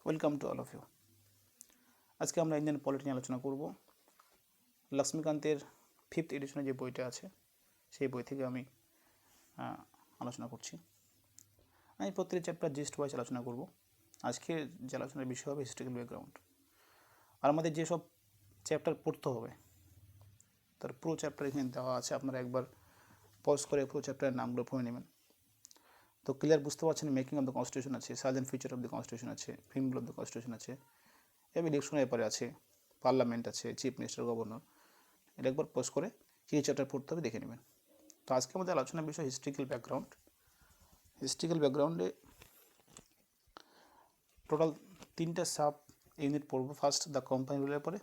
Welcome to all of you. আজকে আমরা Indian polity নিয়ে আলোচনা করব। লক্ষ্মীকান্তের 5th এডিশনে যে বইটা আছে সেই বই থেকে আমি আলোচনা করছি। আমি প্রত্যেকটি চ্যাপ্টার জিস্ট ওয়াইজ আলোচনা করব। আজকে যে আলোচনার বিষয় হবে হিস্ট্রিক্যাল ব্যাকগ্রাউন্ড। আর আমাদের যেসব চ্যাপ্টার পড়তে হবে তার পুরো চ্যাপ্টার এখানে দেওয়া আছে, আপনারা একবার পজ করে পুরো চ্যাপ্টারের নামগুলো পড়ে নেবেন। তো ক্লিয়ার বুঝতে পারছেন, মেকিং অফ দ্য কনস্টিটিউশন আছে, size and feature of the constitution আছে, প্রিম্বল অফ দ্য কনস্টিটিউশন আছে, এবং ইলেকশনের ব্যাপারে আছে, পার্লামেন্ট আছে, চিফ মিনিস্টার, গভর্নর। এটা একবার পোস্ট করে কী চ্যাপ্টার পড়তে হবে দেখে নেবেন। তো আজকে আমাদের আলোচনার বিষয় হিস্ট্রিক্যাল ব্যাকগ্রাউন্ড। হিস্ট্রিক্যাল ব্যাকগ্রাউন্ডে টোটাল 3টা সাব ইউনিট পড়বো। ফার্স্ট দ্য কোম্পানি রুলের ব্যাপারে,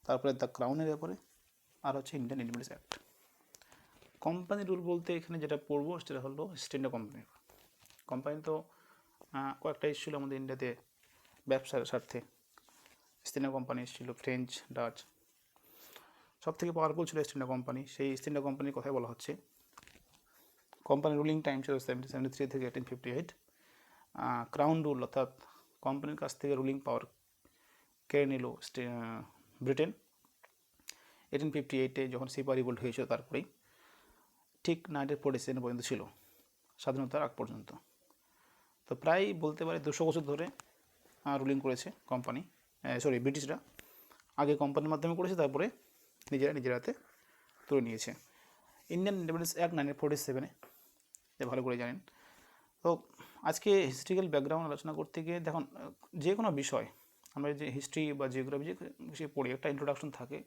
তারপরে দ্য ক্রাউনের ব্যাপারে, আর হচ্ছে Indian independence act. Company rule বলতে এখানে যেটা পড়বো সেটা হলো ইস্ট ইন্ডিয়া কোম্পানি। কোম্পানি তো কয়েকটা এসেছিল আমাদের ইন্ডিয়াতে ব্যবসার স্বার্থে। ইস্ট ইন্ডিয়া কোম্পানি এসেছিল, ফ্রেঞ্চ, ডাচ, সব থেকে পাওয়ারফুল ছিল ইস্ট ইন্ডিয়া কোম্পানি। সেই ইস্ট ইন্ডিয়া কোম্পানির কথাই বলা হচ্ছে। কোম্পানির রুলিং টাইম ছিল 1773 থেকে 1858। ক্রাউন রুল অর্থাৎ কোম্পানির কাছ থেকে রুলিং পাওয়ার কেড়ে নিল ব্রিটেন 1858-এ যখন সিপাহি রিভোল্ট হয়েছিল। তারপরেই ঠিক 1947 পর্যন্ত ছিল, স্বাধীনতার আগ পর্যন্ত। তো প্রায় বলতে পারে 200 বছর ধরে রুলিং করেছে কোম্পানি, ব্রিটিশরা। আগে কোম্পানির মাধ্যমে করেছে, তারপরে নিজেরা হাতে তুলে নিয়েছে। ইন্ডিয়ান ইন্ডিপেন্ডেন্স অ্যাক্ট 1947-এ, যে ভালো করে জানেন। তো আজকে হিস্ট্রিক্যাল ব্যাকগ্রাউন্ড আলোচনা করতে গিয়ে দেখুন, যে কোনো বিষয় আমরা যে হিস্ট্রি বা জিওগ্রাফি যে বিষয়ে পড়ি, একটা ইন্ট্রোডাকশন থাকে।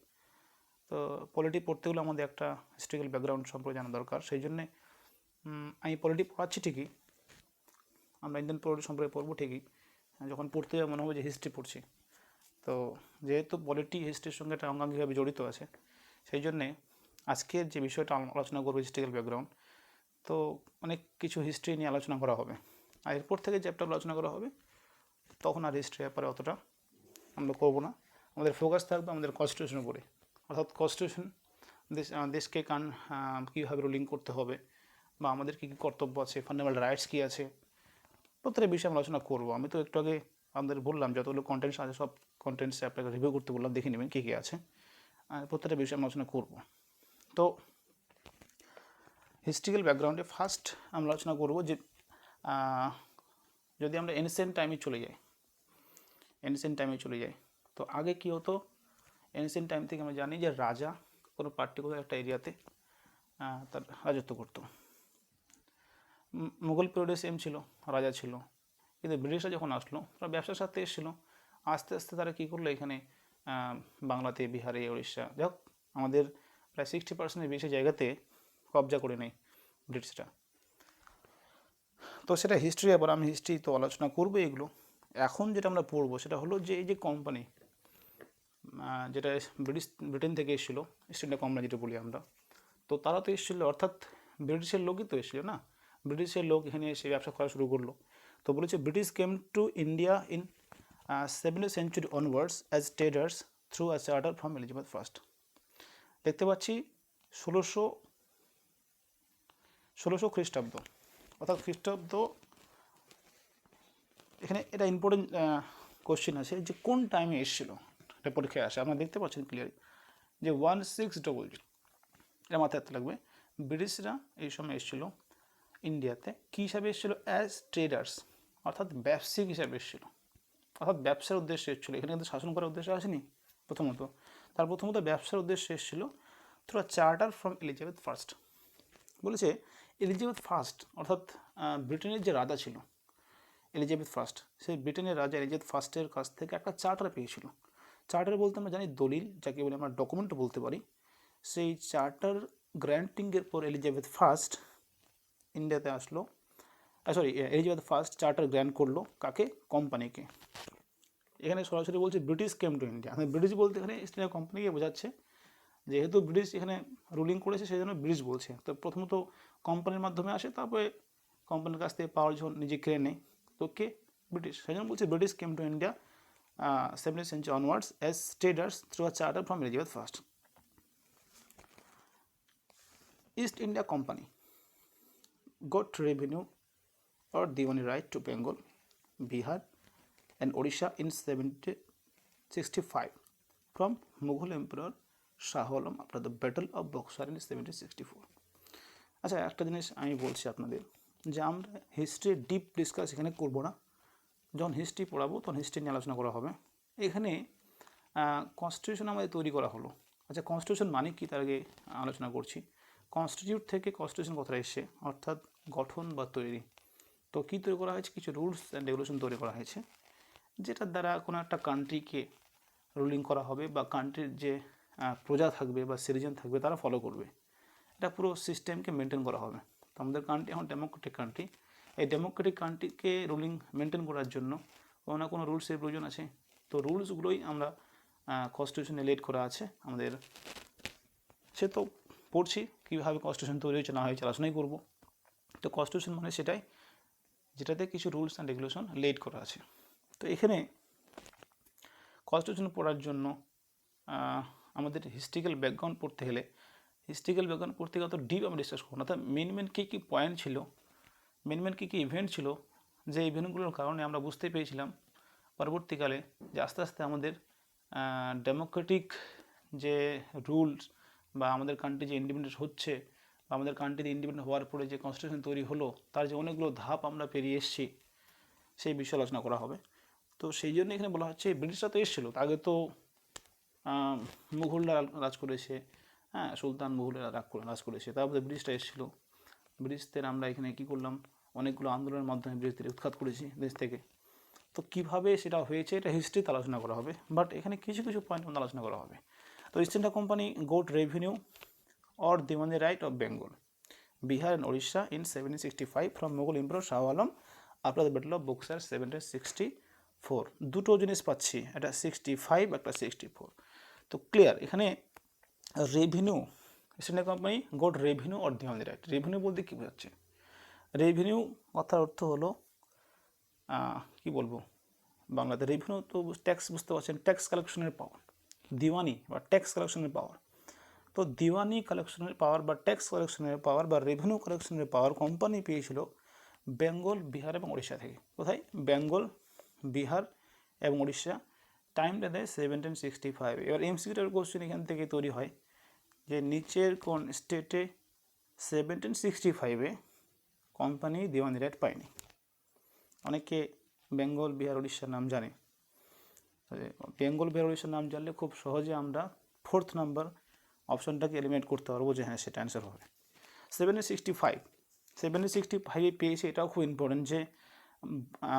তো পলিটি পড়তে হলে আমাদের একটা হিস্ট্রিক্যাল ব্যাকগ্রাউন্ড সম্পর্কে জানা দরকার। সেই জন্যে আমি পলিটি পড়াচ্ছি ঠিকই, আমরা ইন্ডিয়ান পলিটি সম্পর্কে পড়বো ঠিকই, যখন পড়তে মনে হবে যে হিস্ট্রি পড়ছি। তো যেহেতু পলিটি হিস্ট্রির সঙ্গে একটা অঙ্গাঙ্গিভাবে জড়িত আছে, সেই জন্যে আজকের যে বিষয়টা আলোচনা করবো হিস্ট্রিক্যাল ব্যাকগ্রাউন্ড, তো অনেক কিছু হিস্ট্রি নিয়ে আলোচনা করা হবে। আর এরপর থেকে চ্যাপ্টার আলোচনা করা হবে, তখন আর হিস্ট্রি ব্যাপারে অতটা আমরা করবো না। আমাদের ফোকাস থাকবে আমাদের কনস্টিটিউশনের উপরে, অর্থাৎ কনস্টিটিউশন দেশকে কীভাবে রুলিং করতে হবে, বা আমাদের কী কী কর্তব্য আছে, ফান্ডামেন্টাল রাইটস কী আছে, প্রত্যেকটা বিষয়ে আমরা আলোচনা করবো। আমি তো একটু আগে আমাদের বললাম যতগুলো কন্টেন্টস আছে সব কন্টেন্টসে আপনাকে রিভিউ করতে বললাম, দেখে নেবেন কী কী আছে। প্রত্যেকটা বিষয়ে আমরা আলোচনা করবো। তো হিস্ট্রিক্যাল ব্যাকগ্রাউন্ডে ফার্স্ট আমরা আলোচনা করবো যে যদি আমরা এনসিয়েন্ট টাইমে চলে যাই, তো আগে কী হতো? এনসিয়েন্ট টাইম থেকে আমরা জানি যে রাজা কোনো পার্টিকুলার একটা এরিয়াতে তার রাজত্ব করতো। মুঘল পিরিয়ডে সেম ছিল, রাজা ছিল। কিন্তু ব্রিটিশরা যখন আসলো, তারা ব্যবসার সাথে এসেছিলো। আস্তে আস্তে তারা কী করলো, এখানে বাংলাতে, বিহারে, উড়িষ্যা, যাই হোক আমাদের প্রায় 60% বেশি জায়গাতে কবজা করে নেয় ব্রিটিশরা। তো সেটা হিস্ট্রি, আবার আমি হিস্ট্রি তো আলোচনা করবো এগুলো। এখন যেটা আমরা পড়বো সেটা হলো যে এই যে কোম্পানি যেটা ব্রিটেন থেকে এসেছিলো, ইস্ট ইন্ডিয়া কোম্পানি যেটা বলি আমরা, তো তারা তো এসেছিলো, অর্থাৎ ব্রিটিশের লোকই তো এসেছিলো না। ব্রিটিশের লোক এখানে এসে ব্যবসা করা শুরু করলো। তো বলেছে British came to India in 17th century onwards as traders through a charter from Elizabeth I। দেখতে পাচ্ছি 1600 খ্রিস্টাব্দ, অর্থাৎ খ্রিস্টাব্দ। এখানে এটা ইম্পর্টেন্ট কোশ্চেন আছে যে কোন টাইমে এসেছিলো, এটা পরীক্ষায় আসে। আপনারা দেখতে পাচ্ছেন ক্লিয়ার যে 1600, এটা মাথায় রাখতে লাগবে। ব্রিটিশরা এই সময় এসেছিলো ইন্ডিয়াতে কী হিসাবে এসেছিলো? অ্যাজ ট্রেডার্স, অর্থাৎ ব্যবসায়িক হিসাবে এসেছিলো, অর্থাৎ ব্যবসার উদ্দেশ্যে এসেছিলো। এখানে কিন্তু শাসন করার উদ্দেশ্যে আসেনি প্রথমত। তার প্রথমত ব্যবসার উদ্দেশ্যে এসেছিলো through a charter from Elizabeth first. বলেছে এলিজাবেথ ফার্স্ট, অর্থাৎ ব্রিটেনের যে রাজা ছিল এলিজাবেথ ফার্স্ট, সেই ব্রিটেনের রাজা এলিজাবেথ ফার্স্টের কাছ থেকে একটা চার্টার পেয়েছিল। চার্টার বলতে আমরা জানি দলিল, যাকে বলে আমরা ডকুমেন্টও বলতে পারি। সেই চার্টার গ্র্যান্টিংয়ের পর এলিজাবেথ ফার্স্ট ইন্ডিয়াতে আসলো, এলিজাবেথ ফার্স্ট চার্টার গ্র্যান্ট করলো কাকে? কোম্পানিকে। এখানে সরাসরি বলছে British came to India. British বলতে এখানে ইস্ট ইন্ডিয়া কোম্পানিকে বোঝাচ্ছে, যেহেতু ব্রিটিশ এখানে রুলিং করেছে সেই জন্য ব্রিটিশ বলছে। তো প্রথমত কোম্পানির মাধ্যমে আসে, তারপরে কোম্পানির কাছ থেকে পাওয়ার যখন নিজে কেড়ে নেয়, তো কে? ব্রিটিশ। সেই জন্য বলছে British came to India 17th century onwards as traders through a charter from Elizabeth I. East India Company got revenue or the only right to Bengal, Bihar, and Odisha in 1765 from Mughal Emperor Shah Alam after the Battle of Buxar in 1764. আচ্ছা, একটা জিনিস আমি বলছি আপনাদের যে আমরা history deep discuss এখানে করবো না, যখন হিস্ট্রি পড়াবো তখন হিস্ট্রি নিয়ে আলোচনা করা হবে। এখানে কনস্টিটিউশন আমাদের তৈরি করা হলো। আচ্ছা, কনস্টিটিউশন মানে কি তার আগে আলোচনা করছি। কনস্টিটিউট থেকে কনস্টিটিউশন কথাটা এসছে, অর্থাৎ গঠন বা তৈরি। তো কী তৈরি করা হয়েছে? কিছু রুলস অ্যান্ড রেগুলেশন তৈরি করা হয়েছে, যেটার দ্বারা কোনো একটা কান্ট্রিকে রুলিং করা হবে বা কান্ট্রির যে প্রজা থাকবে বা সিটিজেন থাকবে তারা ফলো করবে। এটা পুরো সিস্টেমকে মেনটেন করা হবে। তো আমাদের কান্ট্রি এখন ডেমোক্রেটিক কান্ট্রি। এই ডেমোক্রেটিক কান্ট্রিকে রুলিং মেনটেন করার জন্য কোনো না কোনো রুলসের প্রয়োজন আছে। তো রুলসগুলোই আমরা কনস্টিটিউশনে লেট করা আছে আমাদের। সে তো পড়ছি কীভাবে কনস্টিটিউশন তৈরি হয়েছে না হয়েছে আলোচনাই করব। তো কনস্টিটিউশন মানে সেটাই যেটাতে কিছু রুলস অ্যান্ড রেগুলেশন লেট করা আছে। তো এখানে কনস্টিটিউশন পড়ার জন্য আমাদের হিস্ট্রিক্যাল ব্যাকগ্রাউন্ড পড়তে গেলে অত ডিপ আমরা ডিসকাস করবো না। অর্থাৎ মেন কী কী পয়েন্ট ছিল, মেন কী কী ইভেন্ট ছিল, যে ইভেন্টগুলোর কারণে আমরা বুঝতে পেরেছিলাম পরবর্তীকালে যে আস্তে আস্তে আমাদের ডেমোক্রেটিক যে রুলস বা আমাদের কান্ট্রি যে ইন্ডিপেন্ডেন্স হচ্ছে বা আমাদের কান্ট্রিতে ইন্ডিপেন্ডেন্ট হওয়ার পরে যে কনস্টিটিউশন তৈরি হলো তার যে অনেকগুলো ধাপ আমরা পেরিয়ে এসেছি সেই বিষয়ে আলোচনা করা হবে। তো সেই জন্য এখানে বলা হচ্ছে ব্রিটিশরা তো এসেছিলো, আগে তো মুঘলরা রাজ করেছে, হ্যাঁ, সুলতান মুঘলরা রাজ করেছে, তারপরে ব্রিটিশরা এসেছিলো। ব্রিটিশদের আমরা এখানে কী করলাম, অনেকগুলো আন্দোলনের মাধ্যমে ব্রিটিশদের উৎখাত করেছি দেশ থেকে। তো কীভাবে সেটা হয়েছে এটা হিস্ট্রিতে আলোচনা করা হবে, বাট এখানে কিছু পয়েন্ট মধ্যে আলোচনা করা হবে। তো east India company goat revenue or Diwanji right of Bengal, Bihar and Odisha in 1765 from Mughal Emperor Shah Alam after the Battle of Buxar 1764. দুটো জিনিস পাচ্ছি, একটা 65 একটা 64। তো ক্লিয়ার, এখানে revenue, east India company goat revenue or Deewani right. Revenue বলতে কী বোঝাচ্ছে? Revenue কথার অর্থ হলো কী বলবো বাংলাতে, রেভিনিউ তো ট্যাক্স বুঝতে পারছেন, ট্যাক্স কালেকশনের পাওয়ার। দিওয়ানি বা ট্যাক্স কালেকশনের পাওয়ার। তো দিওয়ানি কালেকশনের পাওয়ার বা ট্যাক্স কালেকশনের পাওয়ার বা রেভিনিউ কালেকশনের পাওয়ার কোম্পানি পেয়েছিল বেঙ্গল, বিহার এবং উড়িষ্যা থেকে। কোথায়? বেঙ্গল, বিহার এবং উড়িষ্যা। টাইমটা দেয় 1765। এবার এমসিকিউটার কোশ্চেন এখান থেকে তৈরি হয় যে নিচের কোন স্টেটে 1765-এ কোম্পানি দিওয়ানি রাইট পায়নি। অনেকে বেঙ্গল, বিহার, উড়িষ্যার নাম জানে। বেঙ্গল, বিহার, উড়িষ্যার নাম জানলে খুব সহজে আমরা 4th নাম্বার অপশনটাকে এলিমিনেট করতে পারবো যে হ্যাঁ সেটা অ্যান্সার হবে। 1765 পেয়েছে, এটাও খুব ইম্পর্টেন্ট যে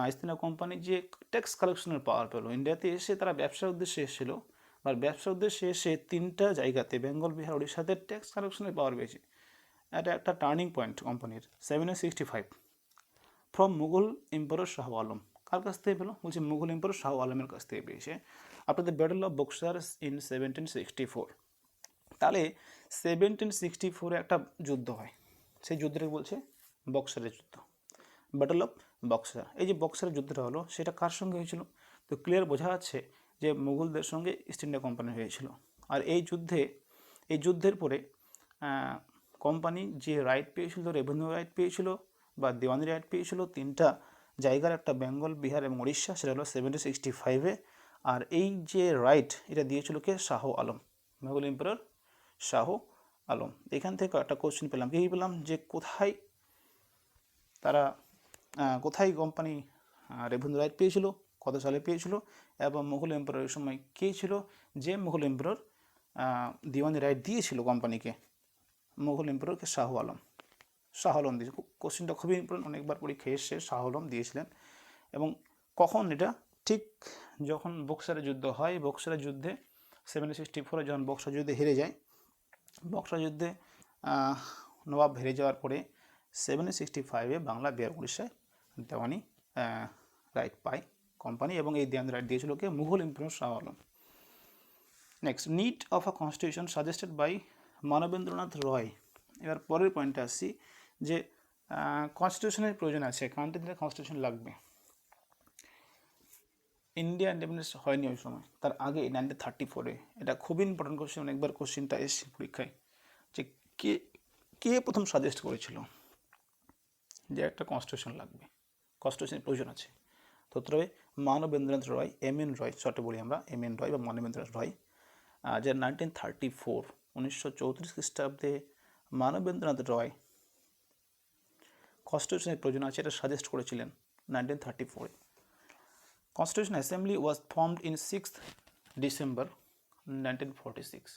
ইস্ট ইন্ডিয়া কোম্পানি যে ট্যাক্স কালেকশনের পাওয়ার পেলো। ইন্ডিয়াতে এসে তারা ব্যবসার উদ্দেশ্যে এসেছিলো, আর ব্যবসার উদ্দেশ্যে এসে 3টা জায়গাতে বেঙ্গল, বিহার, উড়িষ্যাতে ট্যাক্স কালেকশনের পাওয়ার পেয়েছে। এটা একটা টার্নিং পয়েন্ট কোম্পানির। 1765 ফ্রম মুঘল এম্পারার শাহ আলম। কার কাছ থেকে পেলো? বলছে মুঘল এম্পারার শাহ আলমের কাছ থেকে পেয়েছে। After the battle of boxer in 1764। তাহলে 1764-এ একটা যুদ্ধ হয়, সেই যুদ্ধটাকে বলছে বক্সারের যুদ্ধ, ব্যাটল অফ বক্সার। এই যে বক্সারের যুদ্ধটা হলো সেটা কার সঙ্গে হয়েছিল? তো ক্লিয়ার বোঝা যাচ্ছে যে মুঘলদের সঙ্গে ইস্ট ইন্ডিয়া কোম্পানি হয়েছিল। আর এই যুদ্ধের পরে কোম্পানি যে রাইট পেয়েছিল, রেভিনিউ রাইট পেয়েছিল বা দেওয়ানি রাইট পেয়েছিল 3টা জায়গার, একটা বেঙ্গল, বিহার এবং উড়িষ্যা, সেটা হলো 1765-এ। আর এই যে রাইট এটা দিয়েছিল কে? শাহ আলম, মুঘল এম্পারার শাহ আলম। এখান থেকে একটা কোশ্চেন পেলাম, কী পেলাম যে কোথায় কোম্পানি রেভিনিউ রাইট পেয়েছিল, কত সালে পেয়েছিল, এবং মুঘল এম্পারারের সময় কে ছিল যে মুঘল এম্পারার দিওয়ানি রাইট দিয়েছিল কোম্পানিকে? মুঘল এম্পারারকে শাহ আলম দিয়েছে। কোশ্চেনটা খুবই ইম্পর্টেন্ট, অনেকবার পরীক্ষায় এসছে। শাহ আলম দিয়েছিলেন। এবং কখন এটা? ঠিক যখন বক্সারের যুদ্ধ হয়। বক্সারের যুদ্ধে 1764-এ যখন বক্সার যুদ্ধে হেরে যায়, বক্সার যুদ্ধে নবাব হেরে যাওয়ার পরে 1765-এ বাংলা, বিহার, উড়িষ্যায় দেওয়ানি রাইট পায় কোম্পানি, এবং এই দেওয়ানি রাইট দিয়েছিল কে? Mughal emperor Shah Alam. Next, need of a constitution suggested by Manabendranath Roy. এবার পরের পয়েন্টে আসছি যে কনস্টিটিউশনের প্রয়োজন আছে, কান্ট্রিতে কনস্টিটিউশন লাগবে। ইন্ডিয়া ইন্ডিপেন্ডেন্স হয়নি ওই সময়, তার আগে 1934-এ। এটা খুবই ইম্পর্টেন্ট কোশ্চেন, অনেকবার কোশ্চেনটা এসছে পরীক্ষায় যে কে প্রথম সাজেস্ট করেছিল যে একটা কনস্টিটিউশন লাগবে, কনস্টিটিউশনের প্রয়োজন আছে। তো সূত্রে মানবেন্দ্রনাথ রয়, এম.এন. রয়, শর্টে বলি আমরা এম.এন. রয় বা মানবেন্দ্রনাথ রয়, যে 1934 খ্রিস্টাব্দে মানবেন্দ্রনাথ রয় কনস্টিটিউশনের প্রয়োজন আছে এটা সাজেস্ট করেছিলেন 1934-এ। Constitution Assembly was formed in 6th December 1946.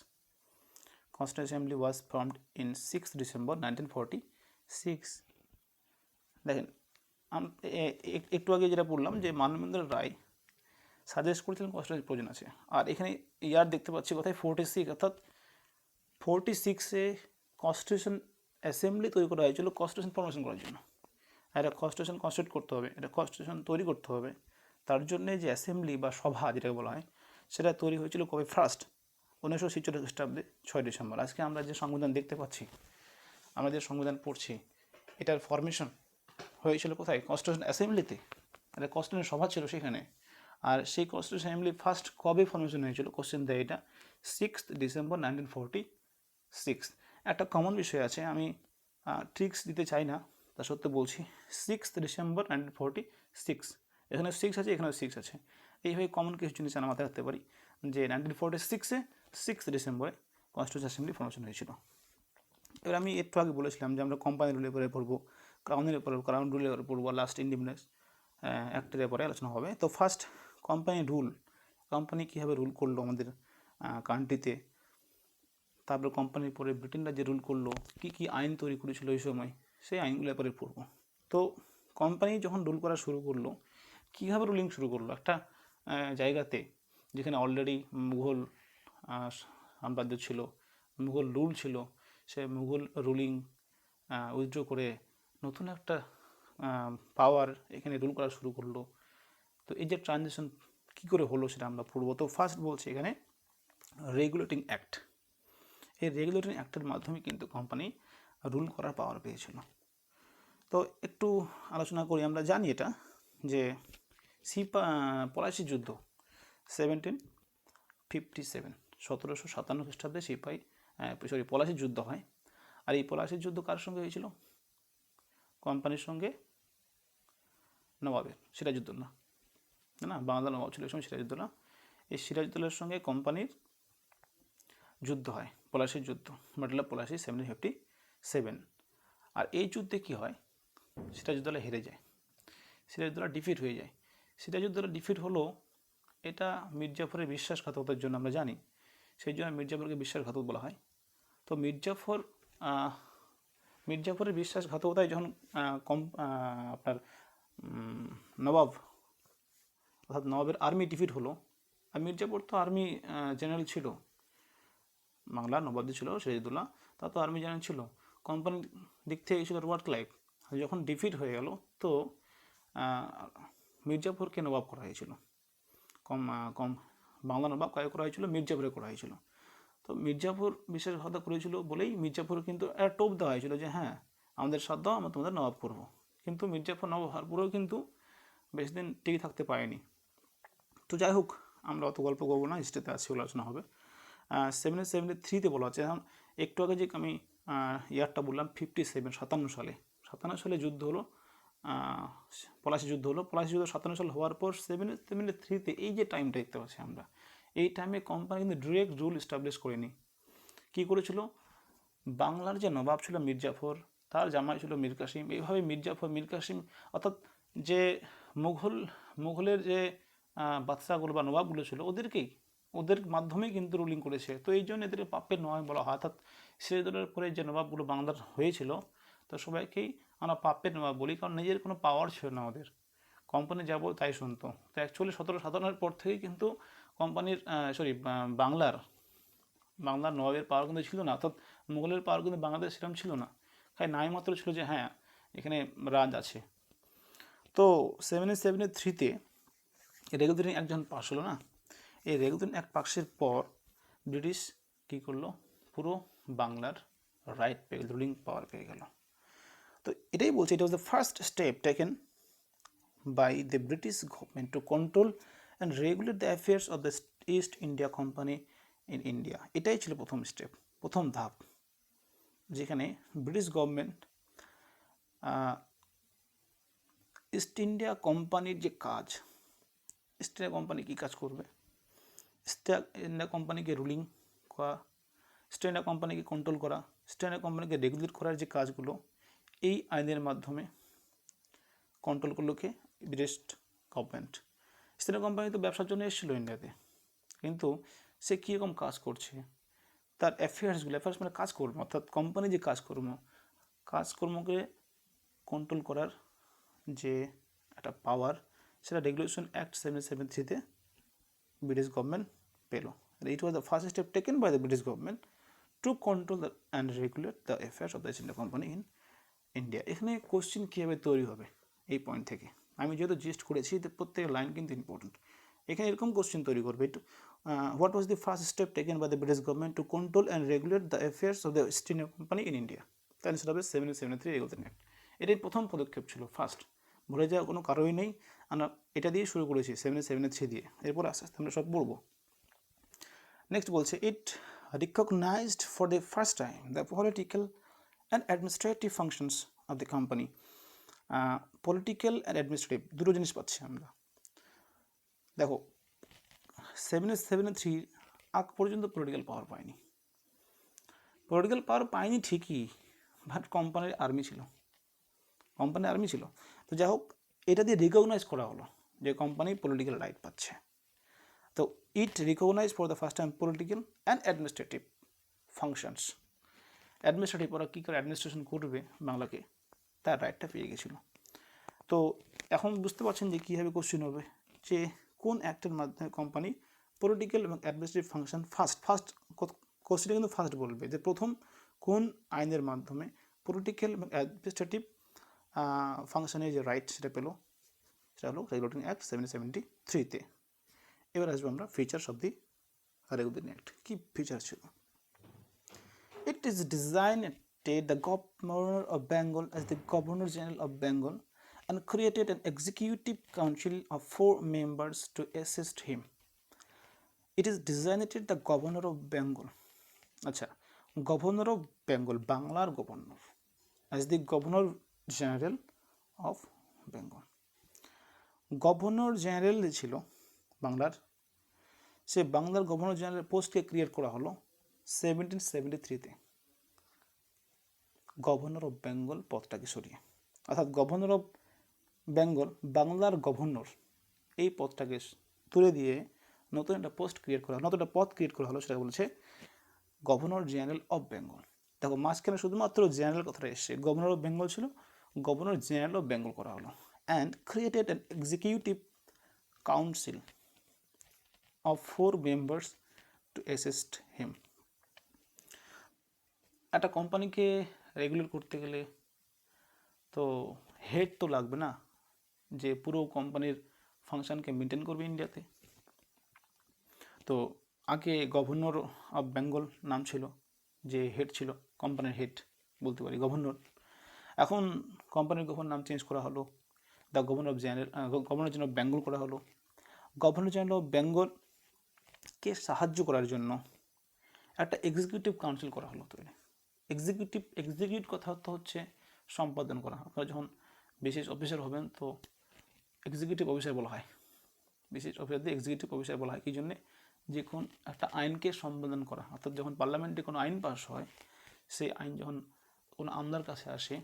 Constitution Assembly was formed in 6th December 1946. দেখেন একটু আগে যেটা বললাম যে মানবেন্দ্র রায় সাজেস্ট করেছিলেন কনস্টিটিউশনের প্রয়োজন আছে, আর এখানে ইয়ার দেখতে পাচ্ছি কোথায় 46, অর্থাৎ 46-এ কনস্টিটিউশন অ্যাসেম্বলি তৈরি করা হয়েছিল কনস্টিটিউশন ফর্মেশন করার জন্য। একটা কনস্টিটিউশন কনস্টিটিউট করতে হবে, এটা কনস্টিটিউশন তৈরি করতে হবে, তার জন্যে যে অ্যাসেম্বলি বা সভা যেটাকে বলা হয় সেটা তৈরি হয়েছিল কবে? ফার্স্ট 1946 খ্রিস্টাব্দে 6 ডিসেম্বর। আজকে আমরা যে সংবিধান দেখতে পাচ্ছি, আমরা যে সংবিধান পড়ছি, এটার ফরমেশন হয়েছিল কোথায়? কনস্টিটিউশন অ্যাসেম্বলিতে। একটা কনস্টিটিউশন সভা ছিল সেখানে। আর সেই কনস্টিটিউশন অ্যাসেম্বলি ফার্স্ট কবে ফরমেশন হয়েছিল? কোশ্চেন দেয় এটা 6th December 1946। একটা কমন বিষয় আছে, আমি ট্রিক্স দিতে চাই না, তা সত্ত্বেও বলছি 6th December 1946। এখানে 6 আছে, এখানেও 6 আছে, এইভাবে কমন কিছু জিনিস আমরা মাথায় রাখতে পারি যে 1946-এ 6th ডিসেম্বরে কনস্টিটিউশন অ্যাসেম্বলি ফরমেশন হয়েছিল। এবার আমি একটু আগে বলেছিলাম যে আমরা কোম্পানি রুলের উপরে পড়বো, ক্রাউনের উপরে, ক্রাউন রুলের উপরে পড়বো, লাস্ট ইন্ডিপেন্ডেন্স অ্যাক্টের উপরে আলোচনা হবে। তো ফার্স্ট কোম্পানি রুল, কোম্পানি কীভাবে রুল করলো আমাদের কান্ট্রিতে, তারপরে কোম্পানির পরে ব্রিটেনরা যে রুল করলো, কী কী আইন তৈরি করেছিল ওই সময়, সেই আইনগুলোর পরে পড়বো। তো কোম্পানি যখন রুল করা শুরু করলো, কীভাবে রুলিং শুরু করলো একটা জায়গাতে যেখানে অলরেডি মুঘল সাম্রাজ্য ছিল, মুঘল রুল ছিল, সে মুঘল রুলিং উইথড্র করে নতুন একটা পাওয়ার এখানে রুল করা শুরু করলো। তো এই যে ট্রানজিশন কী করে হলো সেটা আমরা পড়বো। তো ফার্স্ট বলছি এখানে রেগুলেটিং অ্যাক্ট। এই রেগুলেটিং অ্যাক্টের মাধ্যমে কিন্তু কোম্পানি রুল করার পাওয়ার পেয়েছিল। তো একটু আলোচনা করি। আমরা জানি এটা যে পলাশী যুদ্ধ 1757, 1757 খ্রিস্টাব্দে পলাশী যুদ্ধ হয়। আর এই পলাশী যুদ্ধ কার সঙ্গে হয়েছিল? কোম্পানির সঙ্গে নবাবের, সিরাজউদ্দৌলা, না বাংলার নবাব ছিল এই সময় সিরাজউদ্দৌলা। এই সিরাজউদ্দৌলার সঙ্গে কোম্পানির যুদ্ধ হয়, পলাশীর যুদ্ধ, ব্যাটল অফ পলাশী 1757। আর এই যুদ্ধে কী হয়? সিরাজউদ্দৌলা হেরে যায়, সিরাজউদ্দৌলা ডিফিট হয়ে যায়। সিরাজউদ্দৌলা ডিফিট হলো, এটা মির্জাফরের বিশ্বাসঘাতকতার জন্য আমরা জানি, সেই জন্য মির্জাফরকে বিশ্বাসঘাতক বলা হয়। তো মির্জাফরের বিশ্বাসঘাতকতায় যখন আপনার নবাব অর্থাৎ নবাবের আর্মি ডিফিট হলো, আর মির্জাফর তো আর্মি জেনারেল ছিল, বাংলার নবাব ছিল সিরাজউদ্দৌলা, তা তো আর্মি জেনারেল ছিল, কোম্পানির দিক থেকে ছিল রবার্ট ক্লাইভ। যখন ডিফিট হয়ে গেল তো মির্জাফরকে নবাব করা হয়েছিল, বাংলা নবাব কায় করা হয়েছিল? মির্জাফরে করা হয়েছিল। তো মির্জাফর বিশ্বাসঘাতকতা করেছিল বলেই মির্জাফর কিন্তু একটা টোপ দেওয়া হয়েছিল যে হ্যাঁ আমাদের সাধ্য আমরা তোমাদের নবাব করবো। কিন্তু মির্জাফর নবাব হওয়ার পরেও কিন্তু বেশি দিন টিকে থাকতে পারেনি। তো যাই হোক, আমরা অত গল্প করবো না, হিস্ট্রিতে আছে আলোচনা হবে। 1773-তে বলা আছে, এখন একটু আগে যে আমি ইয়ারটা বললাম 57 সালে যুদ্ধ হলো, পলাশী যুদ্ধ হলো। পলাশী যুদ্ধ 57 সাল হওয়ার পর 1773-তে এই যে টাইমটা দেখতে পাচ্ছি আমরা, এই টাইমে কোম্পানি কিন্তু ডিরেক্ট রুল এস্টাবলিশ করেনি। কী করেছিল? বাংলার যে নবাব ছিল মির্জাফর, তার জামাই ছিল মীর কাসিম, এইভাবে মির্জাফর মীর কাসিম অর্থাৎ যে মুঘলের যে বাদশাহগুলো বা নবাবগুলো ছিল ওদের মাধ্যমেই কিন্তু রুলিং করেছে। তো এই জন্য এদের পাপের নবাব বলা হয়। অর্থাৎ সিরাজউদ্দৌলার পরে যে নবাবগুলো বাংলার হয়েছিল তো সবাইকেই আমরা পাপের নবাব বলি, কারণ নিজের কোনো পাওয়ার ছিল না ওদের, কোম্পানি যাবো তাই শুনতো। তো অ্যাকচুয়ালি 1757-এর পর থেকেই কিন্তু কোম্পানির বাংলার নবাবের পাওয়ার কিন্তু ছিল না, অর্থাৎ মুঘলের পাওয়ার কিন্তু বাংলাদেশ সেরকম ছিল না, খালি নাই মাত্র ছিল যে হ্যাঁ এখানে রাজ আছে। তো 1773-তে রেগুলেটিং অ্যাক্ট যখন পাস হলো না, এই রেগুলেটিং অ্যাক্ট পাসের পর ব্রিটিশ কী করলো? পুরো বাংলার রাইট পেয়ে গেল, রুলিং পাওয়ার পেয়ে গেল। তো এটাই বলছে, এটা was the first step taken by the British government to control and regulate the affairs of the East India company in India. এটাই ছিল প্রথম স্টেপ, প্রথম ধাপ, যেখানে ব্রিটিশ গভর্নমেন্ট ইস্ট ইন্ডিয়া কোম্পানির যে কাজ ইস্ট ইন্ডিয়া কোম্পানি কী কাজ করবে, ইস্ট ইন্ডিয়া কোম্পানিকে রুলিং করা, ইস্ট ইন্ডিয়া কোম্পানিকে কন্ট্রোল করা, ইস্ট ইন্ডিয়া কোম্পানিকে রেগুলেট করার যে কাজগুলো এই আইনের মাধ্যমে কন্ট্রোল করলো কে, British government. East India company তো ব্যবসার জন্য এসেছিলো ইন্ডিয়াতে, কিন্তু সে কীরকম কাজ করছে, তার অ্যাফেয়ার্স মানে কাজকর্ম, অর্থাৎ কোম্পানি যে কাজকর্মকে কন্ট্রোল করার যে একটা পাওয়ার, সেটা রেগুলেশন অ্যাক্ট 1773-তে ব্রিটিশ গভর্নমেন্ট পেল। It was the first step taken by the British government to control and regulate the affairs of the East India company in India. এখানে কোশ্চেন কীভাবে তৈরি হবে এই পয়েন্ট থেকে, আমি যেহেতু জিস্ট করেছি প্রত্যেকের লাইন কিন্তু ইম্পর্টেন্ট। এখানে এরকম কোশ্চেন তৈরি করবে, what was the first step taken by the British government to control and regulate the affairs of the East India company in India. তার অ্যান্সার হবে 1773 রেগুলেশন অ্যাক্ট। এটাই প্রথম পদক্ষেপ ছিল, ফার্স্ট, ভুলে যাওয়ার কোনো কারণই নেই। আমরা এটা দিয়ে শুরু করেছি 1773 দিয়ে, এরপর আস্তে আস্তে আমরা সব পড়বো। নেক্সট বলছে, it recognized for the first time the political and administrative functions of the company. Political and administrative দুটো জিনিস পাচ্ছি আমরা। দেখো 1773 আগ পর্যন্ত পলিটিক্যাল পাওয়ার পায়নি, পলিটিক্যাল পাওয়ার পায়নি ঠিকই, বাট কোম্পানির আর্মি ছিল। তো যাই হোক, এটা দিয়ে রিকগনাইজ করা হলো যে কোম্পানি পলিটিক্যাল রাইট পাচ্ছে। তো it recognize for the first time political and administrative functions. Administrative, ওরা কী করে অ্যাডমিনিস্ট্রেশন করবে বাংলাকে, তার রাইটটা পেয়ে গেছিলো। তো এখন বুঝতে পারছেন যে কীভাবে কোশ্চেন হবে, যে কোন অ্যাক্টের মাধ্যমে কোম্পানি পলিটিক্যাল এবং অ্যাডমিনিস্ট্রেটিভ ফাংশন ফার্স্ট কোশ্চেনটা কিন্তু ফার্স্ট বলবে যে প্রথম কোন আইনের মাধ্যমে পলিটিক্যাল এবং অ্যাডমিনিস্ট্রেটিভ ফাংশনের যে রাইট সেটা পেলো, সেটা হলো রেগুলেটিং অ্যাক্ট 1773-তে। এবার আসবো আমরা features of the regulating act. কী ফিচার ছিল? It is designed the Governor of Bengal as the Governor General of Bengal and created an executive council of 4 members to assist him. It is designated the Governor of Bengal. আচ্ছা, Governor of Bengal, বাংলার governor, as the Governor General of Bengal. Governor general ছিল বাংলার, সে বাংলার governor general পোস্টকে create করা হলো 1773-তে। Governor of Bengal পদটাকে সরিয়ে, অর্থাৎ governor of Bengal, বাংলার গভর্নর, এই পদটাকে তুলে দিয়ে নতুন একটা পদ ক্রিয়েট করা হলো, সেটা বলছে গভর্নর জেনারেল অফ বেঙ্গল। দেখো মাঝখানে শুধুমাত্র জেনারেল কথাটা এসছে, গভর্নর অফ বেঙ্গল ছিল, গভর্নর জেনারেল অফ বেঙ্গল করা হলো। And created an executive council of 4 members to assist him. একটা কোম্পানিকে রেগুলেট করতে গেলে তো হেড তো লাগবে না, যে পুরো কোম্পানির ফাংশনকে মেনটেন করবে ইন্ডিয়াতে। তো আগে গভর্নর অফ বেঙ্গল নাম ছিল, যে হেড ছিল, কোম্পানির হেড বলতে পারি গভর্নর। এখন কোম্পানির গভর্নর নাম চেঞ্জ করা হলো, the governor general of Bengal করা হলো। গভর্নর জেনারেল অফ বেঙ্গলকে সাহায্য করার জন্য একটা এক্সিকিউটিভ কাউন্সিল করা হলো তৈরি। এক্সিকিউট কথা হচ্ছে সম্পাদন করা। আপনারা যখন বিশেষ অফিসার হবেন তো এক্সিকিউটিভ অফিসার বলা হয়, বিশেষ অফিসারদের এক্সিকিউটিভ অফিসার বলা হয়। কী জন্যে? যে কোন একটা আইনকে সম্পাদন করা, অর্থাৎ যখন পার্লামেন্টে কোনো আইন পাস হয়, সেই আইন যখন কোনো আমলার কাছে আসে,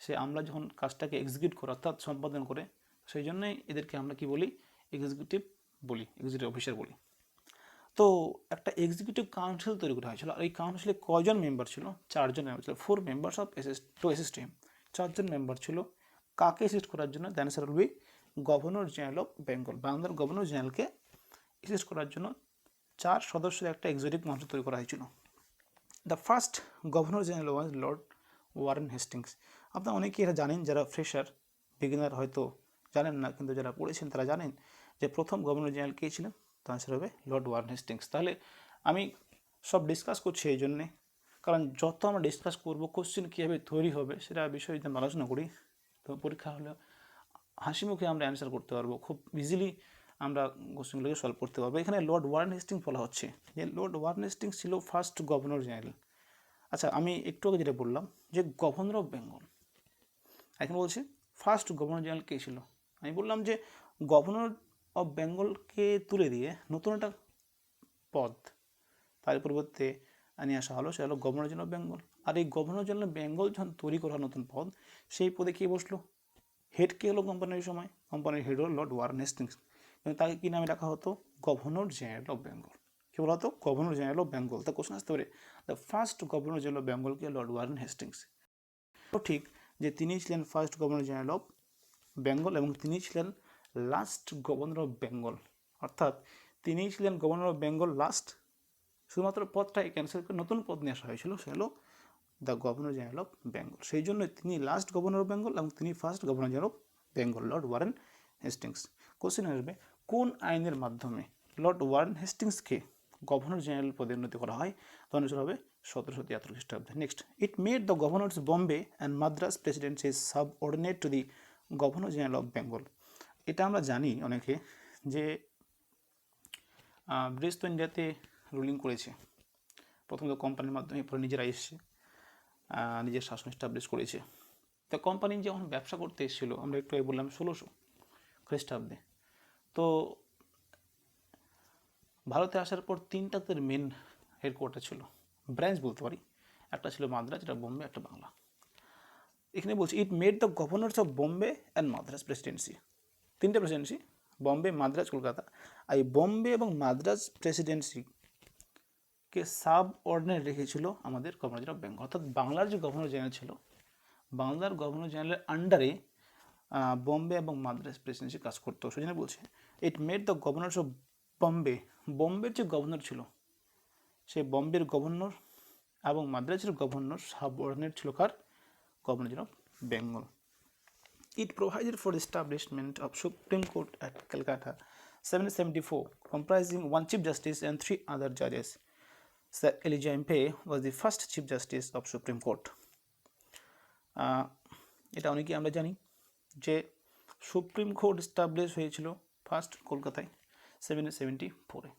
সে আমলা যখন কাজটাকে এক্সিকিউট করে অর্থাৎ সম্পাদন করে, সেই জন্যই এদেরকে আমরা কি বলি, এক্সিকিউটিভ অফিসার বলি। তো একটা এক্সিকিউটিভ কাউন্সিল তৈরি করা হয়েছিল, আর এই কাউন্সিলে কয়জন মেম্বার ছিল? 4 জন মেম্বার ছিল। 4 members টু অ্যাসিস্ট হিম। 4 জন মেম্বার ছিল কাকে অ্যাসিস্ট করার জন্য? The answer will be governor general of Bengal. বাংলার গভর্নর জেনারেলকে অ্যাসিস্ট করার জন্য 4 সদস্যের একটা এক্সিকিউটিভ কাউন্সিল তৈরি করা হয়েছিল। The first governor general was Lord Warren Hastings. আপনারা অনেকেই এটা জানেন, যারা ফ্রেশার বিগিনার হয়তো জানেন না, কিন্তু যারা পড়েছেন তারা জানেন যে প্রথম গভর্নর জেনারেল কে ছিলেন। তার অ্যান্সার হবে লর্ড ওয়ারেন হেস্টিংস। তাহলে আমি সব ডিসকাস করছি এই জন্যে, কারণ যত আমরা ডিসকাস করবো কোশ্চেন কীভাবে তৈরি হবে সেটা বিষয়ে যদি আমরা আলোচনা করি, তো পরীক্ষা হলে হাসি মুখে আমরা অ্যান্সার করতে পারবো, খুব ইজিলি আমরা কোশ্চেনগুলোকে সলভ করতে পারবো। এখানে লর্ড ওয়ারেন হেস্টিংস বলা হচ্ছে, যে লর্ড ওয়ারেন হেস্টিংস ছিল ফার্স্ট গভর্নর জেনারেল। আচ্ছা, আমি একটু আগে যেটা বললাম যে গভর্নর অফ বেঙ্গল, এখন বলছি ফার্স্ট গভর্নর জেনারেল কে ছিল? আমি বললাম যে গভর্নর অফ বেঙ্গলকে তুলে দিয়ে নতুন একটা পদ তার পরিবর্তে নিয়ে আসা হলো, সেটা হলো গভর্নর জেনারেল অফ বেঙ্গল। আর এই গভর্নর জেনারেল অফ বেঙ্গল যখন তৈরি করা নতুন পদ, সেই পদে কে বসলো? হেড কে হলো কোম্পানির সময়? কোম্পানির হেড হলো লর্ড ওয়ারেন হেস্টিংস। কিন্তু তাকে কী নামে ডাকা হতো? Governor general of Bengal. কী বলা হতো? Governor general of Bengal. তা কোশ্চেন আসতে পারে, the first governor general of বেঙ্গলকে লর্ড ওয়ারেন হেস্টিংস। তো ঠিক যে তিনি ছিলেন first governor general of Bengal এবং তিনি ছিলেন লাস্ট গভর্নর অফ বেঙ্গল, অর্থাৎ তিনিই ছিলেন গভর্নর অফ বেঙ্গল লাস্ট। শুধুমাত্র পদটাই ক্যান্সেল করে নতুন পদ নিয়ে আসা হয়েছিল, সে হলো the governor general of Bengal. সেই জন্য তিনি লাস্ট গভর্নর অফ বেঙ্গল এবং তিনি first governor general of Bengal, Lord Warren Hastings. Question আসবে, কোন আইনের মাধ্যমে লর্ড ওয়ারেন হেস্টিংসকে গভর্নর জেনারেল পদে উন্নতি করা হয়? তখন হবে 1773 খ্রিস্টাব্দে। Next, it made the governors Bombay and Madras Presidency subordinate to the governor general of Bengal. এটা আমরা জানি অনেকে যে ব্রিটিশ তো ইন্ডিয়াতে রুলিং করেছে, প্রথমত কোম্পানির মাধ্যমে, পরে নিজেরা এসছে, নিজের শাসন এস্টাবলিশ করেছে। তো কোম্পানি যখন ব্যবসা করতে এসেছিলো, আমরা একটু বললাম 1600 খ্রিস্টাব্দে, তো ভারতে আসার পর তিনটা তাদের মেন হেডকোয়ার্টার ছিল, ব্রাঞ্চ বলতে পারি। একটা ছিল মাদ্রাজ, একটা বোম্বে, একটা বাংলা। এখানে বলছি ইট made the governors of Bombay and Madras Presidency, তিনটে প্রেসিডেন্সি, বম্বে, মাদ্রাজ, কলকাতা। আর এই বম্বে এবং মাদ্রাজ প্রেসিডেন্সিকে সাব অর্ডিনেট রেখেছিল আমাদের গভর্নর জেনারেল অফ বেঙ্গল। অর্থাৎ বাংলার যে গভর্নর জেনারেল ছিল, বাংলার গভর্নর জেনারেলের আন্ডারে বম্বে এবং মাদ্রাজ প্রেসিডেন্সি কাজ করতো। সেই জন্য বলছে it made the governors of Bombay, বম্বের যে গভর্নর ছিল সেই বম্বের গভর্নর এবং মাদ্রাজের গভর্নর সাব অর্ডিনেট ছিল কার? Governor general of Bengal. It provided for the establishment of Supreme Court at Calcutta 1774, comprising one Chief Justice and 3 other judges. Sir Elijah Impey was the first Chief Justice of Supreme Court. এটা অনেকেই আমরা জানি যে supreme court establish হয়েছিল first কলকাতায় 1774-এ।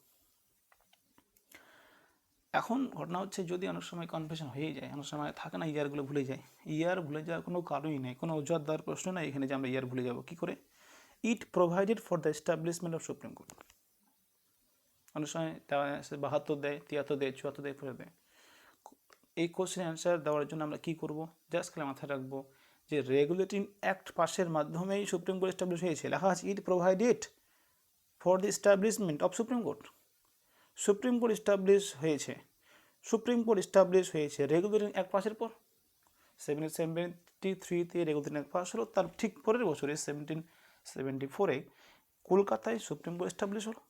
এখন ঘটনা হচ্ছে, যদি অনেক সময় কনফিউশন হয়ে যায়, অনেক সময় থাকে না, ইয়ারগুলো ভুলে যায়। ইয়ার ভুলে যাওয়ার কোনো কারণই নেই, কোনো অজুহাত দেওয়ার প্রশ্ন নেই এখানে যে আমরা ইয়ার ভুলে যাবো কী করে। It provided for the establishment of supreme court. অনেক সময় 72 দেয়, 73 দেয়, 74 দেয়, 50 দেয়। এই কোশ্চেন অ্যান্সার দেওয়ার জন্য আমরা কী করবো? জাস্ট খালি মাথায় রাখবো যে রেগুলেটিং অ্যাক্ট পাসের মাধ্যমেই সুপ্রিম কোর্ট এস্টাবলিশ হয়েছে। লেখা আছে it provided for the establishment of supreme court. Supreme court establish হয়েছে, সুপ্রিম কোর্ট এস্টাবলিশ হয়েছে রেগুলেটিং অ্যাক্ট পাসের পর। 1773-তে রেগুলেটিং অ্যাক্ট পাস হলো, তার ঠিক পরের বছরে 1774-এ কলকাতায় সুপ্রিম কোর্ট এস্টাবলিশ হলো।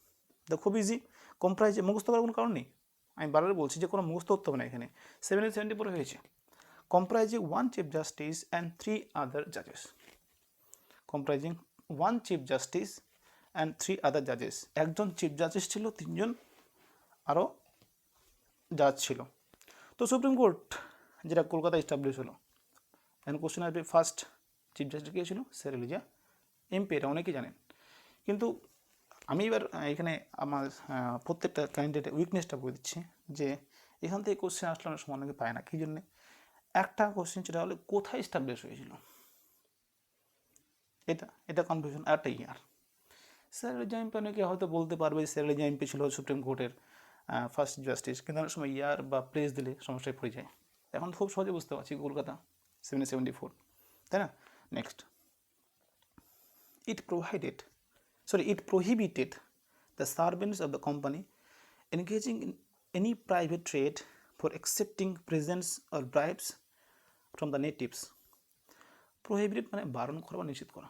খুব ইজি, কম্প্রাইজে মুখস্থ করার কোনো কারণ নেই। আমি বারবার বলছি যে কোনো মুখস্থ করতে হবে না এখানে। 1774 হয়েছে, comprising 1 Chief Justice and 3 other judges. Comprising 1 Chief Justice and 3 other judges. একজন চিফ জাস্টিস ছিল, 3জন আরও জাজ ছিল। তো সুপ্রিম কোর্ট যেটা কলকাতায় এস্টাবলিশ হলো, এখন কোশ্চেন আসবে ফার্স্ট চিফ জাস্টিস কে ছিল? Sir Eliza MP. এটা অনেকেই জানেন, কিন্তু আমি এবার এখানে আমার প্রত্যেকটা ক্যান্ডিডেটের উইকনেসটা বলে দিচ্ছি যে এখান থেকে কোশ্চেন আসলে অনেক সময় অনেকে পায় না। কী জন্যে? একটা কোশ্চেন সেটা হলে কোথায় এস্টাবলিশ হয়েছিল, এটা কনফিউশন। একটা ইয়ার, স্যার এলিজা এমপি অনেকে হয়তো বলতে পারবে স্যার এলিজা এমপি ছিল সুপ্রিম কোর্টের ফার্স্ট জাস্টিস, কিন্তু অনেক সময় ইয়ার বা প্লেস দিলে সমস্যায় পড়ে যায়। এখন খুব সহজে বুঝতে পারছি কলকাতা 1774, তাই না? Next, it prohibited the servants of the company engaging in any private trade for accepting presents or bribes from the natives. Prohibited মানে বারণ করা বা নিষেধ করা।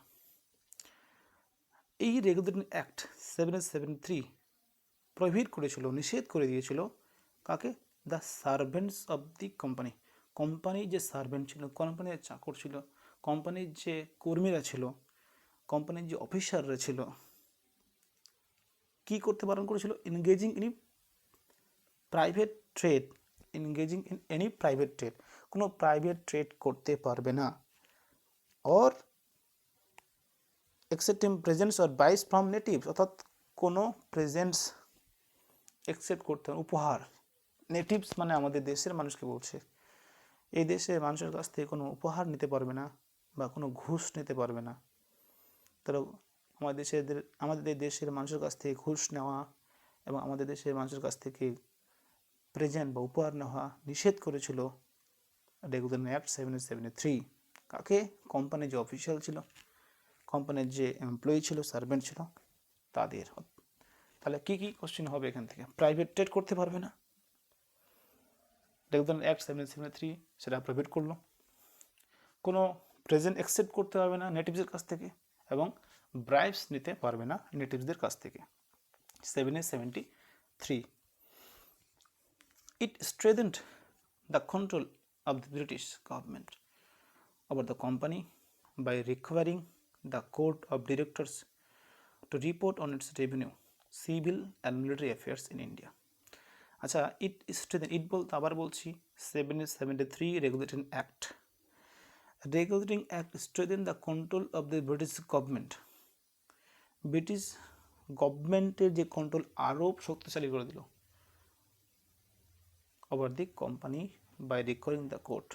এই রেগুলেটিং অ্যাক্ট 1773 প্রহিবিট করেছিল, নিষেধ করে দিয়েছিল কাকে? The servants of the company. কোম্পানির যে সার্ভেন্ট ছিল, কোম্পানির চাকর ছিল, কোম্পানির যে কর্মীরা ছিল, কোম্পানির যে অফিসাররা ছিল, কী করতে বারণ করেছিল? Engaging in private trade, engaging in any private trade, কোনো প্রাইভেট ট্রেড করতে পারবে না। Or accepting presents or bribes from natives, অর্থাৎ কোনো প্রেজেন্টস অ্যাকসেপ্ট করতে হবে, উপহার। নেটিভস মানে আমাদের দেশের মানুষকে বলছে। এই দেশের মানুষের কাছ থেকে কোনো উপহার নিতে পারবে না বা কোনো ঘুষ নিতে পারবে না। তারা আমাদের দেশের মানুষের কাছ থেকে ঘুষ নেওয়া এবং আমাদের দেশের মানুষের কাছ থেকে প্রেজেন্ট বা উপহার নেওয়া নিষেধ করেছিল রেগুলেশন অ্যাক্ট 1773। কাকে? কোম্পানির যে অফিসিয়াল ছিল, কোম্পানির যে এমপ্লয়ি ছিল, সার্ভেন্ট ছিল, তাদের। তাহলে কি কি কোশ্চেন হবে এখান থেকে? প্রাইভেট ট্রেড করতে পারবে না, রেগুলেশন অ্যাক্ট 1773 সেটা প্রহিবিট করলো। কোনো প্রেজেন্ট অ্যাকসেপ্ট করতে পারবে না নেটিভসের কাছ থেকে, এবং ব্রাইবস নিতে পারবে না নেটিভসদের কাছ থেকে। 1773 it strengthened the control of the British government over the company by requiring the court of directors to report on its revenue, civil and military affairs in India. আচ্ছা, ইট বলতে আবার বলছি 1773 regulating act. Regulating act strengthen the control of the British government. British গভর্নমেন্টের যে control আরও শক্তিশালী করে দিল over the company by requiring the court.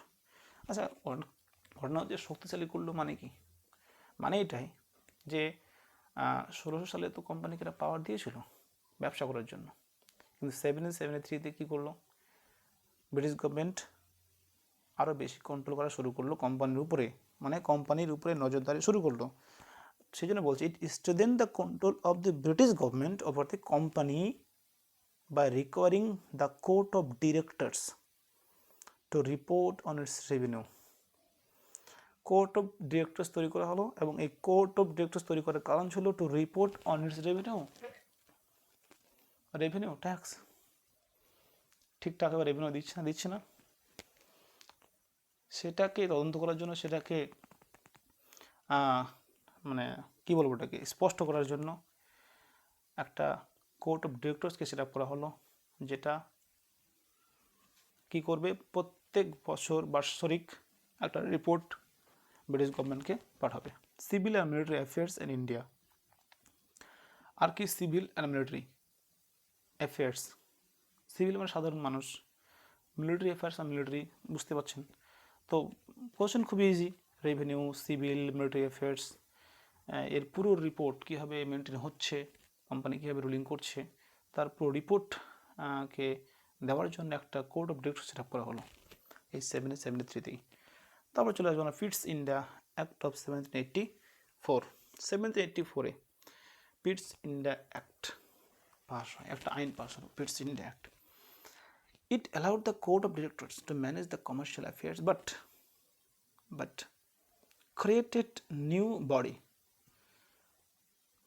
আচ্ছা, ঘটনা হচ্ছে শক্তিশালী করলো মানে কি? মানে এটাই যে 1600 সালে তো কোম্পানিকে একটা পাওয়ার দিয়েছিল ব্যবসা করার জন্য, কিন্তু 1773-তে কী করলো? ব্রিটিশ গভর্নমেন্ট আরও বেশি কন্ট্রোল করা শুরু করলো কোম্পানির উপরে, মানে কোম্পানির উপরে নজরদারি শুরু করলো। সেই জন্য বলছি it strengthen the control of the British government over the company by requiring the court of directors to report on its revenue. Court of directors তৈরি করা হলো, এবং এই কোর্ট অফ ডিরেক্টরস তৈরি করার কারণ ছিল to report on its revenue tax. ঠিকঠাক এবার রেভিনিউ দিচ্ছে না, সেটাকে তদন্ত করার জন্য, সেটাকে মানে কী বলবো, ওটাকে স্পষ্ট করার জন্য একটা কোর্ট অফ ডিরেক্টরসকে সেট আপ করা হলো, যেটা কি করবে? প্রত্যেক বছর বাৎসরিক একটা রিপোর্ট ব্রিটিশ গভর্নমেন্টকে পাঠাবে। Civil and military affairs in India. আর কি civil and military affairs? Civil মানে সাধারণ মানুষ, মিলিটারি অ্যাফেয়ার্স আর মিলিটারি বুঝতে পারছেন তো। কোশ্চেন খুবই easy, revenue, civil, military affairs, এর পুরো রিপোর্ট কীভাবে মেনটেন হচ্ছে, কোম্পানি কীভাবে রুলিং করছে, তার পুরো রিপোর্টকে দেওয়ার জন্য একটা court of director set up করা হলো এই 1773-তেই। তারপর চলে আসবো না পিটস ইন্ডিয়া অ্যাক্ট অফ 1784। 1784-এ পিটস ইন্ডিয়া অ্যাক্ট পাস হয়, একটা আইন পাস হলো, Pitt's India act. It allowed the court of directors to manage the commercial affairs, but created new body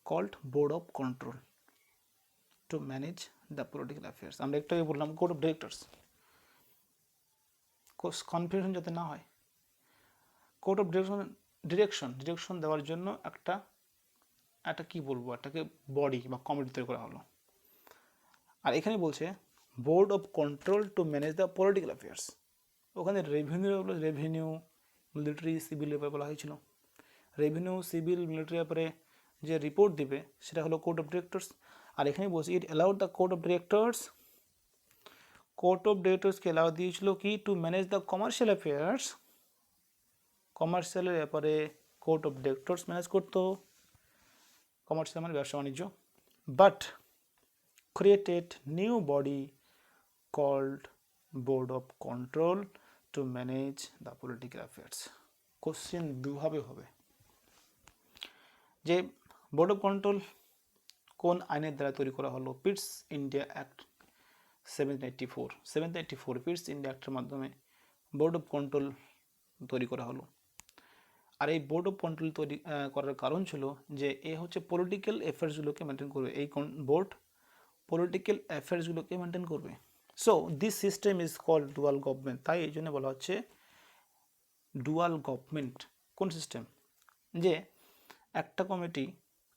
called board of control to manage the political affairs. আমরা একটু আগে বললাম court of directors, confusion যাতে না হয়, court of direction দেওয়ার জন্য একটা কি বলবো, একটাকে বডি বা কমিটি তৈরি করা হলো। আর এখানে বলছে board of control two manage the political affairs. ওখানে রেভিনিউ, মিলিটারি, সিভিল ব্যাপারে বলা হয়েছিল। রেভিনিউ, সিভিল, মিলিটারি ব্যাপারে যে রিপোর্ট দিবে সেটা হলো কোর্ট অফ ডিরেক্টরস। আর এখানে বলছি it allowed the court of ডিরেক্টরসকে অ্যালাউ দিয়েছিল কি? To manage the commercial affairs. কমার্শিয়ালের ব্যাপারে কোর্ট অফ ডিরেক্টরস ম্যানেজ করতো, কমার্শিয়াল মানে ব্যবসা বাণিজ্য। But created new body called board of control to manage the political affairs. Question দুভাবে হবে যে বোর্ড অফ কন্ট্রোল কোন আইনের দ্বারা তৈরি করা হলো? Pitt's India act 1784 Pitt's India অ্যাক্টের মাধ্যমে বোর্ড অফ কন্ট্রোল তৈরি করা হলো। আর এই বোর্ড অফ কন্ট্রোল তৈরি করার কারণ ছিল যে এ হচ্ছে পলিটিক্যাল অ্যাফেয়ার্সগুলোকে মেনটেন করবে, এই বোর্ড পলিটিক্যাল অ্যাফেয়ার্সগুলোকে মেনটেন করবে। So this system is called dual government. তাই এই জন্য বলা হচ্ছে ডুয়াল গভর্নমেন্ট। কোন সিস্টেম? যে একটা কমিটি,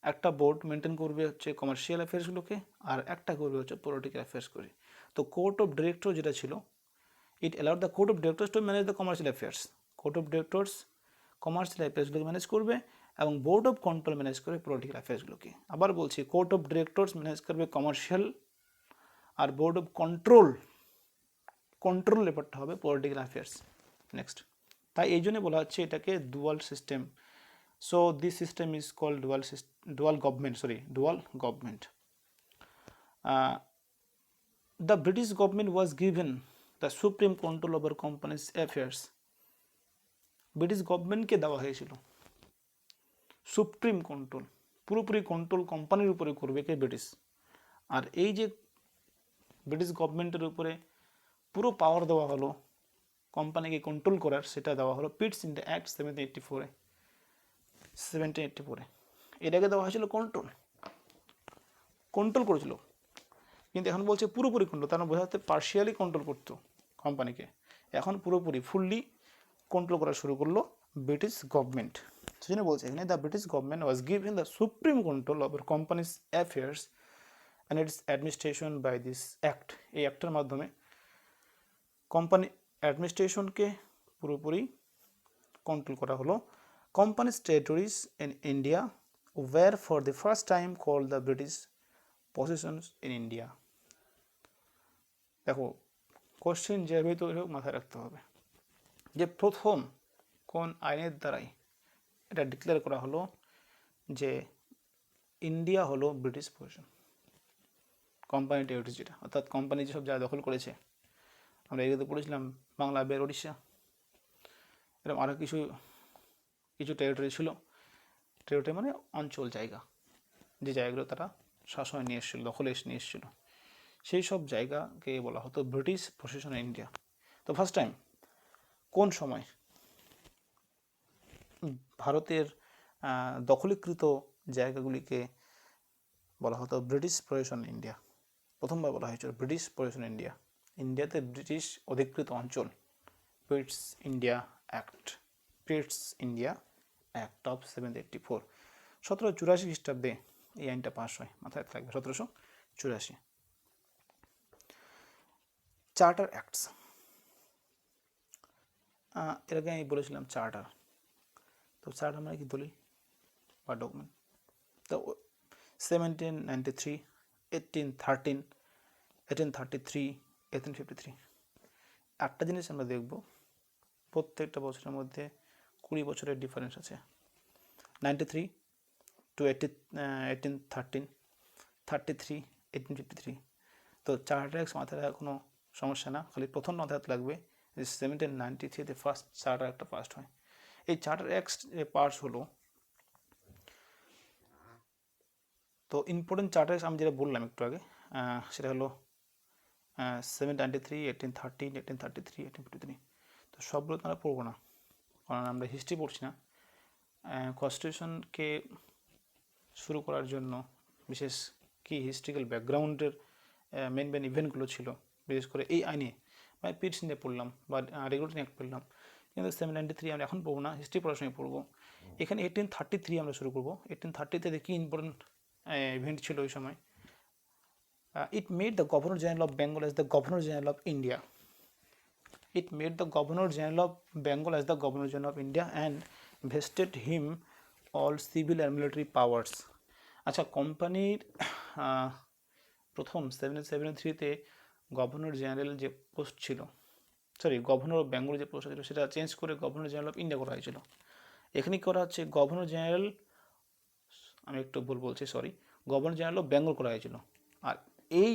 একটা বোর্ড মেনটেন করবে হচ্ছে কমার্শিয়াল অ্যাফেয়ার্সগুলোকে, আর একটা করবে হচ্ছে পলিটিক্যাল অ্যাফেয়ার্স করে। তো কোর্ট অফ ডিরেক্টর যেটা ছিল, it allowed the court of directors to manage the commercial affairs. Court of directors commercial অ্যাফেয়ার্সগুলোকে ম্যানেজ করবে, এবং বোর্ড অফ কন্ট্রোল ম্যানেজ করবে পলিটিক্যাল অ্যাফেয়ার্সগুলোকে। আবার বলছি, কোর্ট অফ ডিরেক্টরস ম্যানেজ করবে কমার্শিয়াল, আর বোর্ড অফ কন্ট্রোল ব্যাপারটা হবে পলিটিক্যাল অ্যাফেয়ার্স। নেক্সট, তাই এই জন্য বলা হচ্ছে এটাকে dual system. So this system is called dual government. The British government was given the supreme control over companies affairs. British গভর্নমেন্টকে দেওয়া হয়েছিল সুপ্রিম কন্ট্রোল, পুরোপুরি কন্ট্রোল কোম্পানির উপরে করবে কে? ব্রিটিশ। আর এই যে ব্রিটিশ গভর্নমেন্টের উপরে পুরো পাওয়ার দেওয়া হলো কোম্পানিকে কন্ট্রোল করার, সেটা দেওয়া হলো পিটস ইন্ডিয়া অ্যাক্ট 1784-এ। এটাকে দেওয়া হয়েছিল কন্ট্রোল করেছিল, কিন্তু এখন বলছে পুরোপুরি কন্ট্রোল, তার বোঝা যাচ্ছে পার্শিয়ালি কন্ট্রোল করতো কোম্পানিকে, এখন পুরোপুরি ফুললি কন্ট্রোল করা শুরু করলো ব্রিটিশ গভর্নমেন্ট। সেজন্য বলছে এখানে the British government was given the supreme control over company's affairs and its administration by this act. এই অ্যাক্টের মাধ্যমে কোম্পানি অ্যাডমিনিস্ট্রেশনকে পুরোপুরি কন্ট্রোল করা হলো। Company's territories in India were for the first time called the British possessions in India. দেখো question যেভাবে তো মাথায় রাখতে হবে যে প্রথম কোন আইনের দ্বারাই এটা ডিক্লেয়ার করা হলো যে ইন্ডিয়া হলো ব্রিটিশ পজিশন, কোম্পানি টেরিটরি যেটা, অর্থাৎ কোম্পানি যেসব জায়গা দখল করেছে, আমরা এগুলোতে পড়েছিলাম বাংলা, বিহার, উড়িষ্যা, এরকম আরও কিছু টেরিটরি ছিল। টেরিটরি মানে অঞ্চল, জায়গা, যে জায়গাগুলো তারা শাসনে নিয়ে এসেছিলো, দখলে নিয়ে এসেছিলো, সেই সব জায়গাকে বলা হতো ব্রিটিশ পজিশন ইন ইন্ডিয়া। তো ফার্স্ট টাইম কোন সময় ভারতের দখলীকৃত জায়গাগুলিকে বলা হতো ব্রিটিশ পজিশন ইন্ডিয়া, প্রথমবার বলা হয়েছিল ব্রিটিশ পজিশন ইন্ডিয়া। ইন্ডিয়াতে ব্রিটিশ অধিকৃত অঞ্চল, পিটস ইন্ডিয়া অ্যাক্ট অফ 1784, 1784 খ্রিস্টাব্দে এই আইনটা পাস হয়, মাথায় থাকবে 1784। চার্টার অ্যাক্টস, এর আগে আমি বলেছিলাম চার্টার, তো চার্টার মানে কি? দলিল বা ডকুমেন্ট। তো 1793, 1813, 1833, 1853, 8টা জিনিস আমরা দেখব। প্রত্যেকটা বছরের মধ্যে 20 বছরের ডিফারেন্স আছে। 93 to 1813, 33, 1853। তো চার্টার অ্যাক্ট মাথায় রাখা কোনো সমস্যা না, খালি প্রথম মাথায় লাগবে 1793-তে ফার্স্ট চার্টার একটা পাস হয়। এই চার্টার অ্যাক্ট পাস হলো, তো ইম্পর্টেন্ট চার্টার আমি যেটা বললাম একটু আগে, সেটা হলো 1793, 1813, 1833, 1853। তো সবগুলো তো আমরা পড়বো না, কারণ আমরা হিস্ট্রি পড়ছি না। কনস্টিটিউশনকে শুরু করার জন্য বিশেষ কি হিস্ট্রিক্যাল ব্যাকগ্রাউন্ডের মেন ইভেন্টগুলো ছিল, বিশেষ করে এই আইনে বা পিটস নিয়ে পড়লাম বা রেগুলেটরি অ্যাক্ট পড়লাম, কিন্তু 1793 আমরা এখন পড়বো না, হিস্ট্রি পড়ার সময় পড়বো। এখানে 1833 আমরা শুরু করবো। 1830-তে কি ইম্পর্টেন্ট ইভেন্ট ছিল ওই সময়? It made the Governor General of Bengal as the Governor General of India. It made the Governor General of Bengal as the Governor General of India and vested him all civil and military powers. আচ্ছা, কোম্পানির প্রথম 1773-তে governor general যে post ছিল, governor of Bengal যে post ছিল, সেটা change করে governor general of India করা হয়েছিল। এখানে করা হচ্ছে গভর্নর জেনারেল, আমি একটু ভুল বলছি, গভর্নর জেনারেল অফ বেঙ্গল করা হয়েছিল। আর এই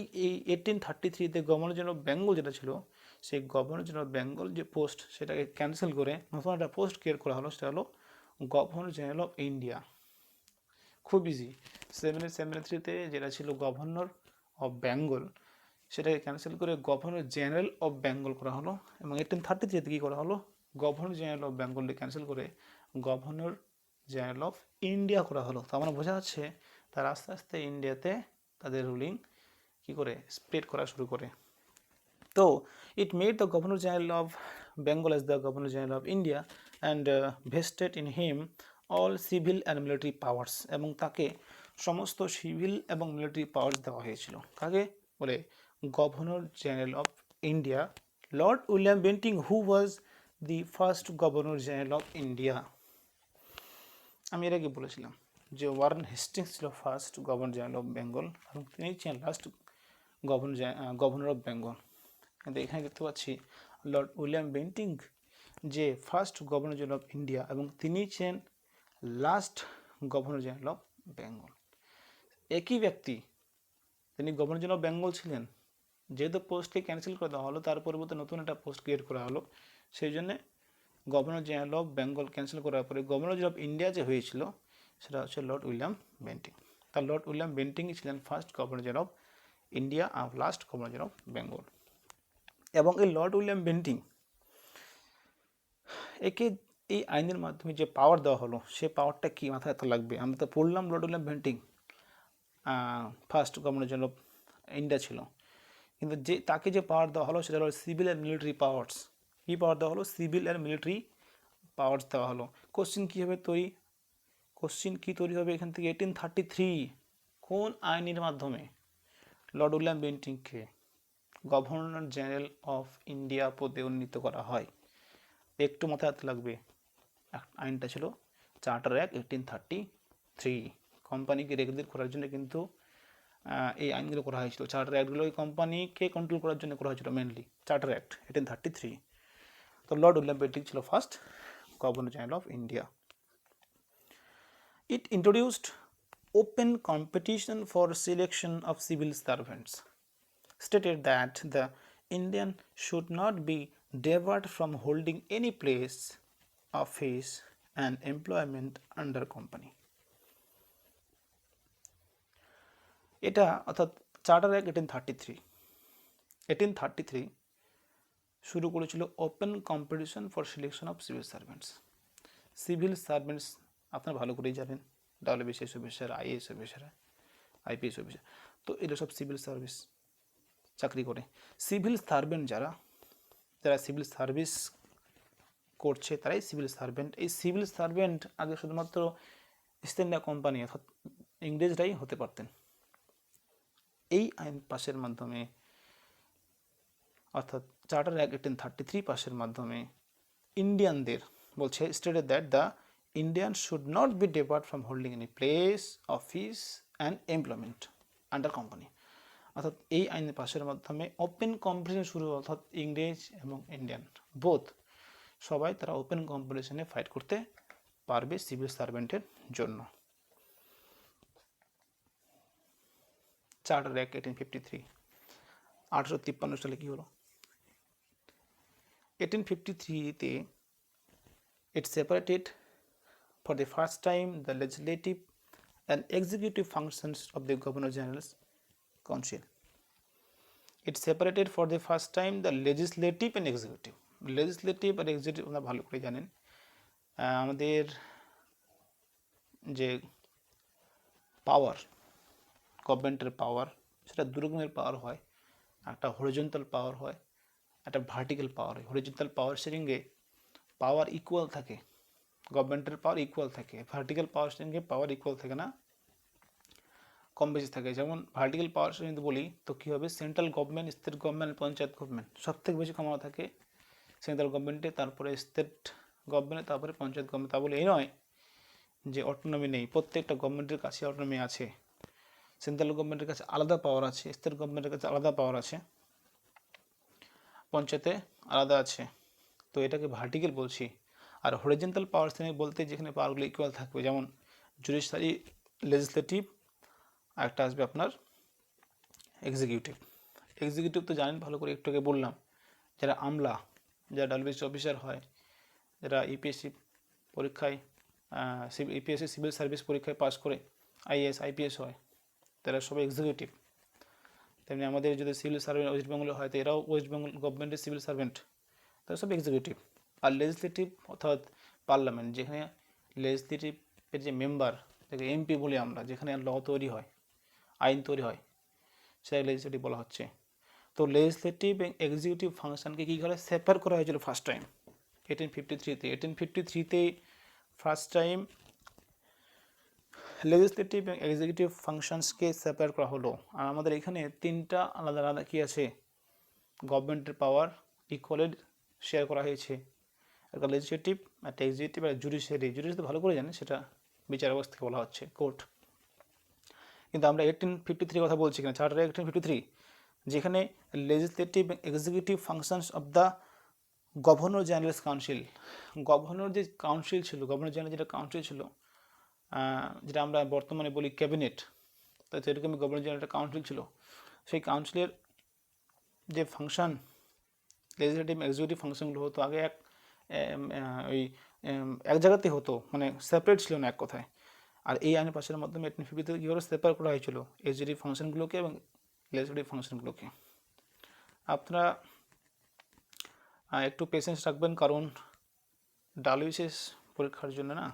1833-তে গভর্নর জেনারেল অফ বেঙ্গল যেটা ছিল, সেই গভর্নর জেনারেল অফ বেঙ্গল যে পোস্ট, সেটাকে ক্যান্সেল করে নতুন একটা পোস্ট ক্রিয়েট করা হলো, সেটা হলো গভর্নর জেনারেল অফ ইন্ডিয়া। খুব ইজি। 1773-তে যেটা ছিল গভর্নর অফ বেঙ্গল, সেটাকে ক্যান্সেল করে গভর্নর জেনারেল অফ বেঙ্গল করা হলো, এবং 1833-তে কী করা হলো? গভর্নর জেনারেল অফ বেঙ্গলকে ক্যান্সেল করে গভর্নর জেনারেল অফ ইন্ডিয়া করা হলো। তো আমার বোঝা যাচ্ছে তারা আস্তে আস্তে ইন্ডিয়াতে তাদের রুলিং কী করে স্প্রেড করা শুরু করে। তো ইট made the governor general of Bengal as the governor general of India and vested in him all civil and military powers, এবং তাকে সমস্ত সিভিল এবং মিলিটারি পাওয়ার্স দেওয়া হয়েছিল। কাকে বলে? Governor general of India, Lord William Bentinck, who was the first governor general of India. আমি এর আগে বলেছিলাম যে ওয়ারেন হেস্টিংস ছিল first governor general of Bengal, এবং তিনি ছিলেন লাস্ট গভর্নর অফ বেঙ্গল। কিন্তু এখানে দেখতে পাচ্ছি লর্ড উইলিয়াম বেন্টিং যে first governor general of India, এবং তিনি ছিলেন last governor general of Bengal. একই ব্যক্তি, তিনি গভর্নর জেনারেল অফ বেঙ্গল ছিলেন, যেহেতু পোস্টকে ক্যান্সেল করে দেওয়া হলো, তার পরিবর্তে নতুন একটা পোস্ট ক্রিয়েট করা হলো, সেই জন্যে governor general of Bengal cancel করার পরে গভর্নর জেনারেল অফ ইন্ডিয়া যে হয়েছিল সেটা হচ্ছে লর্ড উইলিয়াম বেন্টিং। তার লর্ড উইলিয়াম বেন্টিংই ছিলেন first governor general of India আর last governor general of Bengal. এবং এই লর্ড উইলিয়াম বেন্টিং একে এই আইনের মাধ্যমে যে পাওয়ার দেওয়া হলো, সে পাওয়ারটা কি মাথায় রাখতে লাগবে। আমরা তো পড়লাম Lord William Bentinck first governor general of India ছিল, কিন্তু যে তাকে যে পাওয়ার দেওয়া হলো সেটা হলো সিভিল অ্যান্ড মিলিটারি পাওয়ার্স। কী পাওয়ার দেওয়া হলো? সিভিল অ্যান্ড মিলিটারি পাওয়ার্স দেওয়া হলো। কোশ্চিন কী হবে তৈরি? কোশ্চিন কী তৈরি হবে এখান থেকে? 1833 কোন আইনের মাধ্যমে লর্ড উইলিয়াম বেন্টিংকে গভর্নর জেনারেল অফ ইন্ডিয়া পদে উন্নীত করা হয়? একটু মাথায় রাখতে লাগবে, আইনটা ছিল চার্টার অ্যাক্ট 1833। কোম্পানিকে রেগুলেট করার জন্য কিন্তু এই আইনগুলো করা হয়েছিল। চার্টার অ্যাক্টগুলো কোম্পানিকে কন্ট্রোল করার জন্য করা হয়েছিল মেনলি, চার্টার অ্যাক্ট 1833। তো লর্ড উইলিয়াম বেন্টিং ছিল first governor general of India. It introduced open competition for selection of civil servants, stated that the Indian should not be debarred from holding any place, office and employment under company. এটা অর্থাৎ charter act 1833 শুরু করেছিল open competition for selection of civil servants. Civil servants আপনারা ভালো করেই জানেন, WBCS officer, IAS officer, IPS officer, তো এরা সব সিভিল সার্ভিস চাকরি করে। সিভিল সার্ভেন্ট যারা সিভিল সার্ভিস করছে তারাই সিভিল সার্ভেন্ট। এই সিভিল সার্ভেন্ট আগে শুধুমাত্র ইস্ট ইন্ডিয়া কোম্পানি অর্থাৎ ইংরেজরাই হতে পারতেন। এই আইন পাশের মাধ্যমে অর্থাৎ চার্টার অ্যাক্ট 1833 পাশের মাধ্যমে ইন্ডিয়ানদের বলছে, stated that the Indians should not be debarred from holding any place, office and employment under company. অর্থাৎ এই আইনের পাশের মাধ্যমে ওপেন কম্পিটিশন শুরু, অর্থাৎ ইংরেজ এবং ইন্ডিয়ান বোথ সবাই তারা ওপেন কম্পিটিশনে ফাইট করতে পারবে সিভিল সার্ভেন্টের জন্য। Charter act 1853। 1853 সালে কী হলো? 1853-তে it separated for the first time the legislative and executive functions of the Governor General's Council. It separated for the first time the legislative and executive. Legislative and executive আপনারা ভালো করে জানেন, আমাদের যে পাওয়ার, গভর্নমেন্টের পাওয়ার, সেটা দু রকমের পাওয়ার হয়। একটা হরিজন্টাল পাওয়ার হয়, একটা ভার্টিক্যাল পাওয়ার হয়। হরিজন্টাল পাওয়ার শেয়ারিংয়ে পাওয়ার ইকুয়াল থাকে, গভর্নমেন্টের পাওয়ার ইকুয়াল থাকে। ভার্টিক্যাল পাওয়ার শেয়ারিংয়ে পাওয়ার ইকুয়াল থাকে না, কম বেশি থাকে। যেমন ভার্টিক্যাল পাওয়ার শেয়ারিং যদি বলি তো কী হবে? Central government, state government, panchayat government সব থেকে বেশি ক্ষমতা থাকে সেন্ট্রাল গভর্নমেন্টে, তারপরে স্টেট গভর্নমেন্টে, তারপরে পঞ্চায়েত গভর্নমেন্ট। তা বলে এই নয় যে অটোনমি নেই, প্রত্যেকটা গভর্নমেন্টের কাছে অটোনমি আছে। সেন্ট্রাল গভর্নমেন্টের কাছে আলাদা পাওয়ার আছে, স্টেট গভর্নমেন্টের কাছে আলাদা পাওয়ার আছে, পঞ্চায়েতে আলাদা আছে। তো এটাকে ভার্টিক্যাল বলছি। আর হরিজন্টাল পাওয়ার শেয়ারিং বলতে যেখানে পাওয়ারগুলো ইকুয়াল থাকবে, যেমন জুডিশিয়ারি, লেজিসলেটিভ, আর একটা আসবে আপনার এক্সিকিউটিভ। এক্সিকিউটিভ তো জানেন ভালো করে, একটু আগে বললাম, যারা আমলা, যারা WBCS অফিসার হয়, যারা ইপিএসসি পরীক্ষায় ইপিএসসি সিভিল সার্ভিস পরীক্ষায় পাস করে IAS IPS হয়, তারা সবাই এক্সিকিউটিভ। তেমনি আমাদের যদি সিভিল সার্ভেন্ট ওয়েস্ট বেঙ্গলে হয় তো এরাও ওয়েস্ট বেঙ্গল গভর্নমেন্টের সিভিল সার্ভেন্ট, তারা সব এক্সিকিউটিভ। আর লেজিসলেটিভ অর্থাৎ পার্লামেন্ট, যেখানে লেজিসলেটিভের যে মেম্বার, যাকে MP বলি আমরা, যেখানে ল তৈরি হয়, আইন তৈরি হয়, সেটাকে লেজিসলেটিভ বলা হচ্ছে। তো লেজিসলেটিভ এবং এক্সিকিউটিভ ফাংশনকে কী করে সেপারেট করা হয়েছিল ফার্স্ট টাইম 1853-তে। 1853-তে ফার্স্ট টাইম লেজিসলেটিভ এবং এক্সিকিউটিভ ফাংশনসকে সেপারেট করা হলো। আর আমাদের এখানে তিনটা আলাদা আলাদা কী আছে, গভর্নমেন্টের পাওয়ার ইকুয়ালি শেয়ার করা হয়েছে। একটা লেজিসলেটিভ, একটা এক্সিকিউটিভ, আর জুডিশিয়ারি। জুডিশিয়ারি ভালো করে জানেন, সেটা বিচার ব্যবস্থাকে বলা হচ্ছে কোর্ট। কিন্তু আমরা 1853 কথা বলছি কিনা, চার্টার 1853, যেখানে লেজিসলেটিভ এবং executive functions of the governor generals council. Governor যে কাউন্সিল ছিল, গভর্নর জেনারেল যেটা কাউন্সিল ছিল, যেটা আমরা বর্তমানে বলি ক্যাবিনেট, তো সেরকমই গভর্নর জেনারেল একটা কাউন্সিল ছিল। সেই কাউন্সিলের যে ফাংশন, লেজিসলেটিভ এক্সিকিউটিভ ফাংশনগুলো হতো আগে ওই এক জায়গাতেই হতো, মানে সেপারেট ছিল না এক কথায়। আর এই আইনের পাশের মাধ্যমে 1850 কী করে সেপারেট করা হয়েছিল এক্সিকিউটিভ ফাংশনগুলোকে এবং লেজিসলেটিভ ফাংশনগুলোকে। আপনারা একটু পেশেন্স রাখবেন, কারণ WBCS পরীক্ষার জন্য না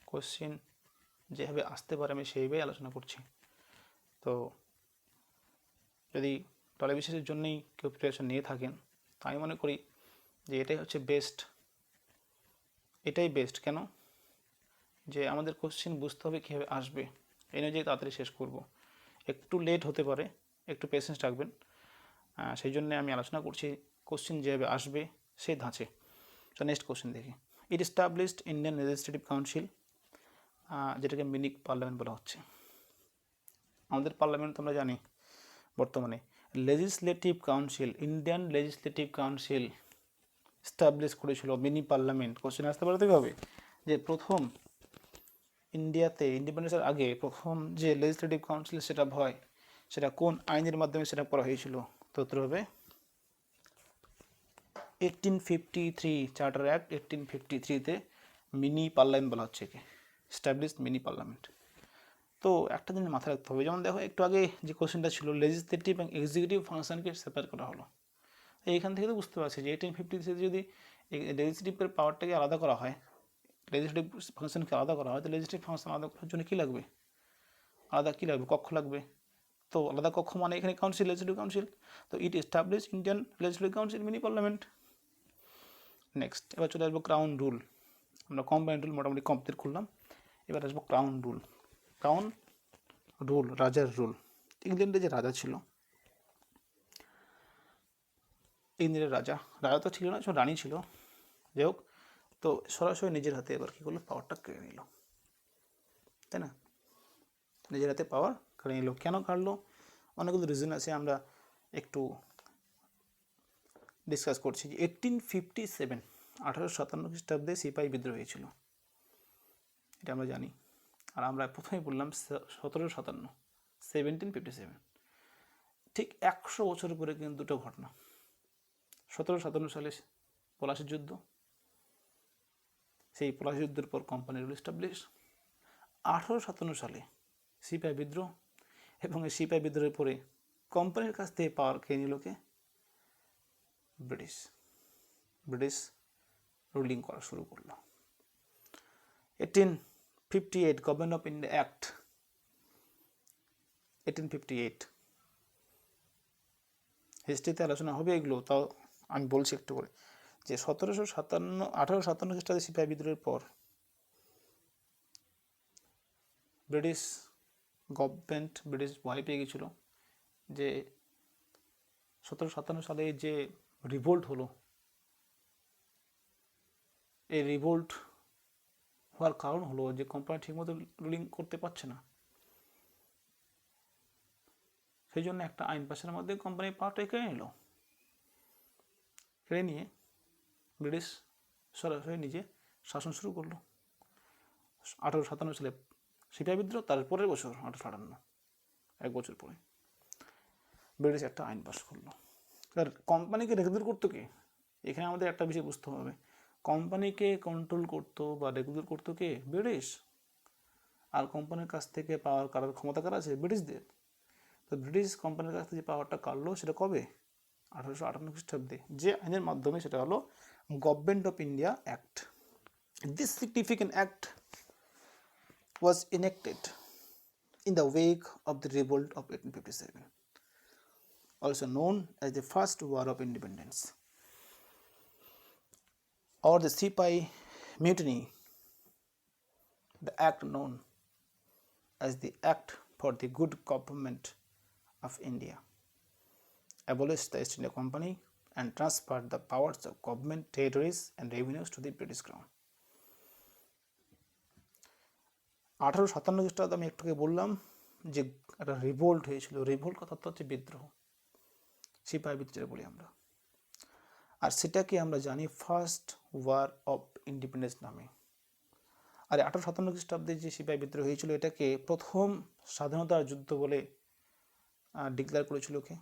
কোশ্চেন যেভাবে আসতে পারে আমি সেইভাবেই আলোচনা করছি। তো যদি WBCS জন্যই কেউ প্রিপারেশন নিয়ে থাকেন, তো আমি মনে করি যে এটাই হচ্ছে বেস্ট। এটাই বেস্ট কেন, যে আমাদের কোশ্চেন বুঝতে হবে কীভাবে আসবে, এই অনুযায়ী তাড়াতাড়ি শেষ করব। একটু লেট হতে পারে, একটু পেশেন্স রাখবেন। সেই জন্য আমি আলোচনা করছি কোশ্চেন যেভাবে আসবে সেই ধাঁচে। তো নেক্সট কোশ্চেন দেখি। ইট এস্টাবলিশড ইন্ডিয়ান লেজিসলেটিভ কাউন্সিল, যেটাকে মিনি পার্লামেন্ট বলা হচ্ছে। আমাদের পার্লামেন্ট আমরা জানি বর্তমানে legislative council, Indian legislative council establish করেছিল মিনি পার্লামেন্ট। কোশ্চেন আসতে পারে কীভাবে, যে প্রথম ইন্ডিয়াতে ইন্ডিপেন্ডেন্সের আগে প্রথম যে লেজিসলেটিভ কাউন্সিল সেট আপ হয়, সেটা কোন আইনের মাধ্যমে সেট আপ করা হয়েছিল? তো উত্তর হবে 1853 চার্টার অ্যাক্ট 1853-তে মিনি পার্লামেন্ট বলা হচ্ছে একে, এস্টাবলিশড মিনি পার্লামেন্ট। তো একটা জিনিস মাথায় রাখতে হবে, যেমন দেখো একটু আগে যে কোশ্চেনটা ছিল লেজিসলেটিভ এবং এক্সিকিউটিভ ফাংশনকে সেপারেট করা হলো। এইখান থেকে তো বুঝতে পারছি যে 1853 যদি লেজিসলেটিভের পাওয়ারটাকে আলাদা করা হয়, লেজিসলেটিভ ফাংশনকে আলাদা করা হয়, তো লেজিসলেটিভ ফাংশন আলাদা করার জন্য কী লাগবে? আলাদা কী লাগবে? কক্ষ লাগবে। তো আলাদা কক্ষ মানে এখানে কাউন্সিল, লেজিসলেটিভ কাউন্সিল। তো it establish Indian legislative council mini parliament. Next এবার চলে আসবো ক্রাউন রুল। আমরা কম্বাইন্ড রুল মোটামুটি কমপ্লিট করলাম, এবার আসবো ক্রাউন রুল। ক্রাউন রুল, রাজার রুল। ইংল্যান্ডে যে রাজা ছিল, ইংল্যান্ডের রাজা, রাজা তো ছিল না, রানী ছিল, যাই হোক, তো সরাসরি নিজের হাতে এবার কী করলো, পাওয়ারটা কেড়ে নিল, তাই না? নিজের হাতে পাওয়ার কেড়ে নিল। কেন কাটলো? অনেকগুলো রিজন আছে, আমরা একটু ডিসকাস করছি। যে 1857 1857 খ্রিস্টাব্দে সিপাহি বিদ্রোহ হয়েছিল, এটা আমরা জানি। আর আমরা প্রথমেই বললাম 1757 1757, ঠিক 100 বছর পরে কিন্তু দুটো ঘটনা। 1757 সালে পলাশির যুদ্ধ, সেই পলাশি যুদ্ধের পর কোম্পানি রুল এস্টাবলিশ। 1857 সালে সিপাহি বিদ্রোহ, এবং এই সিপাহি বিদ্রোহের পরে কোম্পানির কাছ থেকে পাওয়ার খেয়ে নিল কে? ব্রিটিশ রুলিং করা শুরু করলো। 1858 গভর্নমেন্ট অফ ইন্ডিয়া অ্যাক্ট 1858, হিস্ট্রিতে আলোচনা হবে এগুলো, তাও আমি বলছি একটু করে। যে 1857 খ্রিস্টাব্দে সিপাহি বিদ্রোহের পর ব্রিটিশ গভর্নমেন্ট, ব্রিটিশ ভয় পেয়ে গেছিলো যে 1757 সালে যে রিভোল্ট হলো, এই রিভোল্ট হওয়ার কারণ হলো যে কোম্পানি ঠিকমতো রুলিং করতে পারছে না। সেই জন্য একটা আইন পাশের মধ্যে কোম্পানির পাওয়ারটা কেড়ে নিল। কেড়ে নিয়ে ব্রিটিশ সরাসরি নিজে শাসন শুরু করলো। 1857 সালে সিপাহি বিদ্রোহ, তার পরের বছর 1858, এক বছর পরে ব্রিটিশ একটা আইন পাস করলো। আর কোম্পানিকে রেগুলেট করতো কে? এখানে আমাদের একটা বিষয় বুঝতে হবে, কোম্পানিকে কন্ট্রোল করতো বা রেগুলেট করতো কে? ব্রিটিশ। আর কোম্পানির কাছ থেকে পাওয়ার কারার ক্ষমতা কার আছে? ব্রিটিশদের। তো ব্রিটিশ কোম্পানির কাছ থেকে যে পাওয়ারটা কাটলো সেটা কবে? 1858 খ্রিস্টাব্দে, যে আইনের মাধ্যমে, সেটা হলো government of India act. This significant act was enacted in the wake of the revolt of 1857, also known as the First War of Independence or the Sipahi Mutiny. The act known as the Act for the Good Government of India abolished the East India Company and transferred the powers of government, territories and revenues to the British Crown. 1857 খ্রিস্টাব্দে আমি একটুকে বললাম যে একটা revolt হয়েছিল। Revolt কথা হচ্ছে বিদ্রোহ, সিপাহি বিদ্রোহ বলি আমরা। আর সেটাকে আমরা জানি ফার্স্ট ওয়ার অফ ইন্ডিপেন্ডেন্স নামে। আর 1857 খ্রিস্টাব্দে যে সিপাহী বিদ্রোহ হয়েছিল এটাকে প্রথম স্বাধীনতার যুদ্ধ বলে ডিক্লেয়ার করেছিল কে?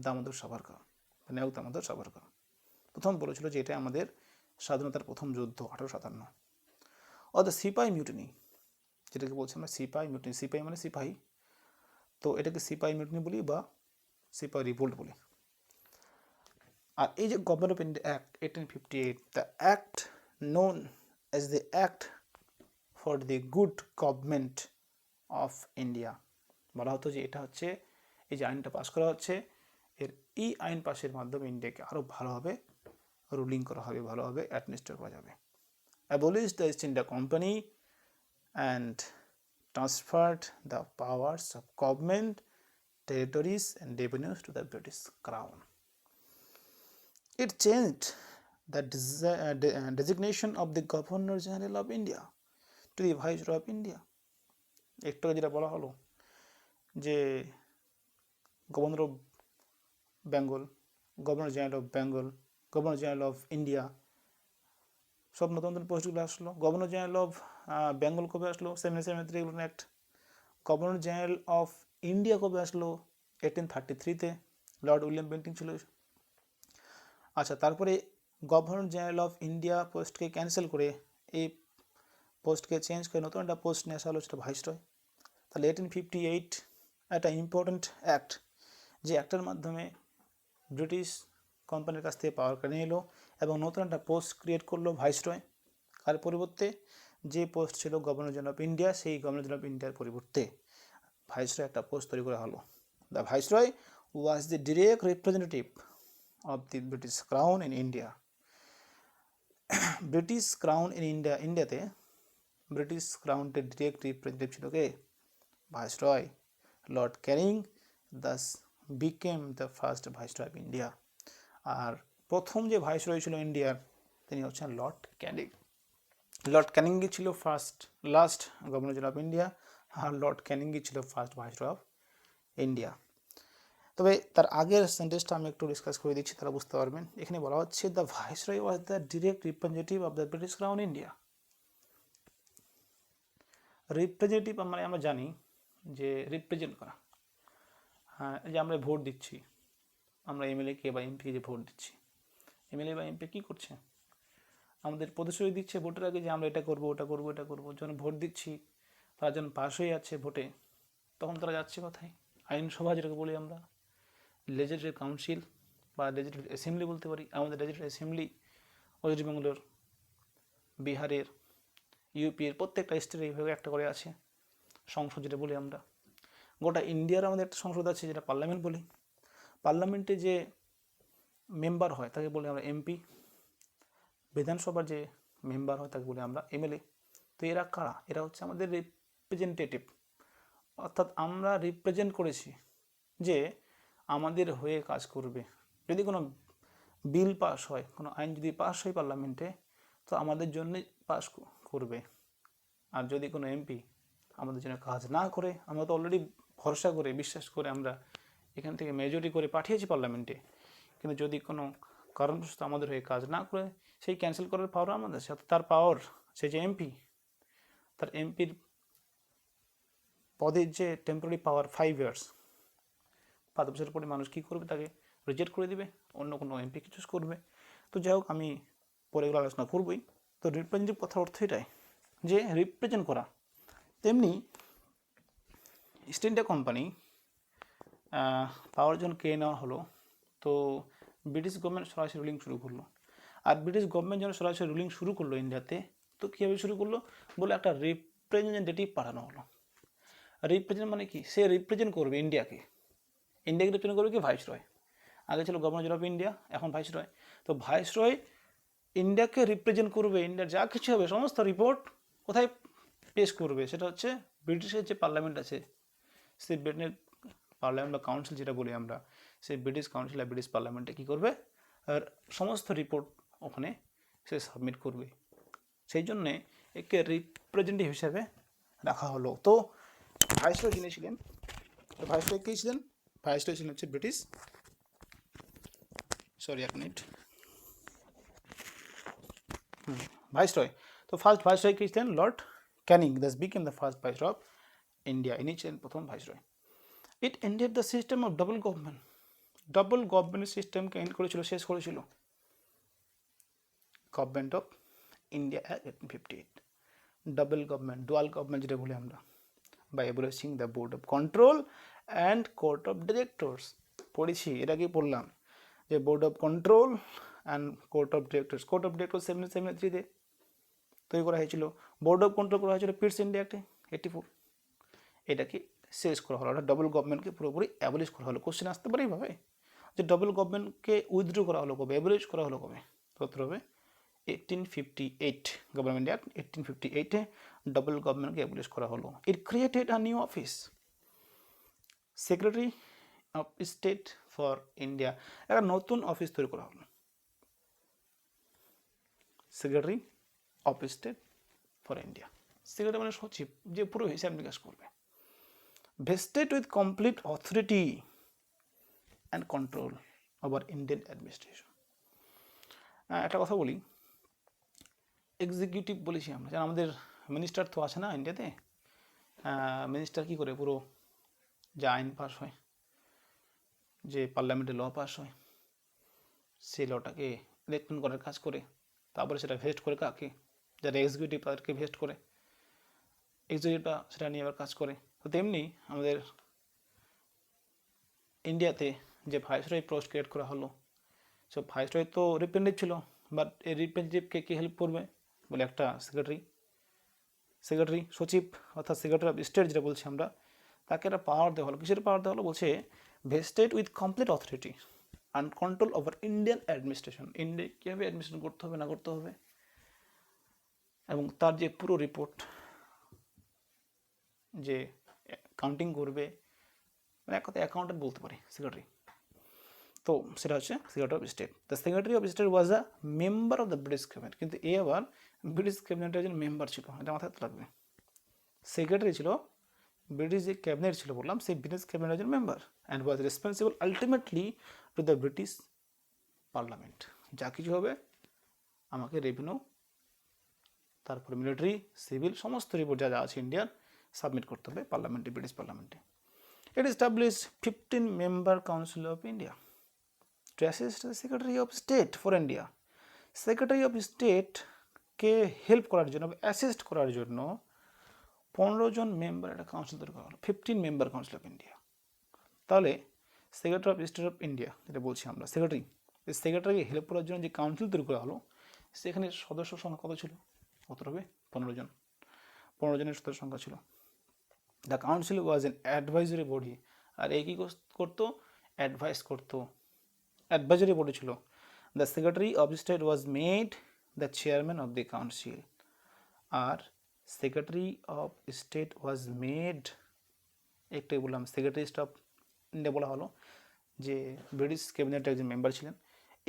দামোদর সাভারকর, নায়ক দামোদর সাভারকর প্রথম বলেছিল যে এটা আমাদের স্বাধীনতার প্রথম যুদ্ধ 1857। অর দ্য সিপাহী মিউটিনি, যেটাকে বলছি আমরা সিপাহী মিউটিনি, সিপাহী মানে সিপাহী, তো এটাকে সিপাহী মিউটিনি বলি বা সিপাহী রিভোল্ট বলি। আর এই যে government of India act 1858, the act known as the act for the good government of India, বলা হতো যে এটা হচ্ছে এই যে আইনটা পাস করা হচ্ছে, এই আইন পাশের মাধ্যমে ইন্ডিয়াকে আরও ভালোভাবে রুলিং করা হবে, ভালোভাবে অ্যাডমিনিস্ট্রেট করা যাবে। Abolish the East India company and transferred the powers of government, territories and revenues to the British crown. It changed the designation of the Governor General of India to the Viceroy of India. একটু যেটা বলা হলো যে governor of Bengal, governor general of Bengal, governor general of India, সব নতুন নতুন পোস্টগুলো আসলো। গভর্নর জেনারেল অফ বেঙ্গল কবে আসলো? 1773 act. Governor general of India কবে আসলো? 1833-তে, লর্ড উইলিয়াম বেন্টিং ছিল। আচ্ছা, তারপরে গভর্নর জেনারেল অফ ইন্ডিয়া পোস্টকে ক্যান্সেল করে এই পোস্টকে চেঞ্জ করে নতুন একটা পোস্ট নিয়ে আসা হলো, সেটা ভাইসরয়। তাহলে 1858 একটা ইম্পর্ট্যান্ট অ্যাক্ট, যে অ্যাক্টের মাধ্যমে ব্রিটিশ কোম্পানির কাছ থেকে পাওয়ার কেড়ে নিল এবং নতুন একটা পোস্ট ক্রিয়েট করলো ভাইসরয়। আর পরিবর্তে যে পোস্ট ছিল গভর্নর জেনারেল অফ ইন্ডিয়া, সেই গভর্নর জেনারেল অফ ইন্ডিয়ার পরিবর্তে ভাইসরয় একটা পোস্ট তৈরি করা হলো। The viceroy was the direct representative of the British Crown in India. British Crown in India, ইন্ডিয়াতে ব্রিটিশ ক্রাউনের ডিরেক্ট রিপ্রেজেন্টেটিভ ছিল কে? Viceroy, lord Canning, thus became the first viceroy of India. আর প্রথম যে ভাইসরয় ছিল ইন্ডিয়ার, তিনি হচ্ছেন লর্ড ক্যানিং। লর্ড ক্যানিংই ছিল last governor general of India, আর লর্ড ক্যানিংই ছিল ফার্স্ট ভাইসরয় অফ ইন্ডিয়া। তবে তার আগের সেন্টেন্সটা আমি একটু ডিসকাস করে দিচ্ছি, তারা বুঝতে পারবেন। এখানে বলা হচ্ছে the viceroy was the direct representative of the British crown India. Representative মানে আমরা জানি যে রিপ্রেজেন্ট করা, হ্যাঁ, যে আমরা ভোট দিচ্ছি, আমরা এমএলএকে বা এমপিকে যে ভোট দিচ্ছি, এমএলএ বা এমপি কী করছে? আমাদের প্রতিশ্রুতি দিচ্ছে ভোটের আগে যে আমরা এটা করবো, ওটা করবো, এটা করবো। যখন ভোট দিচ্ছি, তারা যখন পাশ হয়ে যাচ্ছে ভোটে, তখন তারা যাচ্ছে কোথায়? আইনসভা, যেটাকে বলি আমরা লেজিসলেটিভ কাউন্সিল বা লেজিসলেটিভ অ্যাসেম্বলি বলতে পারি। আমাদের লেজিসলেটিভ অ্যাসেম্বলি ওয়েস্ট বেঙ্গলের, বিহারের, ইউপির প্রত্যেকটা স্টেটে এইভাবে একটা করে আছে সংসদ, যেটা বলি আমরা। গোটা ইন্ডিয়ার আমাদের একটা সংসদ আছে, যেটা পার্লামেন্ট বলি। পার্লামেন্টে যে মেম্বার হয় তাকে বলি আমরা এমপি। বিধানসভার যে মেম্বার হয় তাকে বলি আমরা এমএলএ। তো এরা কারা? এরা হচ্ছে আমাদের রিপ্রেজেন্টেটিভ, অর্থাৎ আমরা রিপ্রেজেন্ট করেছি যে আমাদের হয়ে কাজ করবে। যদি কোনো বিল পাস হয়, কোনো আইন যদি পাস হয় পার্লামেন্টে, তো আমাদের জন্য পাস করবে। আর যদি কোনো এমপি আমাদের জন্য কাজ না করে, আমরা তো অলরেডি ভরসা করে, বিশ্বাস করে আমরা এখান থেকে মেজরিটি করে পাঠিয়েছি পার্লামেন্টে, কিন্তু যদি কোনো কারণবশত আমাদের হয়ে কাজ না করে, সেই ক্যান্সেল করার পাওয়ার আমাদের সাথে। তার পাওয়ার, সে যে এমপি, তার এমপির পদের যে টেম্পোরারি পাওয়ার 5 ইয়ার্স, 5 বছরের পরে মানুষ কী করবে? তাকে রিজেক্ট করে দিবে, অন্য কোনো এমপিকে চুজ করবে। তো যাই হোক, আমি পরে এগুলো আলোচনা করবই। তো রিপ্রেজেন্টেটিভ কথার অর্থ এটাই যে রিপ্রেজেন্ট করা। তেমনি ইস্ট ইন্ডিয়া কোম্পানি পাওয়ার যখন কেড়ে নেওয়া হলো, তো ব্রিটিশ গভর্নমেন্ট সরাসরি রুলিং শুরু করলো। আর ব্রিটিশ গভর্নমেন্ট যখন সরাসরি রুলিং শুরু করলো ইন্ডিয়াতে, তো কীভাবে শুরু করলো? বলে একটা রিপ্রেজেন্টেটিভ পাঠানো হলো। রিপ্রেজেন্ট মানে কি? সে রিপ্রেজেন্ট করবে ইন্ডিয়াকে। ইন্ডিয়াকে রিপ্রেজেন্ট করবে কি? ভাইসরয়। আগে ছিল গভর্নর জেনারেল অফ ইন্ডিয়া, এখন ভাইসরয়। তো ভাইসরয় ইন্ডিয়াকে রিপ্রেজেন্ট করবে, ইন্ডিয়ার যা কিছু হবে সমস্ত রিপোর্ট কোথায় পেশ করবে? সেটা হচ্ছে ব্রিটিশের যে পার্লামেন্ট আছে, সেই ব্রিটেনের পার্লামেন্ট বা কাউন্সিল যেটা বলি আমরা, সেই ব্রিটিশ কাউন্সিল আর ব্রিটিশ পার্লামেন্টে কী করবে? আর সমস্ত রিপোর্ট ওখানে সে সাবমিট করবে। সেই জন্যে একে রিপ্রেজেন্টেটিভ হিসাবে রাখা হলো। তো ভাইসরয় যিনি ছিলেন, তো ভাইসরয় কে ছিলেন? ভাইসরয় ছিলেন হচ্ছে ব্রিটিশ, এক মিনিট, ভাইসরয়। তো ফার্স্ট ভাইসরয় কে ছিলেন Lord Canning, that became the first viceroy of India. ইনি ছিলেন প্রথম viceroy. It ended the system of double government, double government সিস্টেমকে এন্ড করেছিল, শেষ করেছিল government of India act 1858। Double government, dual government যেটা বলি আমরা, by abolishing the board of control and court of directors. পড়েছি, এটা কি পড়লাম যে board of control and court of directors, court of director 1773 তৈরি করা হয়েছিল, বোর্ড অফ কন্ট্রোল করা হয়েছিল পিটস ইন্ডিয়া অ্যাক্টে 84। এটাকে শেষ করা হলো, অর্থাৎ ডাবল গভর্নমেন্টকে পুরোপুরি অ্যাবলিশ করা হলো। কোশ্চেন আসতে পারে এইভাবে যে ডাবল গভর্নমেন্টকে উইথড্র করা হলো কবে, অ্যাবলিশ করা হলো কবে? উত্তর হবে 1858, গভর্নমেন্ট অ্যাক্ট 1858-এ ডাবল গভর্নমেন্টকে অ্যাবলিশ করা হলো। It created a new office, secretary of state for India, একটা নতুন অফিস তৈরি করা হলো, secretary of state for India. Secretary মানে সচিব, যে পুরো হিসাব নিকাশ করবে। Vested with complete authority and control over Indian administration. একটা কথা বলি, এক্সিকিউটিভ বলেছি আমরা, যেন আমাদের মিনিস্টার তো আছে না ইন্ডিয়াতে, মিনিস্টার কী করে পুরো যে আইন পাস হয়, যে পার্লামেন্টে ল পাস হয়, সেই লটাকে ইলেকশন করার কাজ করে, তারপরে সেটা ভেস্ট করে কাকে, যারা এক্সিকিউটিভ তাদেরকে ভেস্ট করে, এক্সিকিউটিভটা সেটা নিয়ে আবার কাজ করে। তো তেমনি আমাদের ইন্ডিয়াতে যে ভাইসরয় পোস্ট ক্রিয়েট করা হলো, সব ভাইসরয় তো রিপ্রেজেন্টেটিভ ছিল, বাট এই রিপ্রেজেন্টেটিভকে কে হেল্প করবে বলে একটা সেক্রেটারি সচিব অর্থাৎ সেক্রেটারি অফ স্টেট যেটা বলছি আমরা, তাকে একটা পাওয়ার দেওয়া হলো। কিসের পাওয়ার দেওয়া হলো? বলছে vested with complete authority and control over Indian administration, India কীভাবে অ্যাডমিনিস্ট্রেশন করতে হবে না করতে হবে, এবং তার যে পুরো রিপোর্ট যে কাউন্টিং করবে, মানে এক কথায় অ্যাকাউন্টেন্ট বলতে পারি সেক্রেটারি। তো সেটা হচ্ছে secretary of state. The secretary of state was a member of the British cabinet, কিন্তু এ আবার ব্রিটিশ ক্যাবিনেটের একজন মেম্বার ছিল, এটা মাথায় রাখবে। সেক্রেটারি ছিল, ব্রিটিশ যে ক্যাবিনেট ছিল বললাম, সেই ব্রিটিশ ক্যাবিনেটের একজন member, and was responsible ultimately to the British parliament. যা কিছু হবে আমাকে রেভিনিউ, তারপরে মিলিটারি, সিভিল, সমস্ত রিপোর্ট যা যা আছে ইন্ডিয়ার সাবমিট করতে হবে পার্লামেন্টে, ব্রিটিশ পার্লামেন্টে। It established 15-member Council of India to assist the Secretary of State for India. Secretary of State K help করার জন্য, অ্যাসিস্ট করার জন্য 15 জন মেম্বার একটা কাউন্সিল তৈরি করা হলো, 15 মেম্বার কাউন্সিল অফ ইন্ডিয়া। তাহলে secretary of state of India যেটা বলছি আমরা, সেক্রেটারি, এই সেক্রেটারিকে হেল্প করার জন্য যে কাউন্সিল তৈরি করা হলো, সেখানে সদস্য সংখ্যা কত ছিল? কত হবে? 15 জন, 15 জনের সদস্য সংখ্যা ছিল। The council was an advisory body, আর এই কী করতো? অ্যাডভাইস করতো, অ্যাডভাইজারি বডি ছিল। The secretary of state was made the chairman of the council, আর secretary of state was made, একটাই বললাম সেক্রেটারি অফ ইন্ডিয়া বলা হলো, যে ব্রিটিশ ক্যাবিনেটের একজন মেম্বার ছিলেন।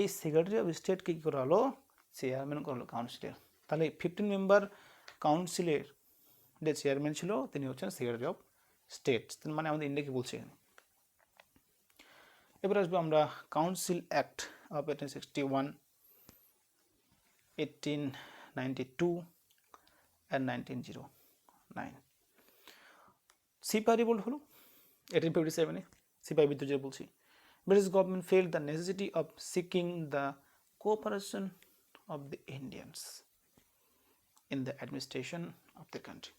এই সেক্রেটারি অফ স্টেটকে কী করা হলো? চেয়ারম্যান করা হলো কাউন্সিলের। তাহলে 15 মেম্বার কাউন্সিলের যে চেয়ারম্যান ছিল তিনি হচ্ছেন সেক্রেটারি অফ স্টেট, মানে আমাদের ইন্ডিয়াকে বলছে। এবার আসবো আমরা কাউন্সিল অ্যাক্ট অফ 1861, 1892 অ্যান্ড 1909। সিপাহি রিভোল্ট হলো 1857-এ, সিপাহি বিদ্রোহ যে বলছি। British government felt the necessity of seeking the cooperation of the Indians in the administration of the country.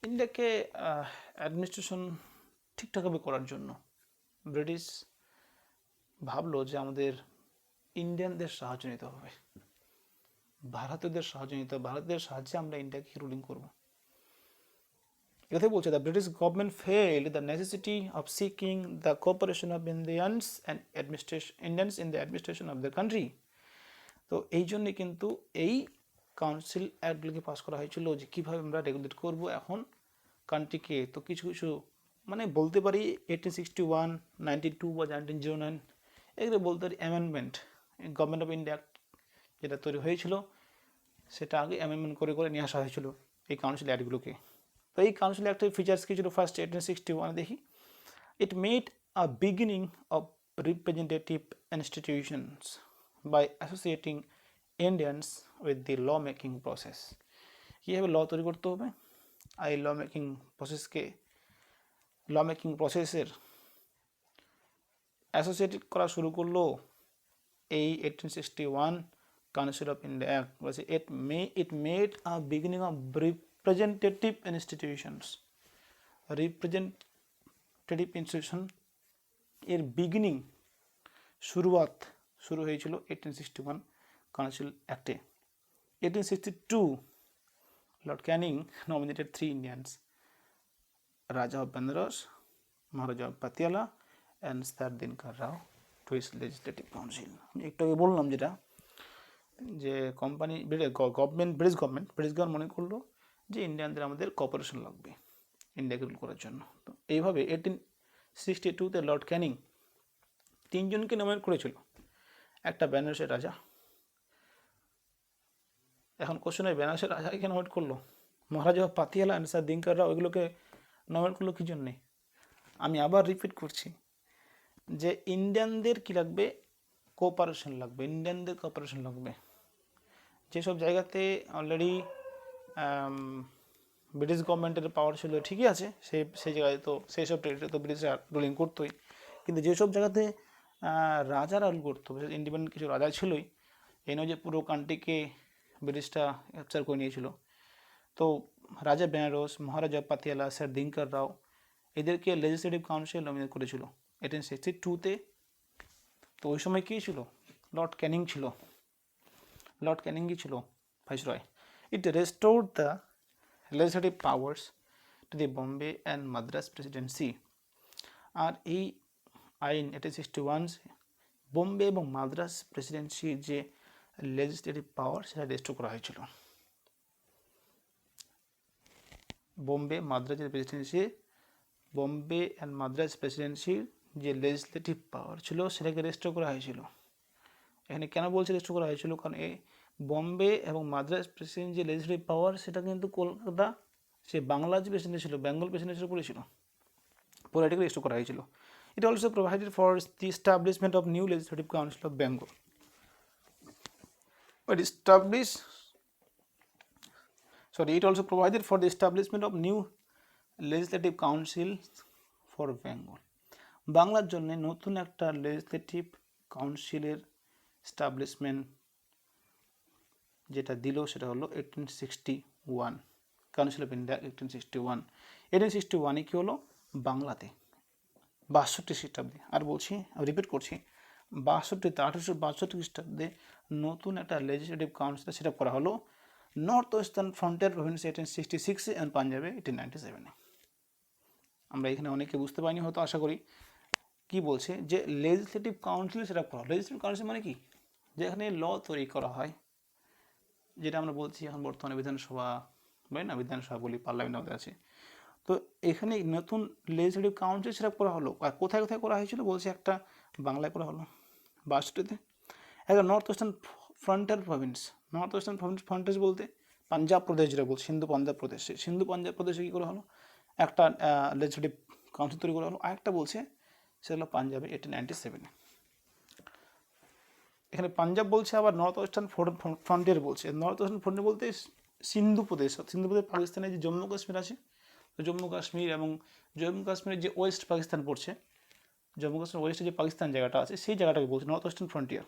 ইন্ডিয়াকে অ্যাডমিনিস্ট্রেশন ঠিকঠাকভাবে করার জন্য ব্রিটিশ ভাবলো যে আমাদের ইন্ডিয়ানদের সাহায্য নিতে হবে, ভারতীয়দের সাহায্য নিতে হবে, ভারতীয়দের সাহায্যে আমরা ইন্ডিয়াকে রুলিং করবো। এটাই বলছে the British government felt the necessity of seeking the cooperation of Indians and Indians in the administration of the country. তো এই জন্যে কিন্তু এই কাউন্সিল অ্যাক্টগুলোকে পাস করা হয়েছিল, যে কীভাবে আমরা রেগুলেট করবো এখন কান্ট্রিকে। তো কিছু কিছু মানে বলতে পারি 1861, 92 বা 1909, এগুলো বলতে পারি অ্যামেন্ডমেন্ট, গভর্নমেন্ট অফ ইন্ডিয়া যেটা তৈরি হয়েছিল সেটা আগে অ্যামেন্ডমেন্ট করে করে নিয়ে আসা হয়েছিল এই কাউন্সিল অ্যাক্টগুলোকে। তো এই কাউন্সিল অ্যাক্টের ফিচার্স কী ছিল? ফার্স্ট 1861 দেখি, it made a beginning of representative institutions by associating Indians with the law making process. কীভাবে ল তৈরি করতে হবে, আর এই ল মেকিং প্রসেসের অ্যাসোসিয়েটেড করা শুরু করলো এই 1861 কাউন্সিল অফ ইন্ডিয়া অ্যাক্ট। বলছে it made a beginning of representative institutions. Representative institution এর বিগিনিং শুরু হয়েছিল 1861 কাউন্সিল অ্যাক্টে। 1862 lord Canning nominated 3 Indians, Raja of Banaras, Maharaja of Patiala and Sir Dinkar Rao to his legislative council। আমি একটু আগে বললাম যেটা, যে কোম্পানি ব্রিটিশ গভর্নমেন্ট মনে করলো যে ইন্ডিয়ানদের আমাদের কর্পোরেশন লাগবে ইন্ডিয়াকে রুল করার জন্য। তো এইভাবে 1862-তে লর্ড ক্যানিং 3 জনকে নমিনেট করেছিল। একটা বেনারসের রাজা। এখন কোশ্চেন হয় বেনারসের রাজাকে নমিনেট করলো, মহারাজা পাতিয়ালা অ্যান্ড স্যার দিনকার রাও এগুলোকে নমিনেট করলো কী জন্যে? আমি আবার রিপিট করছি যে ইন্ডিয়ানদের কী লাগবে, কোঅপারেশন লাগবে, ইন্ডিয়ানদের কোঅপারেশন লাগবে। যেসব জায়গাতে অলরেডি ব্রিটিশ গভর্নমেন্টের পাওয়ার ছিল ঠিকই আছে, সেই জায়গায় তো সেই সব টেরিটরি তো ব্রিটিশরা রুলিং করতোই, কিন্তু যেসব জায়গাতে রাজারা রুল করতো, ইন্ডিপেন্ডেন্ট কিছু রাজা ছিলই, এই নয় যে পুরো কান্ট্রিকে ব্রিটিশরা ক্যাপচার করে নিয়েছিল। তো রাজা বেনারস, মহারাজা পাতিয়ালা, স্যার দিনকার রাও এদেরকে লেজিসলেটিভ কাউন্সিল নমিনেট করেছিল 1862-তে। তো ওই সময় কী ছিল, লর্ড ক্যানিং ছিল, লর্ড ক্যানিংই ছিল viceroy. It restored the legislative powers to the Bombay and Madras presidency। আর এই আইন 1861 বোম্বে এবং মাদ্রাস প্রেসিডেন্সির যে লেজিসলেটিভ পাওয়ার সেটা রেস্টোর করা হয়েছিল। বোম্বে অ্যান্ড মাদ্রাস প্রেসিডেন্সির যে লেজিসলেটিভ পাওয়ার ছিল সেটাকে রেস্টোর করা হয়েছিল। এখানে কেন বলছে রেস্টোর করা হয়েছিল, কারণ এই বম্বে এবং মাদ্রাস প্রেসিডেন্ট যে লেজিসলেটিভ পাওয়ার সেটা কিন্তু কলকাতা সে বাংলা যে প্রেসিডেন্ট ছিল, বেঙ্গল প্রেসিডেন্টের পড়েছিল, পলিটিক্যালি রেস্টোর করা হয়েছিল। It also provided for the establishment of new legislative council of Bengal. It also provided for the establishment of new legislative councils for Bengal। বাংলার জন্য নতুন একটা লেজিসলেটিভ কাউন্সিলের এস্টাবলিশমেন্ট যেটা দিল সেটা হলো 1861 কাউন্সিল অফ ইন্ডিয়া 1861 কী হলো বাংলাতে 62 খ্রিস্টাব্দে। আর বলছি, রিপিট করছি, 1862 খ্রিস্টাব্দে নতুন একটা লেজিসলেটিভ কাউন্সিল সেট আপ করা হলো নর্থ ওয়েস্টার্ন ফ্রন্টিয়ার প্রভিন্সে 1866 অ্যান্ড পাঞ্জাবে 1897। আমরা এখানে অনেকে বুঝতে পারিনি হয়তো, আশা করি। কি বলছে যে লেজিসলেটিভ কাউন্সিল সেট আপ করা, লেজিসলেটিভ কাউন্সিল মানে কি, যেখানে ল তৈরি করা হয়, যেটা আমরা বলছি এখন বর্তমানে বিধানসভা বলি না, বিধানসভা বলি, পার্লামেন্ট আমাদের আছে। তো এখানে নতুন লেজিসলেটিভ কাউন্সিল সেট আপ করা হলো। আর কোথায় কোথায় করা হয়েছিল বলছে, একটা বাংলায় করা হলো 62-তে, একটা north western frontier Province. North western frontage বলতে পাঞ্জাব প্রদেশ, যেটা বলছে সিন্ধু পাঞ্জাব প্রদেশে কী করা হলো, একটা লেজিসলেটিভ কাউন্সিল তৈরি করা হলো। আরেকটা বলছে সেগুলো পাঞ্জাবে 1897। এখানে পাঞ্জাব বলছে, আবার নর্থ ওয়েস্টার্ন ফ্রন্টিয়ার বলছে। নর্থ ওয়েস্টার্ন ফ্রন্টিয়ার বলতে সিন্ধু প্রদেশ পাকিস্তানে যে জম্মু কাশ্মীর আছে, জম্মু কাশ্মীরের যে ওয়েস্ট পাকিস্তান পড়ছে, জম্মু কাশ্মীর ওয়েস্টে যে পাকিস্তান জায়গাটা আছে সেই জায়গাটাকে বলছে নর্থ ওয়েস্টার্ন ফ্রন্টিয়ার।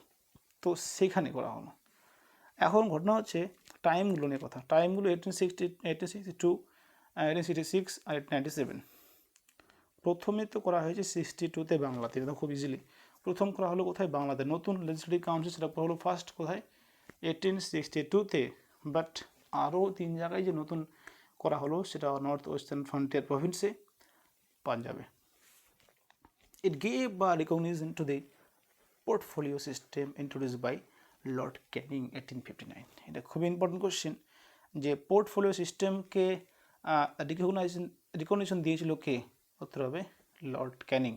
তো সেখানে করা হলো। এখন ঘটনা হচ্ছে টাইমগুলো নিয়ে কথা। টাইমগুলো 1862, 1866 আর 1897। প্রথমে তো করা হয়েছে 62-তে বাংলাতে, এটা খুব ইজিলি প্রথম করা হলো কোথায়, বাংলাতে। নতুন লেজিসলেটিভ কাউন্সিল সেটা করা হলো ফার্স্ট কোথায়, 1862-তে। বাট আরও 3 জায়গায় যে নতুন করা হলো সেটা নর্থ ওয়েস্টার্ন ফ্রন্টিয়ার প্রভিন্সে, পাঞ্জাবে। ইট গেভ বা recognition to the portfolio system introduced by Lord Canning 1859। এটা খুবই ইম্পর্টেন্ট কোশ্চেন, যে পোর্টফোলিও সিস্টেমকে রিকগনিশন দিয়েছিল কে, উত্তর হবে লর্ড ক্যানিং।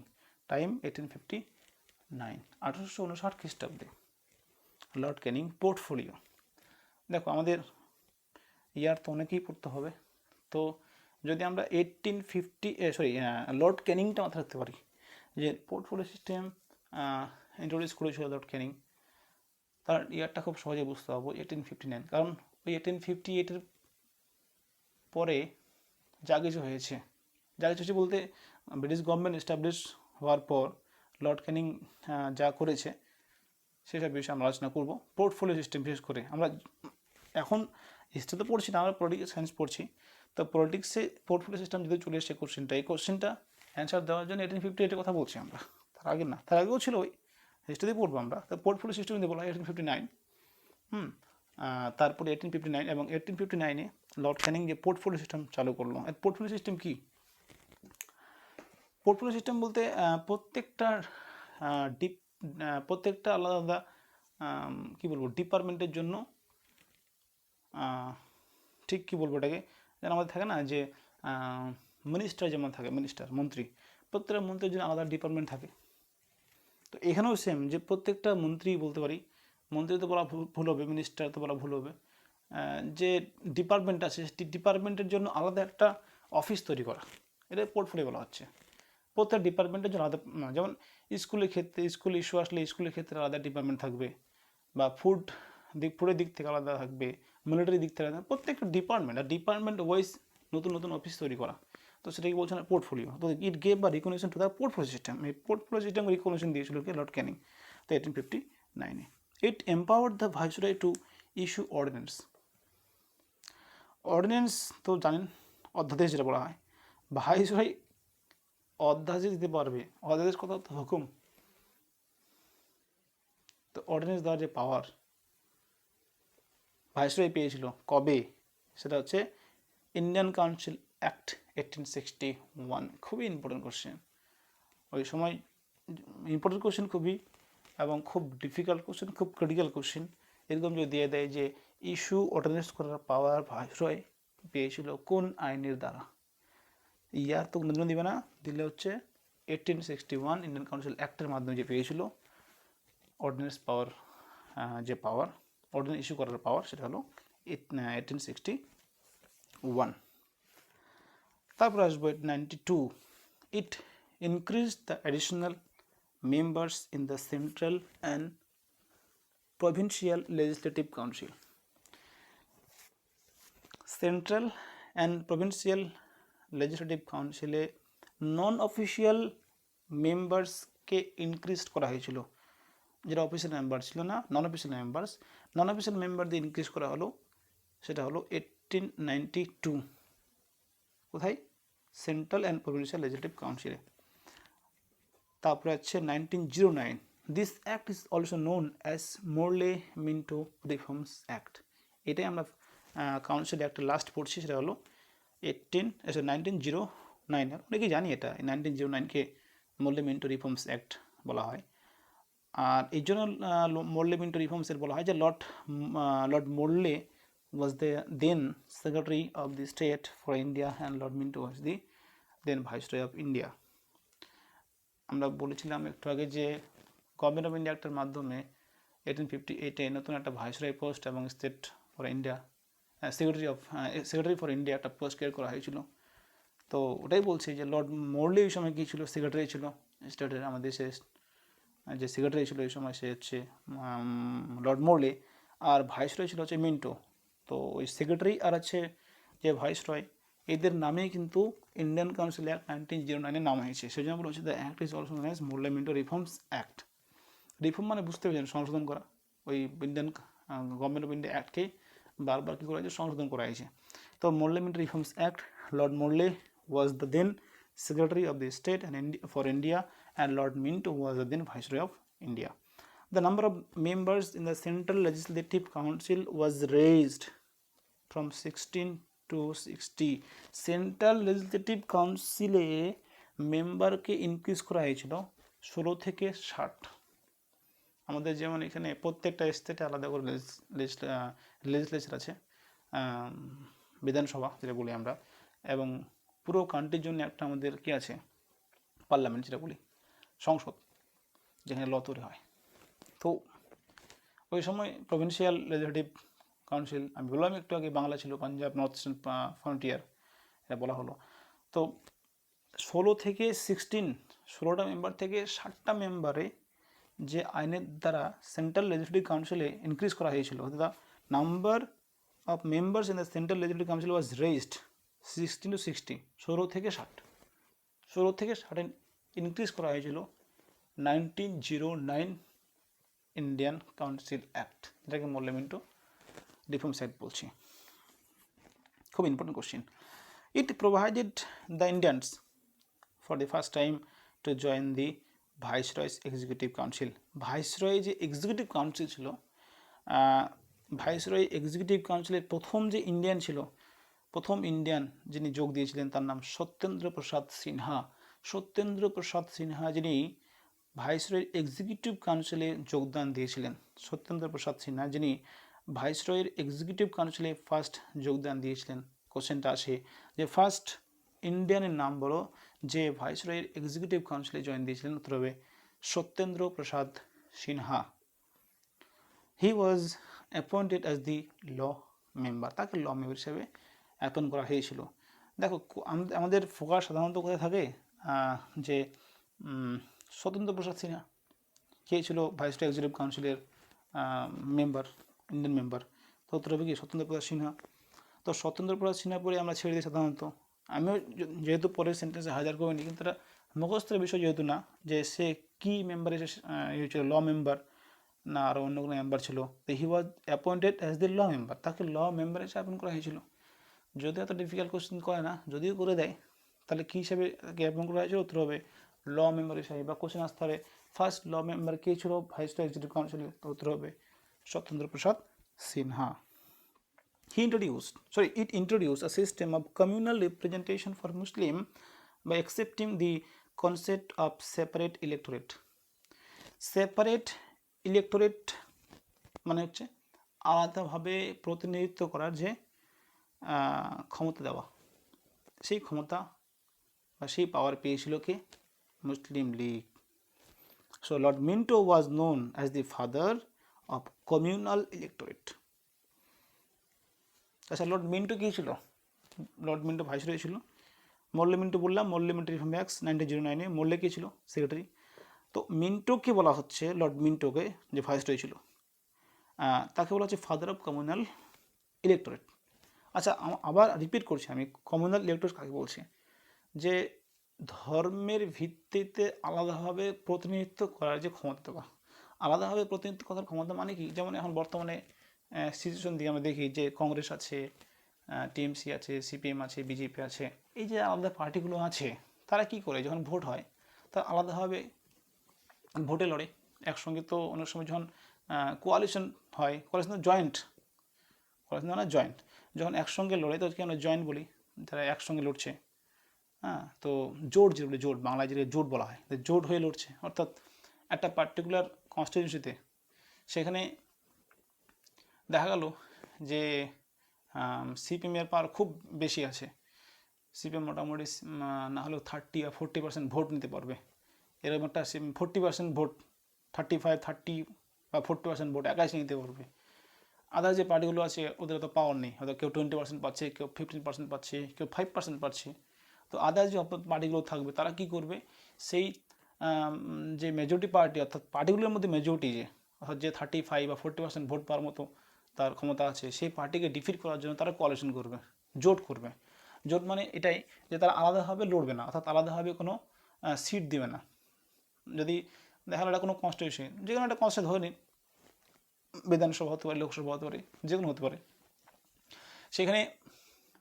টাইম 1859, 1859 খ্রিস্টাব্দে লর্ড ক্যানিং পোর্টফোলিও। দেখো আমাদের ইয়ার তো অনেকেই পড়তে হবে, তো যদি আমরা 1850 লর্ড ক্যানিংটা মাথায় রাখতে পারি, যে পোর্টফোলিও সিস্টেম ইন্ট্রোডিউস করেছিল লর্ড ক্যানিং, তার ইয়ারটা খুব সহজে বুঝতে পারবো 1859। কারণ ওই 1858-এর পরে যা কিছু হয়েছে বলতে ব্রিটিশ গভর্নমেন্ট এস্টাবলিশ হওয়ার পর লর্ড ক্যানিং যা করেছে সেসব বিষয়ে আমরা আলোচনা করব। পোর্টফোলিও সিস্টেম বিশেষ করে আমরা এখন হিস্ট্রি তো পড়ছি না, আমরা পলিটিক্যাল সায়েন্স পড়ছি, তো পলিটিক্সে পোর্টফোলিও সিস্টেম যদি চলে এসছে এই কোশ্চেনটা অ্যান্সার দেওয়ার জন্য 1858 কথা বলছি আমরা, তার আগে না, তার আগেও ছিল, ওই হিস্ট্রিতেই পড়বো আমরা। তো পোর্টফোলিও সিস্টেম যদি বলা হয় 1859, তারপরে 1859 এবং 1859-এ লর্ড ক্যানিং যে পোর্টফোলিও সিস্টেম চালু করলো। পোর্টফোলিও সিস্টেম কি? পোর্টফোলিও সিস্টেম বলতে প্রত্যেকটা আলাদা আলাদা কী বলবো ডিপার্টমেন্টের জন্য ঠিক কী বলবো এটাকে, যেন আমাদের থাকে না যে মিনিস্টার যেমন থাকে, মন্ত্রী, প্রত্যেকটা মন্ত্রীর জন্য আলাদা ডিপার্টমেন্ট থাকে। তো এখানেও সেম, যে প্রত্যেকটা মন্ত্রী বলতে পারি, মন্ত্রী তো বলা ভুল হবে, মিনিস্টার তো বলা ভুল হবে, যে ডিপার্টমেন্ট আছে সেই ডিপার্টমেন্টের জন্য আলাদা একটা অফিস তৈরি করা, এটা পোর্টফোলিও বলা হচ্ছে। প্রত্যেক ডিপার্টমেন্টের জন্য আলাদা, যেমন স্কুলের ক্ষেত্রে স্কুল ইস্যু আসলে স্কুলের ক্ষেত্রে আলাদা ডিপার্টমেন্ট থাকবে, বা ফুডের দিক থেকে আলাদা থাকবে, মিলিটারি দিক থেকে আলাদা, প্রত্যেকটা ডিপার্টমেন্ট আর ডিপার্টমেন্ট ওয়াইজ নতুন নতুন অফিস তৈরি করা। তো সেটাকে বলছেন পোর্টফোলিও। তো ইট গেভ বা recognition to the portfolio system. এই পোর্টফোলিও সিস্টেম রিকগনিশন দিয়েছিল কি লর্ড ক্যানিং, তো 1859-এ। It empowered the viceroy to issue ordinance. Ordinance তো জানেন, অধ্যাদেশ যেটা বলা হয়, ভাইসরয় অধ্যাদেশ দিতে পারবে। অধ্যাদেশ কথা তো হুকুম, তো অর্ডিন্যান্স দেওয়ার যে পাওয়ার ভাইসরয় পেয়েছিল কবে, সেটা হচ্ছে ইন্ডিয়ান কাউন্সিল অ্যাক্ট 1861। খুবই ইম্পর্টেন্ট কোশ্চেন, ওই সময় ইম্পর্টেন্ট কোশ্চেন খুবই, এবং খুব ডিফিকাল্ট কোশ্চেন, খুব ক্রিটিক্যাল কোশ্চেন। এরকম যদি দিয়ে দেয় যে ইস্যু অর্ডিন্যান্স করার পাওয়ার ভাইসরয় পেয়েছিল কোন আইনের দ্বারা, ইয়ার তো কোনো দিবে না, দিলে হচ্ছে 1861 ইন্ডিয়ান কাউন্সিল অ্যাক্টের মাধ্যমে যে পেয়েছিল অর্ডিন্যান্স পাওয়ার, যে পাওয়ার অর্ডিন্যান্স ইস্যু করার পাওয়ার, সেটা হলো 1861। তারপর আসবো 92। It increase the additional members in the central and provincial legislative council. Central and provincial legislative কাউন্সিলে নন অফিসিয়াল মেম্বার্সকে ইনক্রিজ করা হয়েছিল, যেটা অফিসিয়াল মেম্বার ছিল না, নন অফিসিয়াল মেম্বারদের ইনক্রিজ করা হলো, সেটা হলো 1892। কোথায়? সেন্ট্রাল অ্যান্ড প্রভিন্সিয়াল লেজিসলেটিভ কাউন্সিলে। তারপরে আছে 1909। This act is also known as Morley Minto reforms act. এটাই আমরা কাউন্সিল অ্যাক্টের লাস্ট পড়ছি, সেটা হলো 1909। অনেকেই জানি এটা, 1909-কে মোরলে-মিন্টো রিফর্মস অ্যাক্ট বলা হয়। আর এই জন্য মোরলে-মিন্টো রিফর্মসের বলা হয় যে Lord মোরলে was the then Secretary of the State for India and Lord Minto was the then Viceroy of India. আমরা বলেছিলাম একটু আগে যে গভর্নমেন্ট অফ ইন্ডিয়া অ্যাক্টের মাধ্যমে 1858-এ নতুন একটা ভাইসরয় পোস্ট এবং state for India secretary for India একটা পোস্ট ক্রিয়েট করা হয়েছিল। তো ওটাই বলছি যে লর্ড মোরলে ওই সময় কী ছিল, সেক্রেটারি ছিল স্টেটের, আমাদের দেশের যে সেক্রেটারি ছিল ওই সময় সে হচ্ছে লর্ড মোরলে, আর ভাইসরয় ছিল হচ্ছে মিন্টো। তো ওই সেক্রেটারি আর আছে যে ভাইসরয়, এদের নামেই কিন্তু ইন্ডিয়ান কাউন্সিল অ্যাক্ট 1909-এর নাম হয়েছে। সেই জন্য বলা হচ্ছে the act is also known as Morley Minto reforms act. Reform মানে বুঝতে পেরেছেন, সংশোধন করা। ওই ইন্ডিয়ান গভর্নমেন্ট অফ ইন্ডিয়া অ্যাক্টকে বারবার কী করা হয়েছে, সংশোধন করা হয়েছে। তো Morley Minto reforms act, lord Morley was the then secretary of the state for India and Lord Minto was the then Viceroy of India. The number of members in the Central Legislative Council was raised from 16 to 60. Central Legislative Council-এ মেম্বারকে increase করা হয়েছিল 16 থেকে 60। আমাদের যেমন এখানে প্রত্যেকটা স্টেটে আলাদা করে লেজিসলেচার আছে, বিধানসভা যেটা বলি আমরা, এবং পুরো কান্ট্রির জন্য একটা আমাদের কি আছে, পার্লামেন্ট যেটা বলি, সংসদ, যেখানে ল তৈরি হয়। তো ওই সময় প্রভিন্সিয়াল লেজিসলেটিভ কাউন্সিল, আমি বললাম একটু আগে বাংলা ছিল, পাঞ্জাব, নর্থ ইস্টার্ন ফ্রন্টিয়ার, এটা বলা হলো। তো 16 থেকে 16, 16টা মেম্বার থেকে 60টা মেম্বারে যে আইনের দ্বারা সেন্ট্রাল লেজিসলেটিভ কাউন্সিলে ইনক্রিজ করা হয়েছিল, the number of members in the central legislative council was raised 16 to 60, 16 থেকে 60, 16 থেকে 60 ইনক্রিজ করা হয়েছিল 1909 ইন্ডিয়ান কাউন্সিল অ্যাক্ট, যেটাকে মল্লমিন্টো রিফর্মস অ্যাক্ট বলছি। খুব important question. It provided the Indians for the first time to join the viceroy's executive council. Viceroy যে executive council ছিল, viceroy executive কাউন্সিলের প্রথম যে ইন্ডিয়ান ছিল, প্রথম ইন্ডিয়ান যিনি যোগ দিয়েছিলেন তার নাম সত্যেন্দ্র প্রসাদ সিনহা। সত্যেন্দ্র প্রসাদ সিনহা যিনি ভাইসরয়ের এক্সিকিউটিভ কাউন্সিলে যোগদান দিয়েছিলেন, সত্যেন্দ্র প্রসাদ সিনহা যিনি ভাইসরয়ের এক্সিকিউটিভ কাউন্সিলে ফার্স্ট যোগদান দিয়েছিলেন। কোশ্চেনটা আসে যে ফার্স্ট ইন্ডিয়ানের নাম বলো যে ভাইসরয়ের এক্সিকিউটিভ কাউন্সিলে জয়েন দিয়েছিলেন, উত্তর হবে Satyendra Prasad Sinha. He was appointed as the law member, তাকে ল মেম্বার হিসেবে অ্যাপয়েন্ট করা হয়েছিল। দেখো আমাদের ফোকাস সাধারণত কোথায় থাকে, যে সত্যেন্দ্র প্রসাদ সিনহা কে ছিল ভাইসরয় এক্সিকিউটিভ কাউন্সিলের মেম্বার, ইন্ডিয়ান মেম্বার, তো উত্তর হবে কি সত্যেন্দ্র প্রসাদ সিনহা। তো সত্যেন্দ্র প্রসাদ সিনহা পরে আমরা ছেড়ে দিই সাধারণত, আমিও যেহেতু পরের সেন্টেন্সে হাজার করিনি, কিন্তু এটা মুখস্থের বিষয় যেহেতু না যে সে কি মেম্বার এসে ছিল, ল মেম্বার না আরও অন্য কোনো মেম্বার ছিল, তো he was appointed as the law member, তাকে ল মেম্বার হিসেবে অ্যাপয়েন্ট করা হয়েছিল। যদি এত ডিফিকাল্ট কোশ্চেন করে না, যদিও করে দেয়, তাহলে কী হিসাবে তাকে অ্যাপয়েন্ট করা হয়েছিল, উত্তর হবে ল মেম্বার হিসাবে। বা কোশ্চেন আসতে পারে ফার্স্ট ল মেম্বার কে ছিল ভাইসরয় এক্সিকিউটিভ কাউন্সিলের, তো উত্তর হবে Satyendra Prasad Sinha. It introduced a system of communal representation for Muslim by accepting the concept of separate electorate. Separate electorate মানে হচ্ছে আলাদাভাবে প্রতিনিধিত্ব করার যে ক্ষমতা দেওয়া, সেই ক্ষমতা বা সেই পাওয়ার পেয়েছিল কে, Muslim League. So lord Minto was known as the father of communal electorate. আচ্ছা, লর্ড মিন্টো কী ছিল? লর্ড মিন্টো ভাইসরয় ছিল। মল্লে মিন্টো বললাম, মল্লে মিন্টো রিফর্ম অ্যাক্ট 1909-এ মল্লে কী ছিল? সেক্রেটারি। তো মিন্টোকে বলা হচ্ছে, লর্ড মিন্টোকে যে ভাইসরয় ছিল, তাকে বলা হচ্ছে ফাদার অফ কমিউনাল ইলেক্টোরেট। আচ্ছা, আবার রিপিট করছি আমি, কমিউনাল ইলেক্টোরেট কাকে বলছি? যে ধর্মের ভিত্তিতে আলাদাভাবে প্রতিনিধিত্ব করার যে ক্ষমতা দেওয়া। আলাদাভাবে প্রতিনিধিত্ব করার ক্ষমতা মানে কি? যেমন এখন বর্তমানে সিচুয়েশন দিয়ে আমরা দেখি যে কংগ্রেস আছে, টিএমসি আছে, সিপিএম আছে, বিজেপি আছে, এই যে আলাদা পার্টিগুলো আছে, তারা কি করে যখন ভোট হয় তারা আলাদাভাবে ভোটে লড়ে একসঙ্গে। তো অনেক সময় যখন কোয়ালিশন হয়, কোয়ালিশন জয়েন্ট, কোয়ালিশন না জয়েন্ট, যখন একসঙ্গে লড়ে তো আমরা জয়েন্ট বলি, তারা একসঙ্গে লড়ছে। হ্যাঁ, তো জোট, যেগুলো জোট, বাংলায় যেটা জোট বলা হয়, জোট হয়ে লড়ছে, অর্থাৎ একটা পার্টিকুলার কনস্টিটিউয়েন্সিতে সেখানে দেখা গেল যে সিপিএমের পাওয়ার খুব বেশি আছে। সিপিএম মোটামুটি না হলেও 30 বা 40% ভোট নিতে পারবে। এরকম একটা 40% ভোট, 35, 30 বা 40% ভোট একাই নিতে পারবে। আদার যে পার্টিগুলো আছে ওদের তো পাওয়ার নেই, হয়তো কেউ 20% পাচ্ছে, কেউ 15% পাচ্ছে, কেউ 5% পাচ্ছে। তো আদার যে পার্টিগুলো থাকবে তারা কি করবে, সেই যে মেজরিটি পার্টি, অর্থাৎ পার্টিগুলোর মধ্যে মেজরিটি যে, অর্থাৎ যে 35 বা 40% ভোট পাওয়ার মতো তার ক্ষমতা আছে, সেই পার্টিকে ডিফিট করার জন্য তারা কোয়ালিশন করবে, জোট করবে। জোট মানে এটাই যে তারা আলাদাভাবে লড়বে না, অর্থাৎ আলাদাভাবে কোনো সিট দেবে না। যদি দেখা গেল এটা কোনো কনস্টিটিউশন, যে কোনো একটা কনস্টিটিউশন ধরে নিন, বিধানসভা হতে পারে, লোকসভা হতে পারে, যে কোনো হতে পারে, সেখানে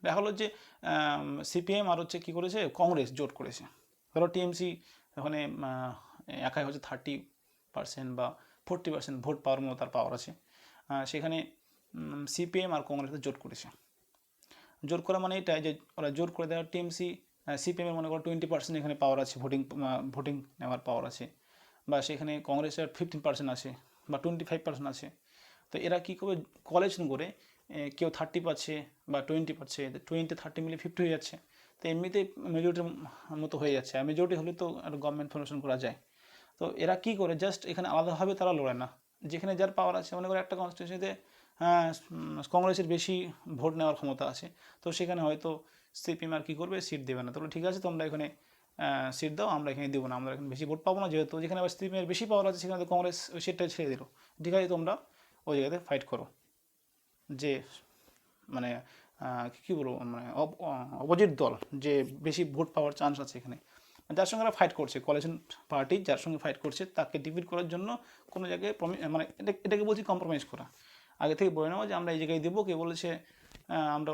দেখা হলো যে সিপিএম আর হচ্ছে কী করেছে, কংগ্রেস জোট করেছে। ধরো টিএমসি ওখানে একাই হচ্ছে 30% বা 40% ভোট পাওয়ার মতো তার পাওয়ার আছে, সেখানে সিপিএম আর কংগ্রেস জোট করেছে। জোট করা মানে এটাই যে ওরা জোট করে দেওয়ার, টিএমসি সিপিএমের মনে করো 20% এখানে পাওয়ার আছে, ভোটিং নেওয়ার পাওয়ার আছে, বা সেখানে কংগ্রেসের 15% আছে বা 25% আছে। তো এরা কী করবে, কোয়ালিশন করে, কেউ 30 পাচ্ছে বা 20 পাচ্ছে, 20-30 মিলে 50 হয়ে যাচ্ছে। তো এমনিতেই মেজরিটির মতো হয়ে যাচ্ছে, আর মেজরিটি হলে তো একটা গভর্নমেন্ট ফর্মেশন করা যায়। তো এরা কী করে, জাস্ট এখানে আলাদাভাবে তারা লড়ে না, যেখানে যার পাওয়ার আছে, মনে করে একটা কনস্টিটিউশনিতে কংগ্রেসের বেশি ভোট নেওয়ার ক্ষমতা আছে, তো সেখানে হয়তো সিপিএম আর কী করবে, সিট দেবে না। তাহলে ঠিক আছে, তোমরা এখানে সিট দাও, আমরা এখানে দেবো না, আমরা এখানে বেশি ভোট পাবো না, যেহেতু যেখানে আবার সিপিএমের বেশি পাওয়ার আছে সেখানে তো কংগ্রেস ওই সিটটা ছেড়ে দিল, ঠিক আছে তোমরা ওই জায়গাতে ফাইট করো। যে মানে কী বলবো মানে অপোজিট দল যে বেশি ভোট পাওয়ার চান্স আছে এখানে, যার সঙ্গে আমরা ফাইট করছে, কোয়ালিশন পার্টি যার সঙ্গে ফাইট করছে তাকে ডিফিট করার জন্য কোনো জায়গায় মানে এটাকে বলছি কম্প্রোমাইজ করা। আগে থেকে বলে নেওয়া যে আমরা এই জায়গায় দেবো, কে বলেছে আমরা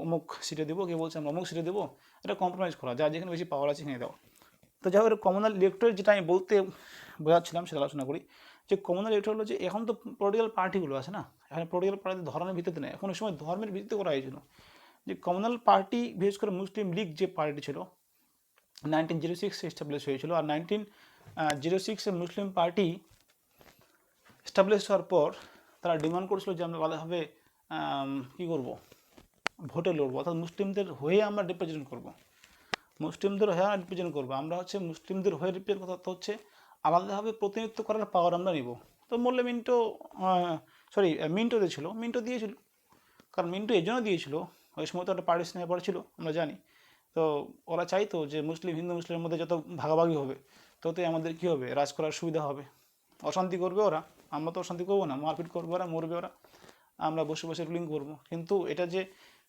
অমুক সিটে দেবো, কে বলছে আমরা অমুক সিটে দেবো, এটা কম্প্রোমাইজ করা, যার যেখানে বেশি পাওয়ার আছে সেখানে দেওয়া। তো যাই হোক কমিউনাল ইলেকটোরেট যেটা আমি বলতে বোঝাচ্ছিলাম সেটা আলোচনা করি, যে কমিউনাল ইলেকটোরেট হলো যে এখন তো পলিটিক্যাল পার্টিগুলো আছে না, এখন পলিটিক্যাল পার্টি ধর্মের ভিত্তিতে নেই, এখন ওই সময় ধর্মের ভিত্তিতে করা হয়েছিল। যে কমিউনাল পার্টি বিশেষ করে মুসলিম লীগ যে পার্টি ছিল 1906 এস্টাবলিশ হয়েছিল, আর 1906 মুসলিম পার্টি এস্টাবলিশ হওয়ার পর তারা ডিমান্ড করেছিল যে আমরা আলাদাভাবে কী করবো, ভোটে লড়বো, অর্থাৎ মুসলিমদের হয়ে আমরা রিপ্রেজেন্ট করবো, মুসলিমদের হয়ে রিপ্রেজেন্ট করবো, আমরা হচ্ছে মুসলিমদের হয়ে রিপ্রেজেন্ট কথা হচ্ছে আলাদাভাবে প্রতিনিধিত্ব করার পাওয়ার আমরা নিব। তো বললে মিন্টো দিয়েছিল, মিন্টো দিয়েছিল, কারণ মিন্টো এই জন্য দিয়েছিল ওই সময় তো একটা পার্টিশন ব্যাপার ছিল আমরা জানি। তো ওরা চাইতো যে মুসলিম হিন্দু মুসলিমের মধ্যে যত ভাগাভাগি হবে ততই আমাদের কী হবে, রাজ করার সুবিধা হবে। অশান্তি করবে ওরা, আমরা তো অশান্তি করবো না, মারপিট করবে ওরা, মরবে ওরা, আমরা বসে বসে রুলিং করবো। কিন্তু এটা যে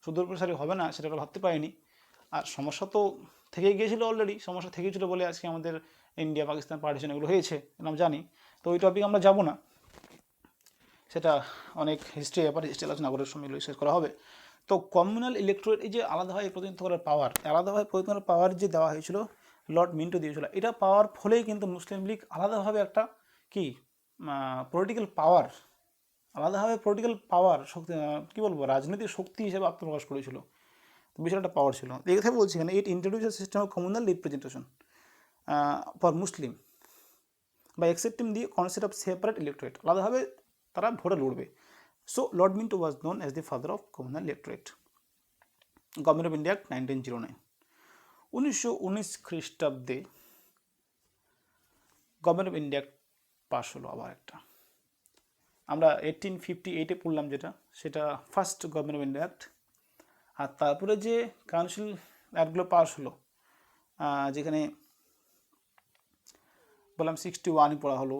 সুদূরপ্রসারী হবে না সেটা ওরা ভাবতে পারিনি। আর সমস্যা তো থেকেই গিয়েছিলো, অলরেডি সমস্যা থেকেছিল বলে আজকে আমাদের ইন্ডিয়া পাকিস্তান পার্টিশন এগুলো হয়েছে, আমরা জানি। তো ওই টপিক আমরা যাব না, সেটা অনেক হিস্ট্রি ব্যাপার, হিস্ট্রি আলোচনা করে সময় শেষ করা হবে। তো কমিউনাল ইলেকটোরেট এই যে আলাদাভাবে প্রতিনিধিত্ব করার পাওয়ার, আলাদাভাবে প্রতিনিধিত্ব করার পাওয়ার যে দেওয়া হয়েছিল, লর্ড মিন্টো দিয়েছিল, এটা পাওয়ার ফলেই কিন্তু মুসলিম লীগ আলাদাভাবে একটা কি পলিটিক্যাল পাওয়ার, আলাদাভাবে পলিটিক্যাল পাওয়ার শক্তি, কী বলবো, রাজনৈতিক শক্তি হিসেবে আত্মপ্রকাশ করেছিল। বিশাল একটা পাওয়ার ছিল। এই কথাই বলছি এখানে, it introduce system of communal representation for Muslim by accepting the concept of separate electorate, আলাদাভাবে তারা ভোটে লড়বে। So lord Minto was known as the father of communal electorate. Government of India act 1909, 1919 খ্রিস্টাব্দে government of India act pass হলো আবার একটা, আমরা 1858-এ পড়লাম যেটা, সেটা first government of India act. আর তারপরে যে কাউন্সিল অ্যাক্টগুলো পাস হলো, যেখানে বললাম 61 পড়া হলো,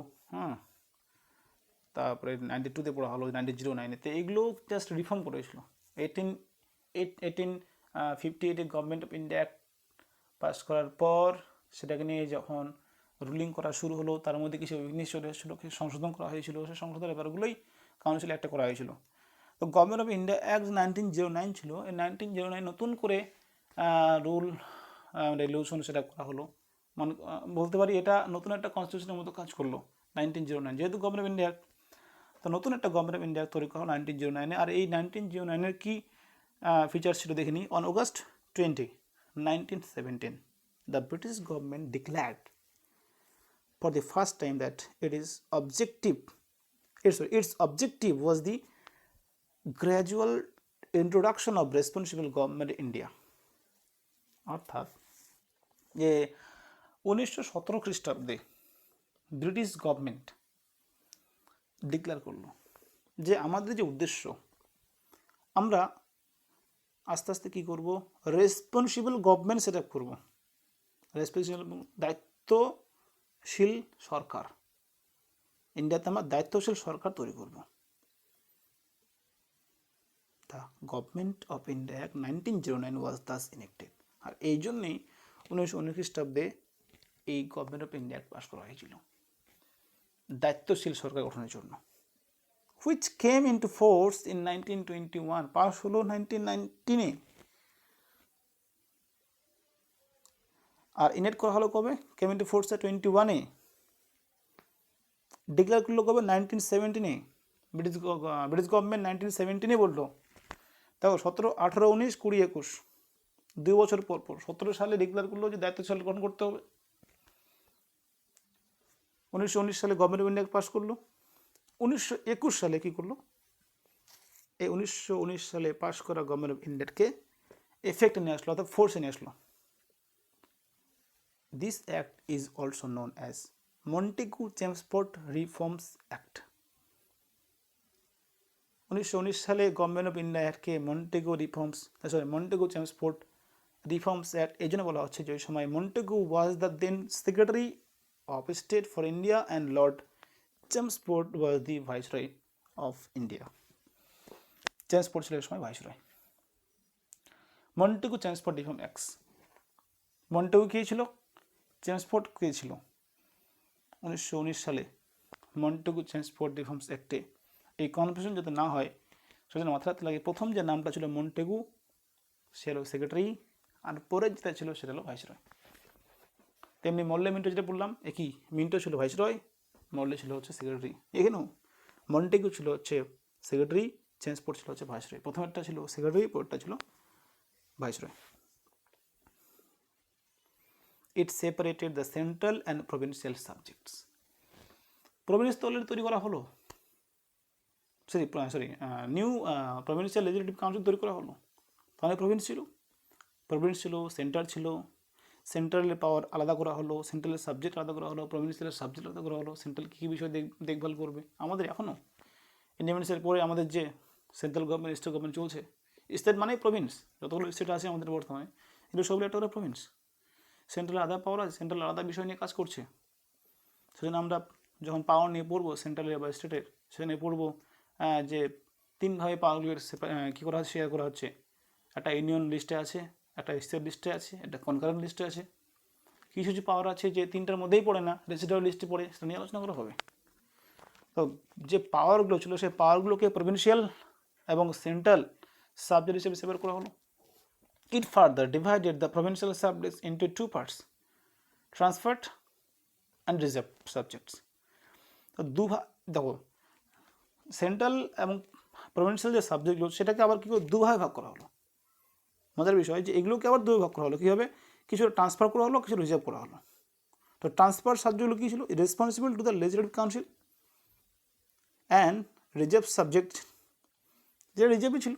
তারপরে 92-তে পড়া হলো, 1909-তে, এগুলো জাস্ট রিফর্ম করেছিল। 1858-এ government of India act pass করার পর সেটাকে নিয়ে যখন রুলিং করা শুরু হলো, তার মধ্যে কিছু উইকনেস চলে এসেছিলো, কিছু সংশোধন করা হয়েছিল, সেই সংশোধনের ব্যাপারগুলোই কাউন্সিল অ্যাক্টে করা হয়েছিল। তো গভর্নমেন্ট অফ ইন্ডিয়া অ্যাক্ট 1909 ছিল, এই 1909 নতুন করে রুল রেগুলেশন সেটা করা হলো, মানে বলতে পারি এটা নতুন একটা কনস্টিটিউশনের মতো কাজ করলো 1909, যেহেতু গভর্নমেন্ট অফ ইন্ডিয়া অ্যাক্ট। তো নতুন একটা গভর্নমেন্ট অফ ইন্ডিয়া তৈরি করা হলো 1909-এ। আর এই 1909-এর কী ফিচার্স ছিল দেখে নিই। On August 20, 1917, the British government declared for the first time that its objective was the gradual introduction of responsible government in India. অর্থাৎ যে 1917 খ্রিস্টাব্দে ব্রিটিশ গভর্নমেন্ট ডিক্লেয়ার করলো যে আমাদের যে উদ্দেশ্য, আমরা আস্তে আস্তে কী করবো, রেসপন্সিবল গভর্নমেন্ট সেট আপ করবো, রেসপন্সিবল দায়িত্বশীল সরকার, ইন্ডিয়াতে আমরা দায়িত্বশীল সরকার তৈরি করব। The government of India act 1909 was thus enacted. আর এই জন্যেই 1919 খ্রিস্টাব্দে এই government of India act pass করা হয়েছিল দায়িত্বশীল সরকার গঠনের জন্য, which came into force in 1921, pass হলো 1919-এ। আর ইনেক্ট করা হলো কবে, কেম ইন্টু ফোর্সে 21-এ, ডিক্লেয়ার করলো কবে, 1917-এ। ব্রিটিশ গভর্নমেন্ট 1917-এ বললো। দেখো 17, 18, 19, 20, 21, 2 বছর পর 17 সালে ডিক্লেয়ার করলো যে দায়িত্বশীল গঠন করতে হবে। 1919 সালে গভর্নমেন্ট অফ ইন্ডিয়া পাস করলো। 1921 সালে কী করলো, এই 1919 সালে পাস করা গভর্নমেন্ট অফ ইন্ডিয়াকে এফেক্টে নিয়ে আসলো, অর্থাৎ ফোর্সে নিয়ে আসলো। This act is also known as Montagu Chelmsford reforms act. 1919 সালে গভর্নমেন্ট অফ ইন্ডিয়া অ্যাক্টকে মন্টেগু-চেমসফোর্ড রিফর্মস অ্যাক্ট এই জন্য বলা হচ্ছে যে ওই সময় Montagu was the then secretary of state for India and lord Chelmsford was the viceroy of India. Chelmsford ছিল ওই সময় viceroy. Montagu Chelmsford reform acts. Montagu কে ছিল, চেমসফোর্ড কে ছিল? 1919 সালে মন্টেগু চেমসফোর্ড রিফর্মস অ্যাক্টে, এই কনফিউশন যাতে না হয় সেজন্য মাথায় রাখতে লাগে, প্রথম যে নামটা ছিল মন্টেগু সে হলো সেক্রেটারি, আর পরের যেটা ছিল সেটা হলো ভাইসরয়। তেমনি মল্লে মিন্টো যেটা বললাম একই, মিন্টো ছিল ভাইসরয়, মল্লে ছিল হচ্ছে সেক্রেটারি। এখানেও মন্টেগু ছিল হচ্ছে সেক্রেটারি, চেমসফোর্ড ছিল হচ্ছে ভাইসরয়। প্রথমেরটা ছিল সেক্রেটারি, পরেরটা ছিল viceroy. It separated the central and provincial subjects. Province দলের তৈরি করা হলো, নিউ প্রভিন্সিয়াল লেজিসলেটিভ কাউন্সিল তৈরি করা হলো। তাহলে প্রভিন্স ছিল, সেন্টার ছিল, সেন্ট্রালের পাওয়ার আলাদা করা হলো, সেন্ট্রালের সাবজেক্ট আলাদা করা হলো, প্রভিন্সিয়ালের সাবজেক্ট আলাদা করা হলো। সেন্ট্রাল কী বিষয় দেখভাল করবে? আমাদের এখনও ইন্ডিপেন্ডেন্সের পরে আমাদের যে সেন্ট্রাল গভর্নমেন্ট, স্টেট গভর্নমেন্ট চলছে, স্টেট মানেই প্রভিন্স, যতগুলো স্টেট আছে আমাদের বর্তমানে এগুলো সবগুলো একটা করে প্রভিন্স। সেন্ট্রাল আলাদা পাওয়ার আছে, সেন্ট্রাল আলাদা বিষয় নিয়ে কাজ করছে। সেজন্য আমরা যখন পাওয়ার নিয়ে পড়বো সেন্ট্রালের বা স্টেটের, সেখানে পড়বো যে তিনভাবে পাওয়ারগুলোর কী করা হচ্ছে, শেয়ার করা হচ্ছে। একটা ইউনিয়ন লিস্টে আছে, একটা স্টেট লিস্টে আছে, একটা কনকারেন্ট লিস্টে আছে। কিছু কিছু পাওয়ার আছে যে তিনটার মধ্যেই পড়ে না, রেসিডুয়াল লিস্টে পড়ে, সেটা নিয়ে আলোচনা করা হবে। তো যে পাওয়ারগুলো ছিল সেই পাওয়ারগুলোকে প্রভিন্সিয়াল এবং সেন্ট্রাল সাবজেক্ট হিসেবে সেপারেট করা হলো। It further divided the provincial subjects into two parts, transferred and reserved subjects. তো দেখো সেন্ট্রাল এবং প্রভিন্সিয়াল যে সাবজেক্টগুলো সেটাকে আবার কী করে দুভাগে ভাগ করা হলো। মজার বিষয় যে এগুলোকে আবার দুভাগে ভাগ করা হলো। কীভাবে? কিছু ট্রান্সফার করা হলো, কিছু রিজার্ভ করা হলো। তো ট্রান্সফার সাবজেক্টগুলো কী ছিল? Responsible to the legislative council, and reserve subject যেটা রিজার্ভই ছিল,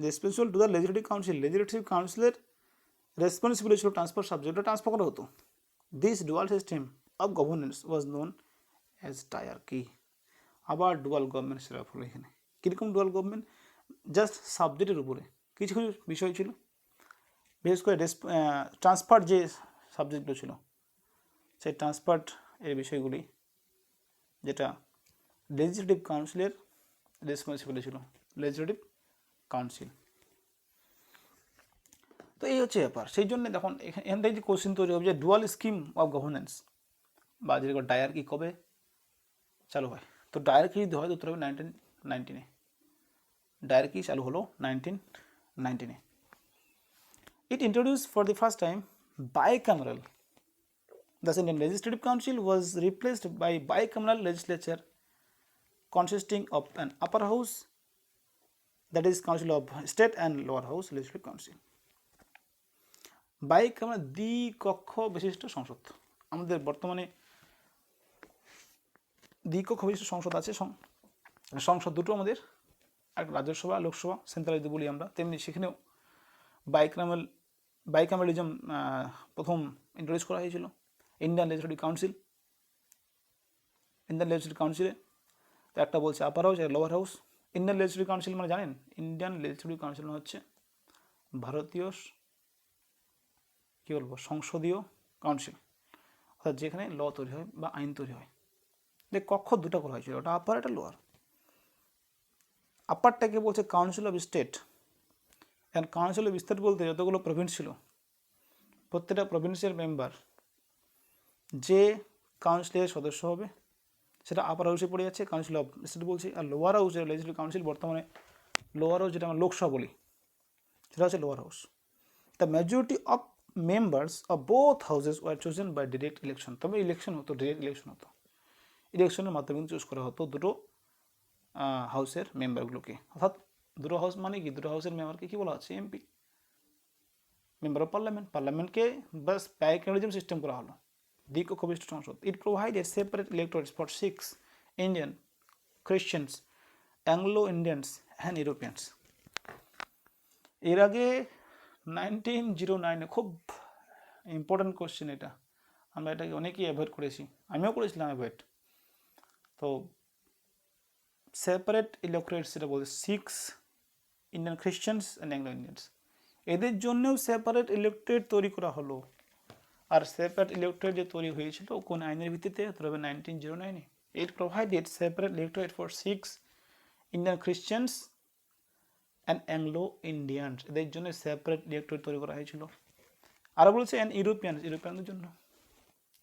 responsible to the legislative council, legislative কাউন্সিলের রেসপন্সিবল ছিল ট্রান্সফার সাবজেক্টটা ট্রান্সফার করা হতো। This dual system of governance was known as dyarchy. আবার ডুয়াল গভর্নমেন্ট সেট আপ হলো এখানে। কীরকম ডুয়াল গভর্নমেন্ট? জাস্ট সাবজেক্টের উপরে কিছু কিছু বিষয় ছিল, বিশেষ করে ট্রান্সফার যে সাবজেক্টগুলো ছিল সেই ট্রান্সফার এর বিষয়গুলি যেটা লেজিসলেটিভ কাউন্সিলের রেসপন্সিবিলিটি ছিল, লেজিসলেটিভ কাউন্সিল। তো এই হচ্ছে ব্যাপার। সেই জন্য দেখুন এখান থেকে যে কোশ্চেন তৈরি হবে যে ডুয়াল স্কিম অফ গভর্নেন্স বা যেরকম ডায়ার্কি কবে চালু হয়। তো ডায়ার্কি যদি হয় তো উত্তর হবে 1919-এ। ডায়ার্কি চালু হলো 1919-এ। It introduce for the first time bicameral. Thus Indian Legislative Council was replaced by bicameral legislature consisting of an upper house, that is Council of State, and lower house, Legislative Council. বাইকামেরাল দ্বিকক্ষ বিশিষ্ট সংসদ। আমাদের বর্তমানে দ্বিকক্ষ বিশিষ্ট সংসদ আছে, সংসদ দুটো আমাদের, একটা রাজ্যসভা, লোকসভা, সেন্ট্রাল যদি বলি আমরা, তেমনি সেখানেও বাইকামেরালিজম প্রথম ইন্ট্রোডিউস করা হয়েছিল ইন্ডিয়ান লেজিসলেটিভ কাউন্সিলে। তো একটা বলছে আপার হাউস, একটা lower house. Indian legislative council মানে জানেন, ইন্ডিয়ান লেজিসলেটিভ কাউন্সিল মানে হচ্ছে ভারতীয় কী বলবো সংসদীয় কাউন্সিল, অর্থাৎ যেখানে ল তৈরি হয় বা আইন তৈরি হয়। যে কক্ষ দুটো করা হয়েছিল, ওটা আপার, একটা লোয়ার। আপারটাকে বলছে কাউন্সিল অফ স্টেট। এখন কাউন্সিল অফ স্টেট বলতে যতগুলো প্রভিন্স ছিল প্রত্যেকটা প্রভিন্সের মেম্বার যে কাউন্সিলের সদস্য হবে সেটা আপার হাউসে পড়ে যাচ্ছে, কাউন্সিল অফ স্টেট বলছি। আর লোয়ার হাউস যেটা লেজিসলেটিভ কাউন্সিল, বর্তমানে লোয়ার হাউস যেটা আমরা লোকসভা বলি, সেটা হচ্ছে lower house. The majority of members of both houses were chosen by direct election. তবে ইলেকশন হতো, ডিরেক্ট ইলেকশন হতো, ইলেকশনের মাধ্যমে কিন্তু চুজ করা হতো দুটো হাউসের মেম্বারগুলোকে। অর্থাৎ দুটো হাউস মানে কি, দুটো হাউসের মেম্বারকে কী বলা হচ্ছে? MP, member of parliament. পার্লামেন্টকে বাস বাইক্যামেরালিজম সিস্টেম করা হলো, দ্বিকক্ষ বিশিষ্ট সংসদ। It provided separate electorates for Sikhs, Indian, Christians, Anglo Indians and Europeans. এর আগে 1909-এ খুব ইম্পর্ট্যান্ট কোশ্চেন এটা, আমরা এটাকে অনেকেই অ্যাভয়েড করেছি, আমিও করেছিলাম অ্যাভয়েড। তো সেপারেট ইলেক্টোরেটস সেটা বলছে শিখস, Indian Christians and Anglo Indians, এদের জন্যও সেপারেট ইলেক্টোরেট তৈরি করা হলো। আর সেপারেট ইলেক্টোরেট যে তৈরি হয়েছিল কোন আইনের ভিত্তিতে? তবে 1909-এ। It provided separate electorate for Sikhs, Indian Christians and Anglo Indians, এদের জন্য সেপারেট ডিরেক্টরেট তৈরি করা হয়েছিল। আরও বলছে অ্যান্ড ইউরোপিয়ানদের জন্য।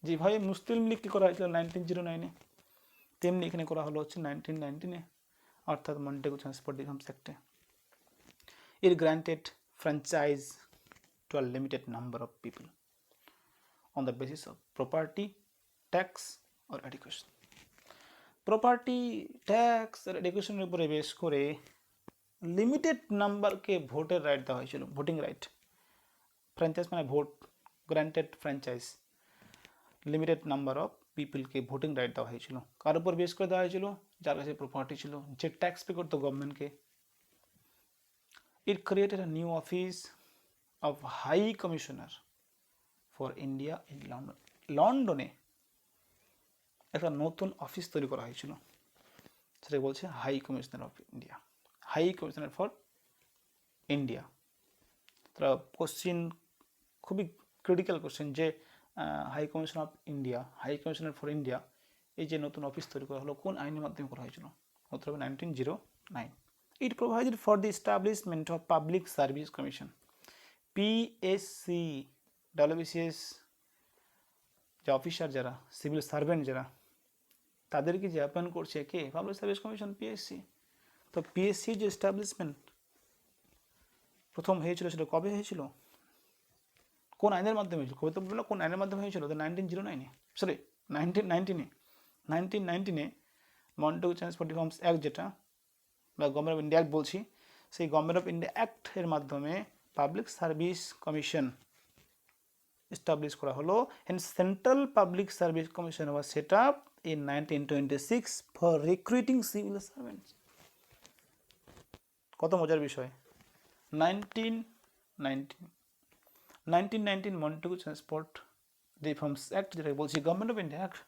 যেভাবে মুসলিম লীগকে করা হয়েছিল 1909-এ, তেমনি এখানে করা হলো হচ্ছে 1919-এ, অর্থাৎ মন্টেগু ট্রান্সপোর্ট রিফর্মস অ্যাক্টে। It granted franchise to a limited number of people on the basis of property, tax or education. Property, tax আর এডুকেশনের উপরে বেস করে লিমিটেড নাম্বারকে ভোটের রাইট দেওয়া হয়েছিল, ভোটিং রাইট। ফ্র্যাঞ্চাইজ মানে vote, granted franchise, limited number of পিপলকে voting right দেওয়া হয়েছিল। কার উপর বেস করে দেওয়া হয়েছিল? যার কাছে প্রপার্টি ছিল, যে ট্যাক্স পে করতো গভর্নমেন্টকে। It created a new office of High Commissioner for India in London. লন্ডনে একটা নতুন অফিস তৈরি করা হয়েছিল, সেটা বলছে high commissioner of India, high commissioner for India. তারা কোশ্চিন, খুবই ক্রিটিক্যাল কোশ্চেন, যে high commissioner of India, high commissioner for India, এই যে নতুন অফিস তৈরি করা হলো কোন আইনের মাধ্যমে করা হয়েছিল? উত্তর হবে 1909। It provided for the establishment of Public Service Commission, PSC, WBCS, যে অফিসার যারা, সিভিল সার্ভেন্ট যারা, তাদেরকে যে অ্যাপয়েন্ট করছে কে? Public service commission, PSC. তো পিএসসি যে এস্টাবলিশমেন্ট প্রথম হয়েছিল, সেটা কবে হয়েছিল? কোন আইনের মাধ্যমে হয়েছিল? কবে তো বললো কোন আইনের মাধ্যমে হয়েছিল? তো 1909-এ, সরি 1919-এ। 1919-এ মন্টেগু ট্রান্সপোর্ট রিফর্মস অ্যাক্ট, যেটা বা গভর্নমেন্ট অফ ইন্ডিয়া অ্যাক্ট বলছি, সেই গভর্নমেন্ট অফ ইন্ডিয়া অ্যাক্টের মাধ্যমে পাবলিক সার্ভিস কমিশন এস্টাবলিশ করা হলো। And central public service commission was set up in 1926 for recruiting civil servants. কত মজার বিষয়। 1919 মন্টেগু ট্রান্সপোর্ট রিফর্মস অ্যাক্ট, যেটা বলছি গভর্নমেন্ট অফ ইন্ডিয়া অ্যাক্ট,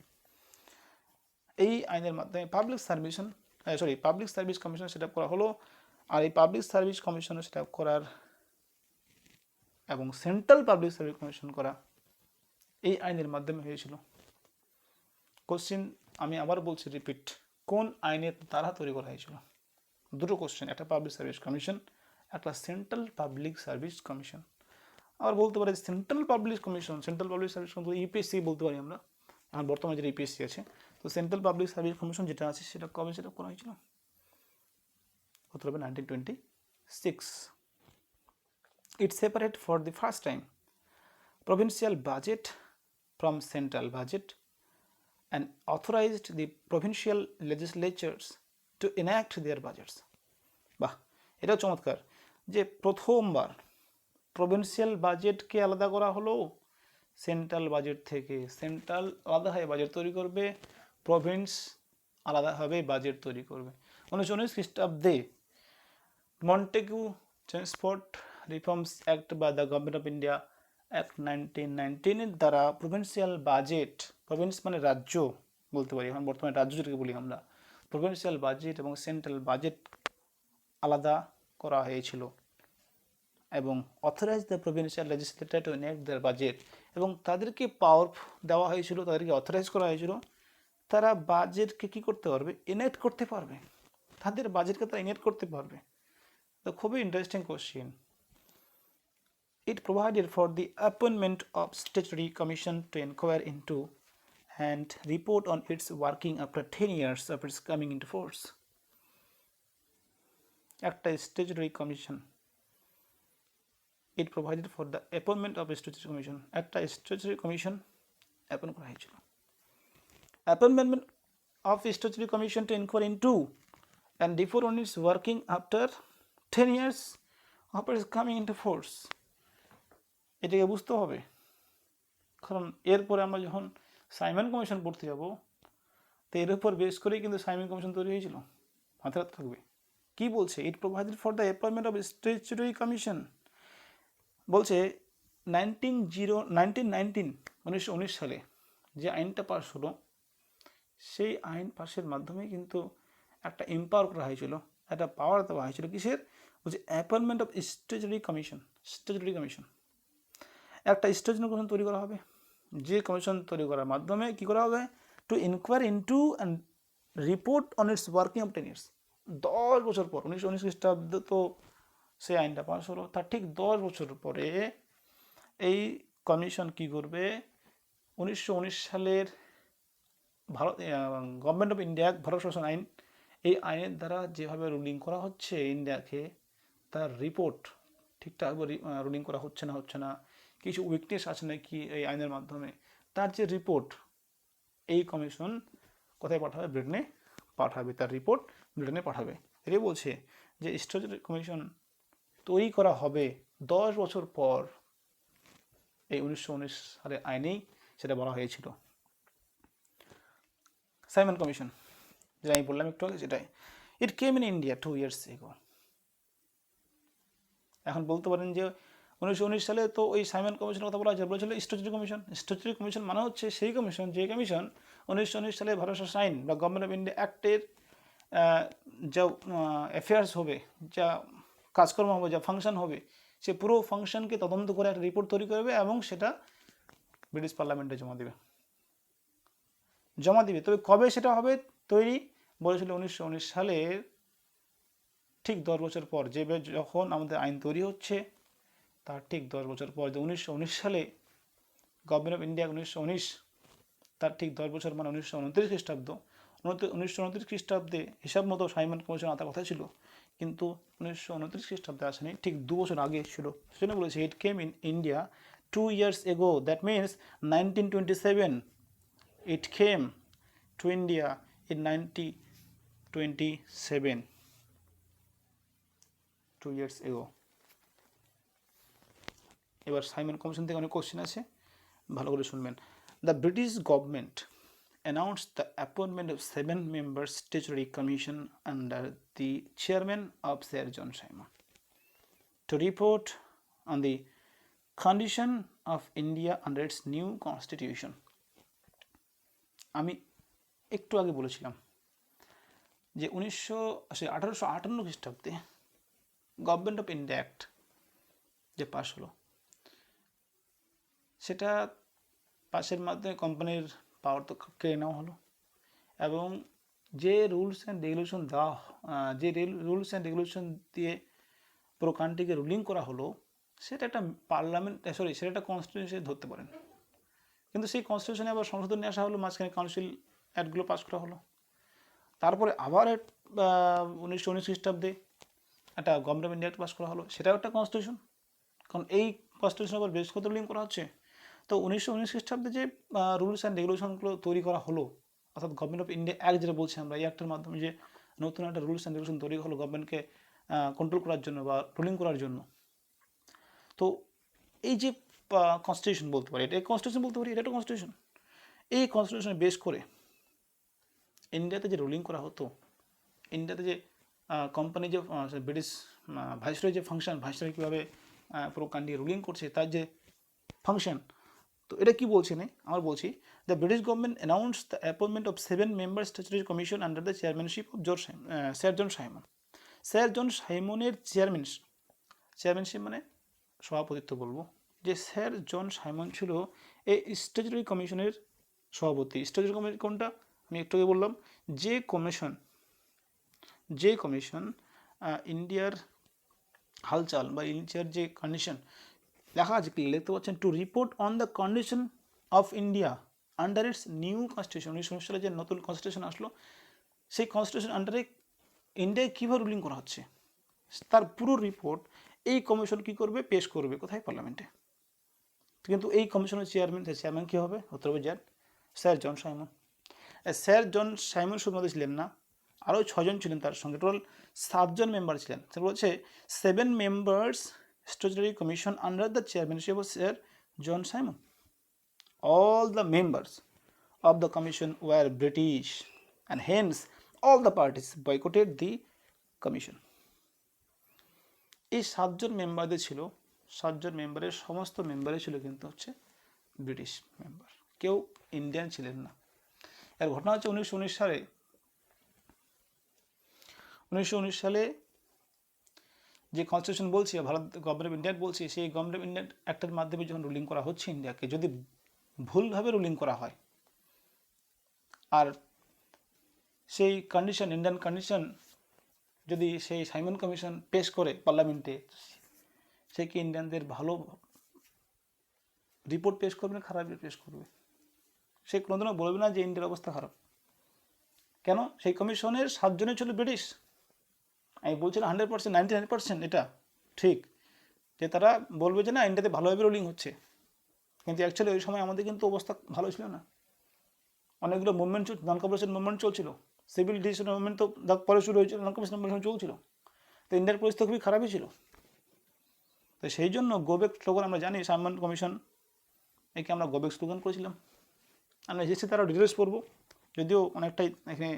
এই আইনের মাধ্যমে public service commission set up করা হলো। আর এই public service commission set up করার এবং সেন্ট্রাল পাবলিক সার্ভিস কমিশন করা এই আইনের মাধ্যমে হয়েছিল। কোশ্চেন আমি আবার বলছি, রিপিট, কোন আইনের দ্বারা তৈরি করা হয়েছিল? দুটো কোশ্চেন, একটা পাবলিক সার্ভিস কমিশন, একটা সেন্ট্রাল পাবলিক সার্ভিস কমিশন। আবার বলতে পারি central public service commission UPSC বলতে পারি আমরা, আর বর্তমানে যেটা ইউপিএসসি আছে। তো সেন্ট্রাল পাবলিক সার্ভিস কমিশন যেটা আছে সেটা কবে সেটা করা হয়েছিল? উত্তর হবে 1926। It separate for the first time provincial budget from central budget and authorized the provincial legislatures to enact their budgets. বাহ, এটাও চমৎকার যে প্রথমবার প্রভিন্সিয়াল বাজেটকে আলাদা করা হলো সেন্ট্রাল বাজেট থেকে। সেন্ট্রাল আলাদাভাবে বাজেট তৈরি করবে, প্রভিন্স আলাদাভাবে বাজেট তৈরি করবে। 1919 খ্রিস্টাব্দে মন্টেগু ট্রান্সপোর্ট রিফর্মস অ্যাক্ট বা the government of India act 1919-এর দ্বারা প্রভিন্সিয়াল বাজেট, প্রভিন্স মানে রাজ্য বলতে পারি, এখন বর্তমানে রাজ্য যেটাকে বলি আমরা, প্রভিন্সিয়াল বাজেট এবং সেন্ট্রাল বাজেট আলাদা করা হয়েছিল। এবং authorize the provincial legislature to enact their budget, এবং তাদেরকে পাওয়ার দেওয়া হয়েছিল, তাদেরকে অথরাইজ করা হয়েছিল, তারা বাজেটকে কী করতে পারবে? এনাক্ট করতে পারবে, তাদের বাজেটকে তারা এনাক্ট করতে পারবে। তো খুবই interesting question. It provided for the appointment of statutory commission to inquire into and report on its working after 10 years of its coming into force. একটা statutory commission. It provided for the appointment of a statutory commission. একটা statutory commission appoint করা হয়েছিল। Appointment of a statutory commission to inquire into and report on its working after 10 years of its coming into force. এটাকে বুঝতে হবে, কারণ এরপরে আমরা যখন সাইমন কমিশন পড়তে যাব, তো এর উপর বেস করেই কিন্তু সাইমন কমিশন তৈরি হয়েছিল, মাথায় থাকবে। কি বলছে? It provided for the appointment of statutory commission. বলছে 1919 সালে যে আইনটা পাস হলো, সেই আইন পাসের মাধ্যমে কিন্তু একটা এম্পাওয়ার করা হয়েছিল, একটা পাওয়ার দেওয়া হয়েছিল। কিসের? বলছে appointment of statutory commission. Statutory commission, একটা স্ট্যাচুটরি কমিশন তৈরি করা হবে, যে কমিশন তৈরি করার মাধ্যমে কী করা হবে? To inquire into and report on its working of 10 years। 10 বছর পর, 1919 খ্রিস্টাব্দ তো সেই আইনটা পাস হলো, তার ঠিক 10 বছর পরে এই কমিশন কি করবে, 1919 সালের Bharat government of India Bharat শাসন আইন, এই আইনের দ্বারা যেভাবে রুলিং করা হচ্ছে ইন্ডিয়াকে, তার রিপোর্ট ঠিকঠাকভাবে রুলিং করা হচ্ছে না, কিছু উইকনেস আছে নাকি এই আইনের মাধ্যমে, তার যে রিপোর্ট এই কমিশন কোথায় পাঠাবে, ব্রিটেনে পাঠাবে, তার রিপোর্ট ব্রিটেনে পাঠাবে। এটাই বলছে যে স্ট্যাচুটরি কমিশন তৈরি করা হবে 10 বছর পর, এই 1919 সালের আইনেই সেটা বলা হয়েছিল। সাইমন কমিশন যেটা আমি বললাম একটু আগে, সেটাই it came in India 2 years ago। এখন বলতে পারেন যে 1919 সালে তো ওই সাইমন কমিশনের কথা বলা হয়েছে, বলেছিল স্ট্যাচুটরি কমিশন। স্ট্যাচুটরি কমিশন মানে হচ্ছে সেই কমিশন, যে কমিশন 1919 সালে ভারত শাসন আইন বা গভর্নমেন্ট অফ ইন্ডিয়া অ্যাক্টের যা অ্যাফেয়ার্স হবে, যা কাজকর্ম হবে, যা ফাংশন হবে, সে পুরো ফাংশনকে তদন্ত করে একটা রিপোর্ট তৈরি করবে এবং সেটা ব্রিটিশ পার্লামেন্টে জমা দেবে। তবে কবে সেটা হবে তৈরি, বলেছিল 1919 সালের ঠিক 10 বছর পর, যে যখন আমাদের আইন তৈরি হচ্ছে তার ঠিক 10 বছর পর, যে 1919 সালে গভর্নমেন্ট অফ ইন্ডিয়া 1919, তার ঠিক 10 বছর মানে 1929 খ্রিস্টাব্দ। 1929 খ্রিস্টাব্দে হিসাব মতো সাইমন কমিশন আসার কথা ছিল, কিন্তু 1929 খ্রিস্টাব্দে আসেনি, ঠিক 2 বছর আগে ছিল। সেজন্য বলেছে it came in India 2 years ago, that means 1927। It came to India in 1927, 2 years ago। এবার সাইমন কমিশন থেকে অনেক কোশ্চেন আছে, ভালো করে শুনবেন। The British government announced the appointment of 7-member statutory commission under the chairman of Sir John Simon to report on the condition of India under its new constitution। আমি একটু আগে বলেছিলাম যে 1858 খ্রিস্টাব্দে গভর্নমেন্ট অফ ইন্ডিয়া অ্যাক্ট যে pass হলো, সেটা পাসের মাধ্যমে কোম্পানির পাওয়ার তো কেড়ে নেওয়া হলো, এবং যে রুলস অ্যান্ড রেগুলেশন দেওয়া, যে রুলস অ্যান্ড রেগুলেশন দিয়ে পুরো কান্ট্রিকে রুলিং করা হলো, সেটা একটা পার্লামেন্ট, সেটা একটা কনস্টিটিউশন ধরতে পারেন। কিন্তু সেই কনস্টিটিউশনে আবার সংশোধন নিয়ে আসা হলো, মাঝখানে কাউন্সিল অ্যাক্টগুলো পাস করা হলো, তারপরে আবার 1919 খ্রিস্টাব্দে একটা গভর্নমেন্ট অফ ইন্ডিয়া পাস করা হলো, সেটাও একটা কনস্টিটিউশন, কারণ এই কনস্টিটিউশন আবার বেশ কত রুলিং করা হচ্ছে। তো 1919 খ্রিস্টাব্দে যে রুলস অ্যান্ড রেগুলেশনগুলো তৈরি করা হলো, অর্থাৎ গভর্নমেন্ট অফ ইন্ডিয়া অ্যাক্ট যেটা বলছি আমরা, এই অ্যাক্টের মাধ্যমে যে নতুন একটা রুলস অ্যান্ড রেগুলেশন তৈরি হলো গভর্নমেন্টকে কন্ট্রোল করার জন্য বা রুলিং করার জন্য। তো এই যে কনস্টিটিউশন বলতে পারি, এটা কনস্টিটিউশন বলতে পারি, এটা একটা কনস্টিটিউশন। এই কনস্টিটিউশনে বেস করে ইন্ডিয়াতে যে রুলিং করা হতো, ইন্ডিয়াতে যে কোম্পানি যে ব্রিটিশ ভাইসরয় যে ফাংশন, ভাইসরয় কীভাবে পুরো কান্ট্রি রুলিং করছে তার যে ফাংশন, তো এটা কি বলছি না, আমরা বলছি the British government announce the appointment of 7-member statutory commission under the chairmanship of sir John Simon. Sir John সাইমনের চেয়ারম্যানশিপ মানে সভাপতিত্ব বলবো, যে স্যার জন সাইমন ছিল এই স্ট্যাচুটরি কমিশনের সভাপতি। স্ট্যাচুটরি কমিশন কোনটা, আমি একটু আগে বললাম, যে কমিশন ইন্ডিয়ার হালচাল বা ইন্ডিয়ার যে কন্ডিশন, লেখা আছে কি লিখতে পাচ্ছেন, to report on the condition of India under its new constitution. 1919 সালে যে নতুন কনস্টিটিউশন আসলো, সেই কনস্টিটিউশন আন্ডারে ইন্ডিয়ায় কীভাবে রুলিং করা হচ্ছে, তার পুরো রিপোর্ট এই কমিশন কী করবে, পেশ করবে কোথায়, পার্লামেন্টে। কিন্তু এই কমিশনের চেয়ারম্যান কী হবে, উত্তর হবে sir John Simon. Sir John Simon শুধুমাত্র ছিলেন না, আরও 6 জন ছিলেন তার সঙ্গে, টোটাল 7 জন মেম্বার ছিলেন। সে বলছে 7 members statutory commission under the chairmanship of Sir John Simon. All the members of the commission were British and hence all the parties boycotted the commission. এই 7 জন মেম্বারদের ছিল, 7 জন মেম্বারের সমস্ত মেম্বারই ছিল কিন্তু হচ্ছে ব্রিটিশ মেম্বার, কেউ ইন্ডিয়ান ছিলেন না। এর ঘটনা হচ্ছে 1919 সালে যে কনস্টিটিউশন বলছি, ভারত গভর্নমেন্ট অফ ইন্ডিয়া বলছি, সেই গভর্নমেন্ট অফ ইন্ডিয়া অ্যাক্টের মাধ্যমে যখন রুলিং করা হচ্ছে ইন্ডিয়াকে, যদি ভুলভাবে রুলিং করা হয় আর সেই কন্ডিশন, ইন্ডিয়ান কন্ডিশন যদি সেই সাইমন কমিশন পেশ করে পার্লামেন্টে, সে কি ইন্ডিয়ানদের ভালো রিপোর্ট পেশ করবে না খারাপ পেশ করবে? সে কোনোদিনও বলবে না যে ইন্ডিয়ার অবস্থা খারাপ। কেন? সেই কমিশনের 7 জনই ছিল ব্রিটিশ। আমি বলছিলাম 100%, 99% এটা ঠিক যে তারা বলবে যে না ইন্ডিয়াতে ভালোভাবে রুলিং হচ্ছে, কিন্তু অ্যাকচুয়ালি ওই সময় আমাদের কিন্তু অবস্থা ভালো ছিল না। অনেকগুলো মুভমেন্ট নন কর্পোরেশন মুভমেন্ট চলছিল, সিভিল ডিসিশন মুভমেন্ট তো পরে শুরু হয়েছিল, নন কর্পোরেশন মুভমেন্ট চলছিল, তো ইন্ডিয়ার পরিস্থিতি খুবই খারাপই ছিল। তো সেই জন্য গোবেক স্লোগান আমরা জানি, সাইমন কমিশন একে আমরা গোবেক স্লোগান করেছিলাম। আমরা এসেছি তারা ডিটেলস পড়বো, যদিও অনেকটাই এখানে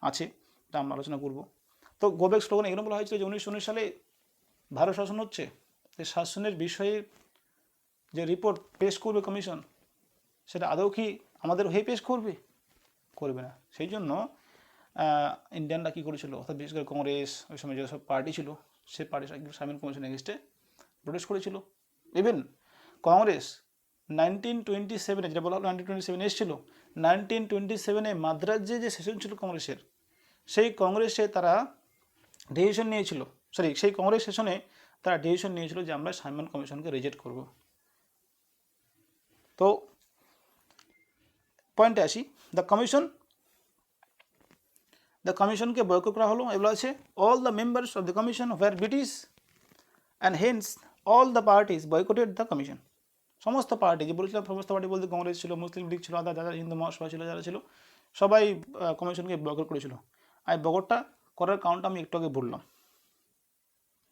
আছে, তা আমরা আলোচনা করব। তো গোবেক স্লোগান এরকম বলা হয়েছিল যে 1919 সালে ভারত শাসন হচ্ছে, সেই শাসনের বিষয়ে যে রিপোর্ট পেশ করবে কমিশন, সেটা আদৌ কি আমাদের হয়ে পেশ করবে? করবে না। সেই জন্য ইন্ডিয়ানরা কী করেছিল, অর্থাৎ বিশেষ করে কংগ্রেস, ওই সময় যেসব পার্টি ছিল, সেই পার্টি সাইমন কমিশন এগেনস্টে প্রোটেস্ট করেছিল। ইভেন কংগ্রেস 1927 যেটা বলা হলো 1927 এসেছিল, 1927 মাদ্রাজে যে সেশন ছিল কংগ্রেসের, সেই কংগ্রেসে তারা ডিসিশন নিয়েছিল, সেই কংগ্রেস সেশনে তারা ডিসিশন নিয়েছিল যে আমরা সাইমন কমিশনকে রিজেক্ট করব। তো পয়েন্টে আসি, দ্য কমিশনকে বয়কট করা হলো। এগুলো আছে all the members of the commission were British and hence all the parties boycotted the commission. সমস্ত পার্টি, যে বলেছিলাম সমস্ত পার্টি বলতে কংগ্রেস ছিল, মুসলিম লীগ ছিল, যারা হিন্দু মহাসভা ছিল, যারা ছিল সবাই কমিশনকে বয়কট করেছিল। আর বয়কটটা করার কারণটা আমি একটু আগে বললাম।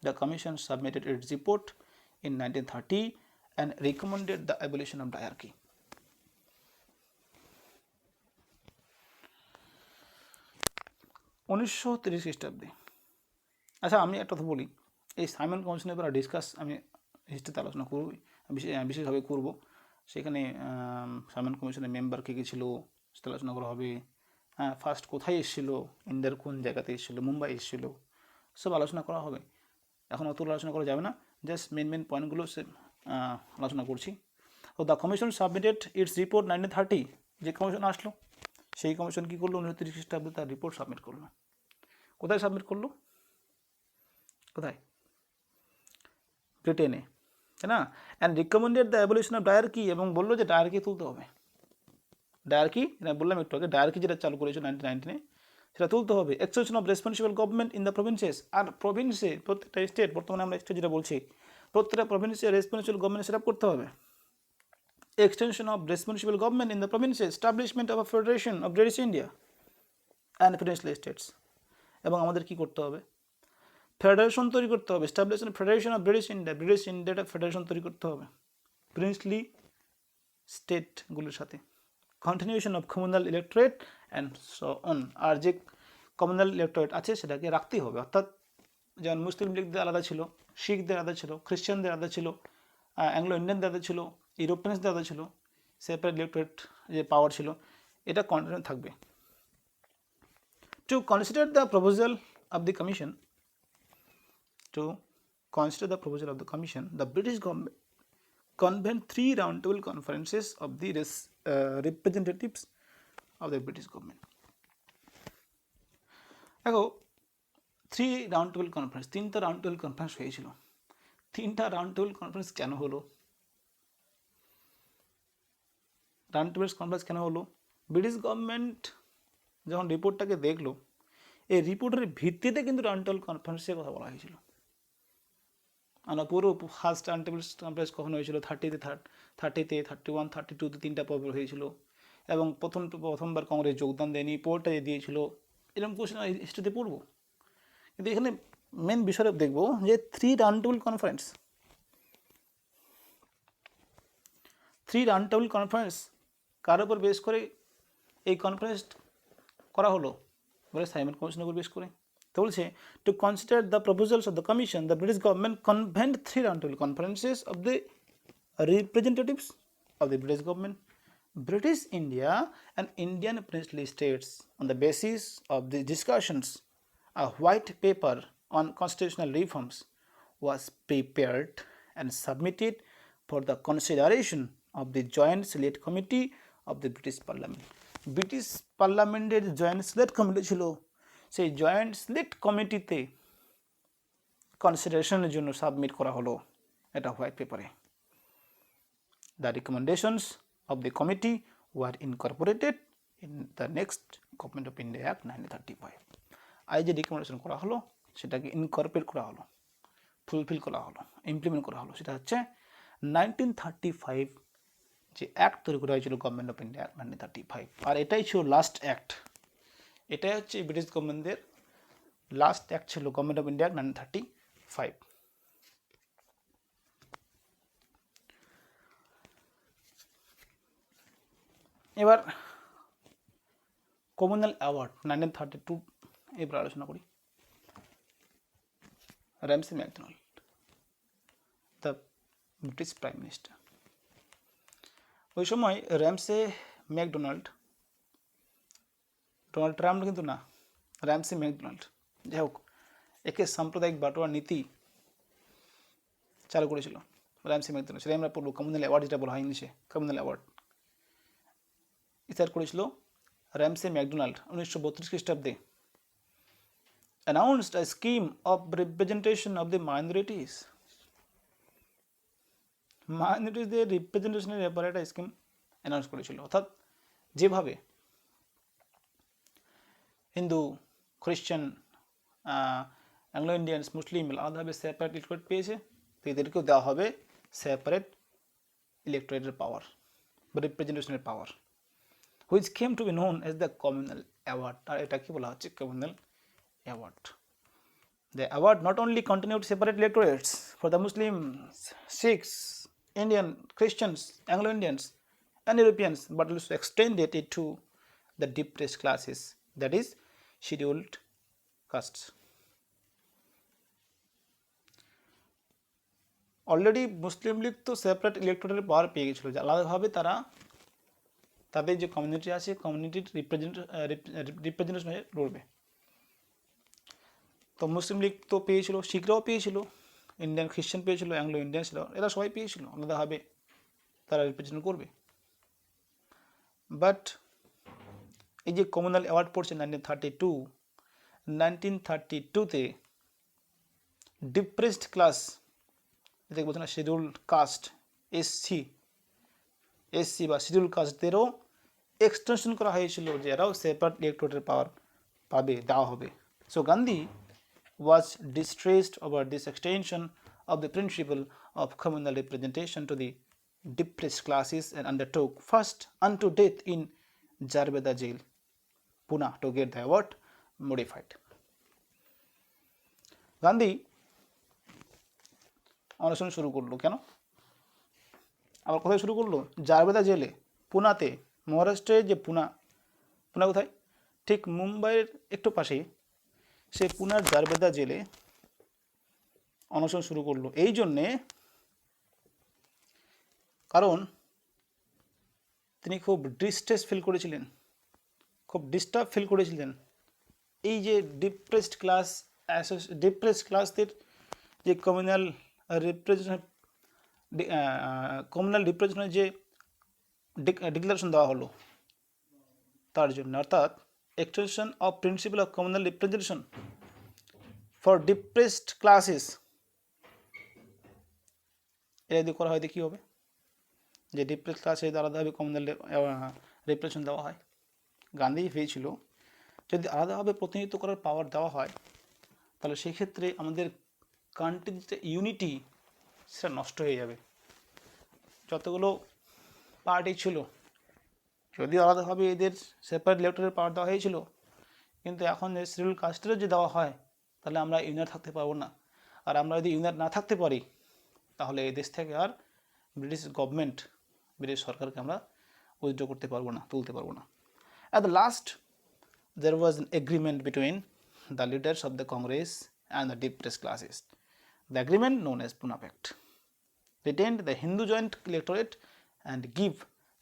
The commission submitted it's report in 1930 and recommended the abolition of dyarchy. 1930 খ্রিস্টাব্দে। আচ্ছা, আমি একটা কথা বলি, এই সাইমন কমিশনের ব্যাপারে ডিসকাস আমি হিস্ট্রিতে আলোচনা করব, বিশেষভাবে করব। সেখানে সাইমন কমিশনের মেম্বার কে ছিল সেটা আলোচনা করা হবে। ফার্স্ট কোথায় এসেছিল, ইন্ডিয়ার কোন জায়গাতে এসেছিল, মুম্বাই এসেছিল, সব আলোচনা করা হবে। এখন অত আলোচনা করা যাবে না, জাস্ট মেন পয়েন্টগুলো আলোচনা করছি। তো the commission submitted it's report 1930, যে কমিশন আসলো সেই কমিশন কী করলো, 1930 খ্রিস্টাব্দে তার রিপোর্ট সাবমিট করলো। কোথায় সাবমিট করলো? কোথায়? ব্রিটেনে, তাই না? And recommended the abolition of dyarchy, এবং বললো যে ডায়ার্কি তুলতে হবে। ডায়ার্কি বললাম একটু আগে, ডায়ার্কি যেটা চালু করেছিল 1919, সেটা তুলতে হবে। Extension of responsible government in the provinces, আর প্রভিন্সে প্রত্যেকটা স্টেট, বর্তমানে আমরা স্টেট যেটা বলছি, প্রত্যেকটা প্রভিন্সে রেসপন্সিবল গভর্নমেন্ট সেট আপ করতে হবে। Extension of responsible government in the provinces, establishment of a federation of British India and peninsula states. এবং আমাদের কী করতে হবে? ফেডারেশন তৈরি করতে হবে, এস্টাবলিশমেন্ট ফেডারেশন অফ ব্রিটিশ ইন্ডিয়াটা ফেডারেশন তৈরি করতে হবে প্রিন্সলি স্টেটগুলোর সাথে। Continuation of communal ইলেক্টোরেট and so on, আর যে কমিউনাল ইলেক্টোরেট আছে সেটাকে রাখতেই হবে। অর্থাৎ যেমন মুসলিম লীগদের আলাদা ছিল, শিখদের আলাদা ছিল, খ্রিশ্চানদের আলাদা ছিল, অ্যাংলো ইন্ডিয়ানদের আলাদা ছিল, ইউরোপিয়ানসদের আলাদা ছিল, সেপারেট ইলেক্টোরেট যে পাওয়ার ছিল, এটা কন্টিনিউ থাকবে। Two consider the proposal of the commission, the British government convened 3 roundtable conferences of the representatives of the British government. দেখো, 3 রাউন্ড-টেবিল কনফারেন্স, 3টা রাউন্ড-টেবিল কনফারেন্স হয়েছিল। 3টা রাউন্ড-টেবিল কনফারেন্স কেন হলো? রাউন্ড-টেবিল কনফারেন্স কেন হলো? ব্রিটিশ গভর্নমেন্ট যখন রিপোর্টটাকে দেখলো, এই রিপোর্টের ভিত্তিতে কিন্তু রাউন্ড-টেবিল কনফারেন্সের কথা বলা হয়েছিল। আমরা পুরো ফার্স্ট রাউন্ড-টেবিল কনফারেন্স কখন হয়েছিল? 30-তে, 31, 32-তে 3টা পর্ব হয়েছিল, এবং প্রথমবার কংগ্রেস যোগদান দেয়নি, পরটা দিয়েছিল। এরকম কোশ্চেন হিস্ট্রিতে পড়বো, কিন্তু এখানে মেন বিষয় দেখব যে 3 রাউন্ড-টেবিল কনফারেন্স, 3 রাউন্ড-টেবিল কনফারেন্স কার উপর বেস করে এই কনফারেন্স করা হলো? বলে সাইমন কমিশনের উপর বেস করে। তো বলছে, two consider the proposals of the commission, the British government কনভেন্ড 3 round-table conferences of the representatives of the British government, British India and Indian princely states. On the basis of the discussions, a white paper on constitutional reforms was prepared and submitted for the consideration of the Joint Select Committee of the British Parliament. British Parliament এর Joint Select Committee ছিল, সেই joint select কমিটিতে কনসিডারেশনের জন্য submit করা হলো এটা white পেপারে। The recommendations of the committee were incorporated in the next government of India act 1935। আর যে রিকমেন্ডেশন করা হলো সেটাকে ইনকর্পোরেট করা হলো, ফুলফিল করা হলো, ইমপ্লিমেন্ট করা হলো, সেটা হচ্ছে 1935 যে অ্যাক্ট তৈরি করা হয়েছিল গভর্নমেন্ট অফ ইন্ডিয়া অ্যাক্ট 1935। আর এটাই ছিল লাস্ট অ্যাক্ট, এটাই হচ্ছে ব্রিটিশ গভর্নমেন্টের লাস্ট অ্যাক্ট ছিল গভর্নমেন্ট অফ ইন্ডিয়া 1935। এবার কমনওয়েলথ অ্যাওয়ার্ড 1932 এবার আলোচনা করি। Ramsay McDonald, the British prime minister. ওই সময় র্যামসে ম্যাকডোনাল্ড, ডোনাল্ড ট্রাম্প কিন্তু না, র্যামসে ম্যাকডোনাল্ড, যাই হোক, একে সাম্প্রদায়িক বাটোয়ার নীতি চালু করেছিল র্যামসে ম্যাকডোনাল্ড। সেটাই আমরা পড়বো, কমনওয়েলথ অ্যাওয়ার্ড যেটা বলা হয় ইংলিশে, কমনওয়েলথ অ্যাওয়ার্ড ইস্তার করেছিল র্যামসে ম্যাকডোনাল্ড 1932 খ্রিস্টাব্দে। announced a scheme of representation of the minorities, মাইনরিটিসদের রিপ্রেজেন্টেশনের ব্যাপারে একটা স্কিম অ্যানাউন্স করেছিল। অর্থাৎ যেভাবে হিন্দু, খ্রিশ্চান, অ্যাংলো ইন্ডিয়ানস, মুসলিম আলাদাভাবে সেপারেট ইলেক্টোরেট পেয়েছে, তো এদেরকেও দেওয়া হবে সেপারেট ইলেক্টোরেটের পাওয়ার বা রিপ্রেজেন্টেশনের পাওয়ার, which came to be known as the communal award। আর এটাকে বলা হচ্ছে communal award। The award not only continued separate electorates for the Muslims, Sikhs, Indian, Christians, Anglo-Indians and Europeans, but also extended it to the depressed classes, that is scheduled castes। Already Muslim league তো separate electoral পাওয়ার পেয়ে গেছিলো, যে আলাদাভাবে তারা তাদের যে community আছে কমিউনিটির রিপ্রেজেন্টেশনে লড়বে। তো মুসলিম লীগ তো পেয়েছিল, শিখরাও পেয়েছিল, ইন্ডিয়ান খ্রিশ্চান পেয়েছিল, অ্যাংলো ইন্ডিয়ান ছিল, এরা সবাই পেয়েছিল, আলাদাভাবে তারা রিপ্রেজেন্ট করবে। বাট এই যে কমনওয়েলথ অ্যাওয়ার্ড পড়ছে 1932তে ডিপ্রেসড ক্লাস, এটাকে বলছে না শিডিউল কাস্ট, এসসি বা শিডিউল কাস্টদেরও এক্সটেনশন করা হয়েছিল, যে এরাও সেপারেট ইলেক্টোরেটের পাওয়ার পাবে, দেওয়া হবে। So Gandhi was distressed over this extension of the principle of communal representation to the depressed classes and undertook first unto death in Jarbeda jail, Pune, to get the award modified। Gandhi অনশন শুরু করলো, কেন আবার কোথায় শুরু করলো? জারবেদা জেলে, পুনাতে, মহারাষ্ট্রের যে পুনা কোথায়? ঠিক মুম্বাইয়ের একটু পাশেই, সে পুনার জারবেদা জেলে অনশন শুরু করলো। এই জন্যে কারণ তিনি খুব ডিস্ট্রেস ফিল করেছিলেন, খুব ডিস্টার্ব ফিল করেছিলেন। এই যে ডিপ্রেসড ক্লাসদের যে কমিউনাল রিপ্রেজেন্টেশনের যে ডিক্লারেশন দেওয়া হলো তার জন্য, অর্থাৎ extension of principle of communal representation for depressed classes, এটা যদি করা হয় কী হবে? যে ডিপ্রেসড ক্লাসে আলাদাভাবে কমিউনাল রিপ্রেজেন্টেশন দেওয়া হয়, গান্ধী পেয়েছিল যদি আলাদাভাবে প্রতিনিধিত্ব করার পাওয়ার দেওয়া হয়, তাহলে সেক্ষেত্রে আমাদের কান্ট্রির যে ইউনিটি সেটা নষ্ট হয়ে যাবে। যতগুলো পার্টি ছিল, যদিও আলাদাভাবে এদের সেপারেট ইলেক্টোরের পাওয়ার দেওয়া হয়েছিল, কিন্তু এখন যে শিডিউল কাস্টেরও যে দেওয়া হয়, তাহলে আমরা ইউনিট থাকতে পারবো না। আর আমরা যদি ইউনিট না থাকতে পারি, তাহলে এই দেশ থেকে আর ব্রিটিশ গভর্নমেন্ট, ব্রিটিশ সরকারকে আমরা উইথড্র করতে পারবো না, তুলতে পারবো না। At the last there was an agreement between the leaders of the Congress and the depressed classes. The agreement, known as Pune Pact, retained the Hindu joint electorate and give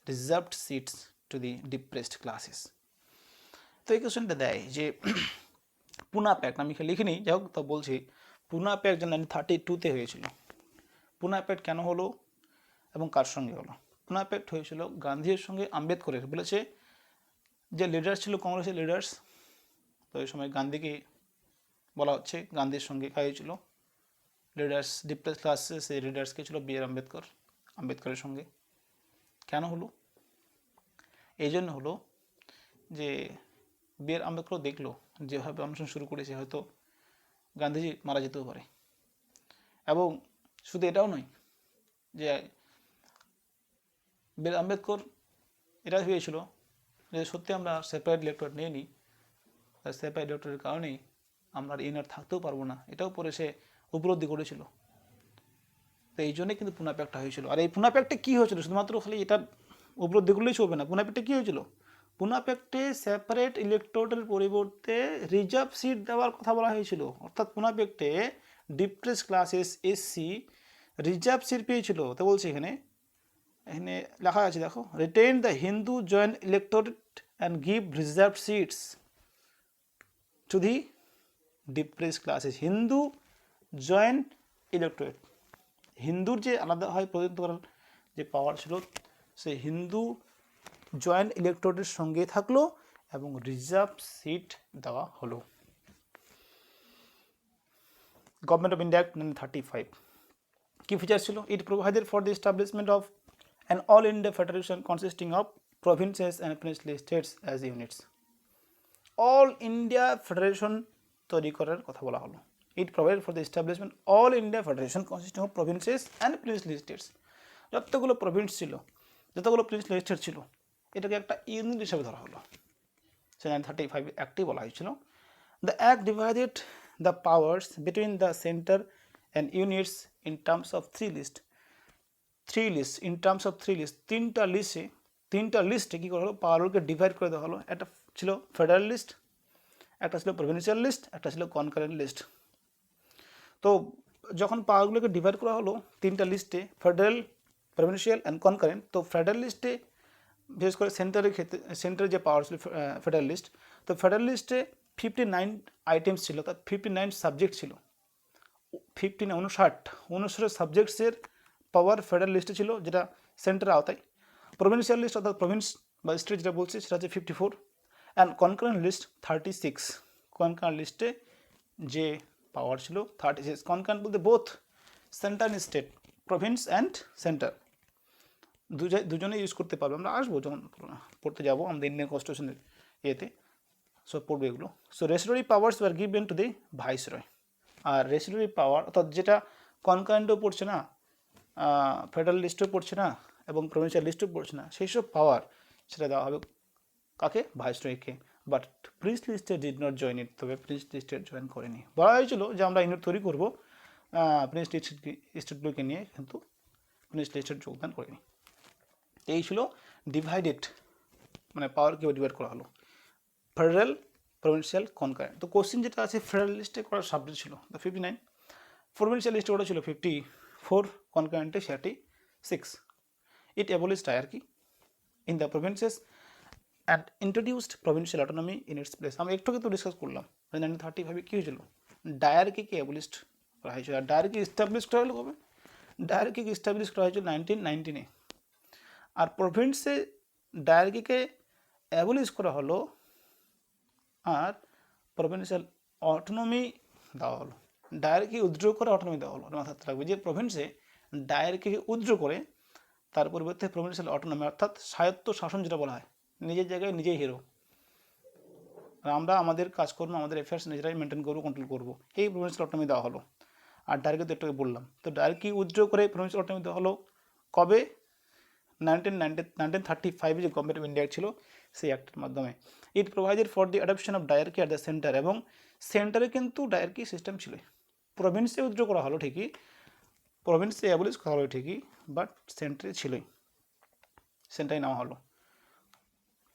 reserved seats to the depressed classes. তো এই কোশ্চেনটা দেয় যে পুনা pact, আমি লিখিনি, যাই হোক, তো বলছি পুনা প্যাক্ট যে 1932তে হয়েছিল। পুনা প্যাক্ট কেন হলো এবং কার সঙ্গে হলো? পুনা প্যাক্ট হয়েছিল গান্ধীর সঙ্গে আম্বেদকরের। বলেছে যে লিডার্স ছিল কংগ্রেসের লিডার্স, তো এই সময় গান্ধীকে বলা হচ্ছে, গান্ধীর সঙ্গে কাজ হয়েছিল লিডার্স ডিপ্রেস ক্লাসে, সেই লিডার্সকে ছিল বি.আর. আম্বেদকরের সঙ্গে। কেন হলো? এই জন্য হলো যে বি.আর. আম্বেদকর দেখলো যেভাবে অনশন শুরু করেছে হয়তো গান্ধীজি মারা যেতেও পারে। এবং শুধু এটাও নয় যে বি.আর. আম্বেদকর এটা হয়েছিল যে সত্যি আমরা সেপারেট ইলেক্টোরেট নিয়ে নিই, সেপারেট ইলেক্টোরেটের কারণেই আমরা ইউনিয়ন থাকতেও পারবো না, এটাও পরে সে উপলব্ধি করেছিল। তো এই জন্যই কিন্তু পুনাপ্যাক্টটা হয়েছিল। আর এই পুনাপ্যাক্টে কী হয়েছিল, শুধুমাত্র খালি এটা উপলব্ধি করলেই চলবে না। পুনাপ্যাক্টে কী হয়েছিল? পুনাপ্যাক্টে সেপারেট ইলেক্টোরেটের পরিবর্তে রিজার্ভ সিট দেওয়ার কথা বলা হয়েছিল। অর্থাৎ পুনাপ্যাক্টে depress classes SC reserve seat পেয়েছিল। তো বলছে এখানে লেখা আছে, দেখো, retain the Hindu joint electorate and give reserve seats to the depress classes. Hindu joint electorate, হিন্দুর যে আলাদাভাবে প্রতিনিধিত্ব করার যে পাওয়ার ছিল, সেই হিন্দু জয়েন্ট ইলেক্টোরেটের সঙ্গে থাকলো এবং রিজার্ভ সিট দেওয়া হলো। গভর্নমেন্ট অফ ইন্ডিয়া অ্যাক্ট 1935 কি ফিচার ছিল? It provided for the establishment of an all India federation consisting of provinces and princely states as units. All India federation তৈরি করার কথা বলা হলো। It provided for the establishment all India federation consisting of provinces and princely states. যতগুলো province ছিল, যতগুলো princely state ছিল, এটাকে একটা ইউনিট হিসেবে ধরা হলো। সে 1935 অ্যাক্টেই বলা হয়েছিল, the act divided the powers between the centre and units in terms of three list. In terms of three list, তিনটা লিস্টে কী করা হলো? পাওয়ারকে ডিভাইড করে দেওয়া হলো। একটা ছিল ফেডারেল লিস্ট, একটা ছিল প্রভিন্সিয়াল লিস্ট, একটা ছিল কনকারেন্ট লিস্ট। তো যখন পাওয়ারগুলোকে ডিভাইড করা হলো তিনটা লিস্টে, ফেডারেল, প্রভিন্সিয়াল অ্যান্ড কনকারেন্ট, তো ফেডারেল লিস্টে বিশেষ করে সেন্টারের যে পাওয়ার ছিল ফেডারেল লিস্ট, তো ফেডারেল লিস্টে 59 আইটেমস ছিল, তার 59 সাবজেক্ট ছিল। 59 সাবজেক্টসের পাওয়ার ফেডারেল লিস্টে ছিল, যেটা সেন্টারের আওতায়। প্রভিন্সিয়াল লিস্ট অর্থাৎ প্রভিন্স বা স্টেট যেটা বলছে সেটা হচ্ছে 54, অ্যান্ড কনকারেন্ট লিস্ট 36। কনকারেন্ট লিস্টে যে পাওয়ার ছিল 36। কনকারেন্ট বলতে both centre and state, Province and centre দুজনে ইউজ করতে পারবে। আমরা আসবো যখন পড়তে যাবো আমাদের ইন্ডিয়ান কনস্টিটিউশনের ইয়েতে, সব পড়বে এগুলো। So residuary powers were given to the viceroy. আর রেসিডারি পাওয়ার অর্থাৎ যেটা কনকারেন্টও পড়ছে না, ফেডারেল লিস্টেও পড়ছে না এবং প্রভিন্সিয়াল লিস্টেও পড়ছে না, সেই সব পাওয়ার সেটা দেওয়া হবে কাকে? ভাইসরয়কে। But princely state did not join it. তবে প্রিন্সলি স্টেট জয়েন করেনি। বলা হয়েছিল যে আমরা ইউনিট তৈরি করবো প্রিন্সলি স্টেটগুলোকে নিয়ে, কিন্তু প্রিন্সলি স্টেট যোগদান করেনি। এই ছিল ডিভাইডেড, মানে পাওয়ার কীভাবে ডিভাইড করা হলো, ফেডারেল, প্রভিন্সিয়াল, কনকারেন্ট। তো কোশ্চেন যেটা আছে, ফেডারেল লিস্টে করার সাবজেক্ট ছিল 59, প্রভিন্সিয়াল লিস্টে ওটা ছিল 54, কনকারেন্টে 36। ইট অ্যাবলিশড হায়ারার্কি in the provinces and introduced provincial autonomy in its place. আমরা একটু কিন্তু ডিসকাস করলাম 1935 কী হয়েছিল, ডায়ারার্কিকে অ্যাবলিশড করা হয়েছিল। আর ডায়ারার্কি ইস্টাবলিশ করা হলো কবে? ডায়ারার্কিকে ইস্টাবলিশ করা হয়েছিল 1919-এ। আর প্রভিন্সে ডায়ারার্কিকে অ্যাবলিশ করা হলো আর প্রভিন্সিয়াল অটোনমি দেওয়া হলো। ডায়ারার্কি উইথড্র করে অটোনমি দেওয়া হলো। মাথায় রাখবে যে প্রভিন্সে ডায়ারার্কিকে উইথড্র করে তার পরিবর্তে প্রভিন্সিয়াল অটোনমি অর্থাৎ স্বায়ত্ত শাসন যেটা বলা হয়, নিজের জায়গায় নিজেই হিরো, আমরা আমাদের কাজকর্ম, আমাদের অ্যাফেয়ার্স নিজেরাই মেনটেন করবো, কন্ট্রোল করবো, এই প্রভিন্সিয়াল অটোনমি দেওয়া হলো। আর ডায়ারার্কি তো একটু বললাম, তো ডায়ারার্কি উইথড্র করে প্রভিন্সিয়াল অটোনমি দেওয়া হলো কবে? 1935 যে গভর্নমেন্ট অফ ইন্ডিয়া ছিল সেই অ্যাক্টের মাধ্যমে। It provided for the adoption of dyarchy at the centre. এবং সেন্টারে কিন্তু ডায়ারার্কি সিস্টেম ছিল। প্রভিন্সে উইথড্র করা হলো ঠিকই, প্রভিন্সে অ্যাবলিশ করা হলো ঠিকই, বাট সেন্টারে ছিলই, সেন্টারে নেওয়া হলো।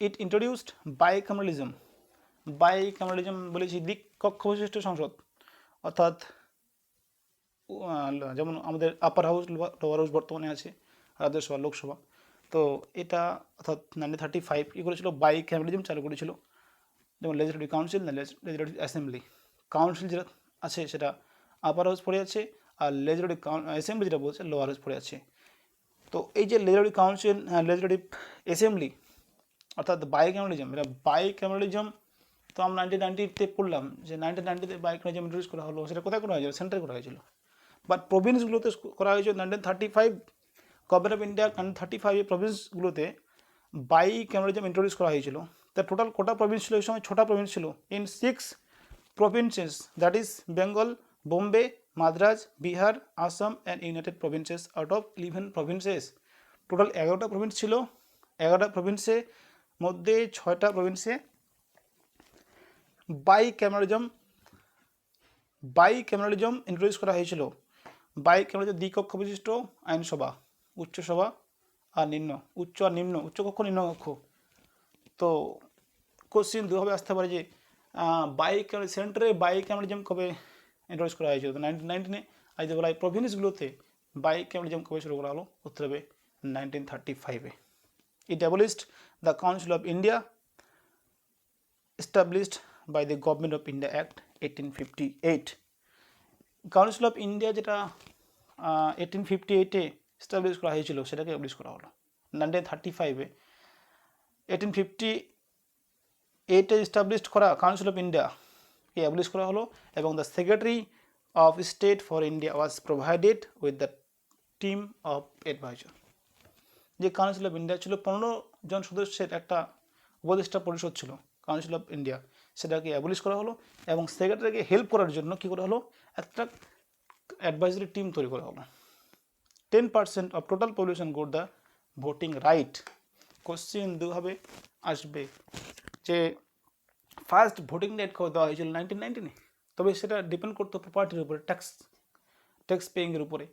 ইট ইন্ট্রোডিউসড বাইক্যামেরালিজম। বাইক্যামেরালিজম বলেছি দিক কক্ষ বিশিষ্ট সংসদ, অর্থাৎ যেমন আমাদের আপার হাউস, লোয়ার হাউস বর্তমানে আছে, রাজ্যসভা, লোকসভা। তো এটা অর্থাৎ 1935 কী করেছিল, বাইক্যামেরালিজম চালু করেছিল। যেমন legislative council, legislative assembly. Council যেটা আছে সেটা আপার হাউস পড়ে আছে, আর লেজিসলেটিভ অ্যাসেম্বলি যেটা বলছে লোয়ার হাউস পড়ে আছে। তো এই যে লেজিসলেটিভ কাউন্সিল, লেজিসলেটিভ অ্যাসেম্বলি অর্থাৎ বাইক্যামেরালিজম, এটা বাইক্যামেরালিজম তো আমরা 1990-তে পড়লাম যে 1990-তে বাইক নিয়ম ইন্ট্রোডিউস করা হলো, সেটা কোথায় করা হয়েছিল? সেন্টারে করা হয়েছিল। বাট প্রভিন্সগুলোতে করা হয়েছিল 1935। গভর্নমেন্ট অফ ইন্ডিয়া 1935 প্রভিন্সগুলোতে বাইক্যামেরালিজম ইন্ট্রোডিউস করা হয়েছিল। তার টোটাল কটা প্রভিন্স ছিল? এই সময় 6টা প্রভিন্স ছিল। In 6 provinces, that is Bengal, Bombay, Madras, Bihar, Assam and United Provinces out of 11 provinces. Total 11টা প্রভিন্স ছিল। 11টা প্রভিন্সের মধ্যে 6টা প্রভিন্সে বাইক্যামেরালিজম ইন্ট্রোডিউস করা হয়েছিল। বাইক্যামেরালিজম দ্বিকক্ষ বিশিষ্ট আইনসভা, উচ্চসভা আর নিম্ন, উচ্চ আর নিম্ন, উচ্চকক্ষ নিম্নকক্ষ। তো কোশ্চিন দুভাবে আসতে পারে যে সেন্টারে বাইক্যামেরালিজম কবে ইন্ট্রোডিউস করা হয়েছিল? তো 1919-এ। আর যদি বলা হয় প্রভিন্সগুলোতে বাইক্যামেরালিজম কবে শুরু করা হলো? উত্তর হবে 1935-এ। It abolished the Council of India established by the Government of India Act 1858. Council of India যেটা 1858-এ এস্টাবলিশ করা হয়েছিল সেটাকে অ্যাবলিশ করা হলো 1935-এ। 1858-এ এস্টাবলিশড করা কাউন্সিল অফ ইন্ডিয়াকে অ্যাবলিশ করা হলো এবং the secretary of state for India was provided with the team of adviser. যে কাউন্সিল অফ ইন্ডিয়া ছিল 15 জন সদস্যের একটা উপদেষ্টা পরিষদ ছিল কাউন্সিল অফ ইন্ডিয়া, সেটাকে অ্যাবলিশ করা হলো এবং সেক্রেটারিকে হেল্প করার জন্য কী করা হলো? একটা অ্যাডভাইজারি টিম তৈরি করা হলো। 10% of total population got the voting right. Question দুভাবে আসবে যে ফার্স্ট ভোটিং রাইট কবে দেওয়া হয়েছিল? 1919-এ। তবে সেটা ডিপেন্ড করতো প্রপার্টির উপরে, ট্যাক্স পেইংয়ের উপরে।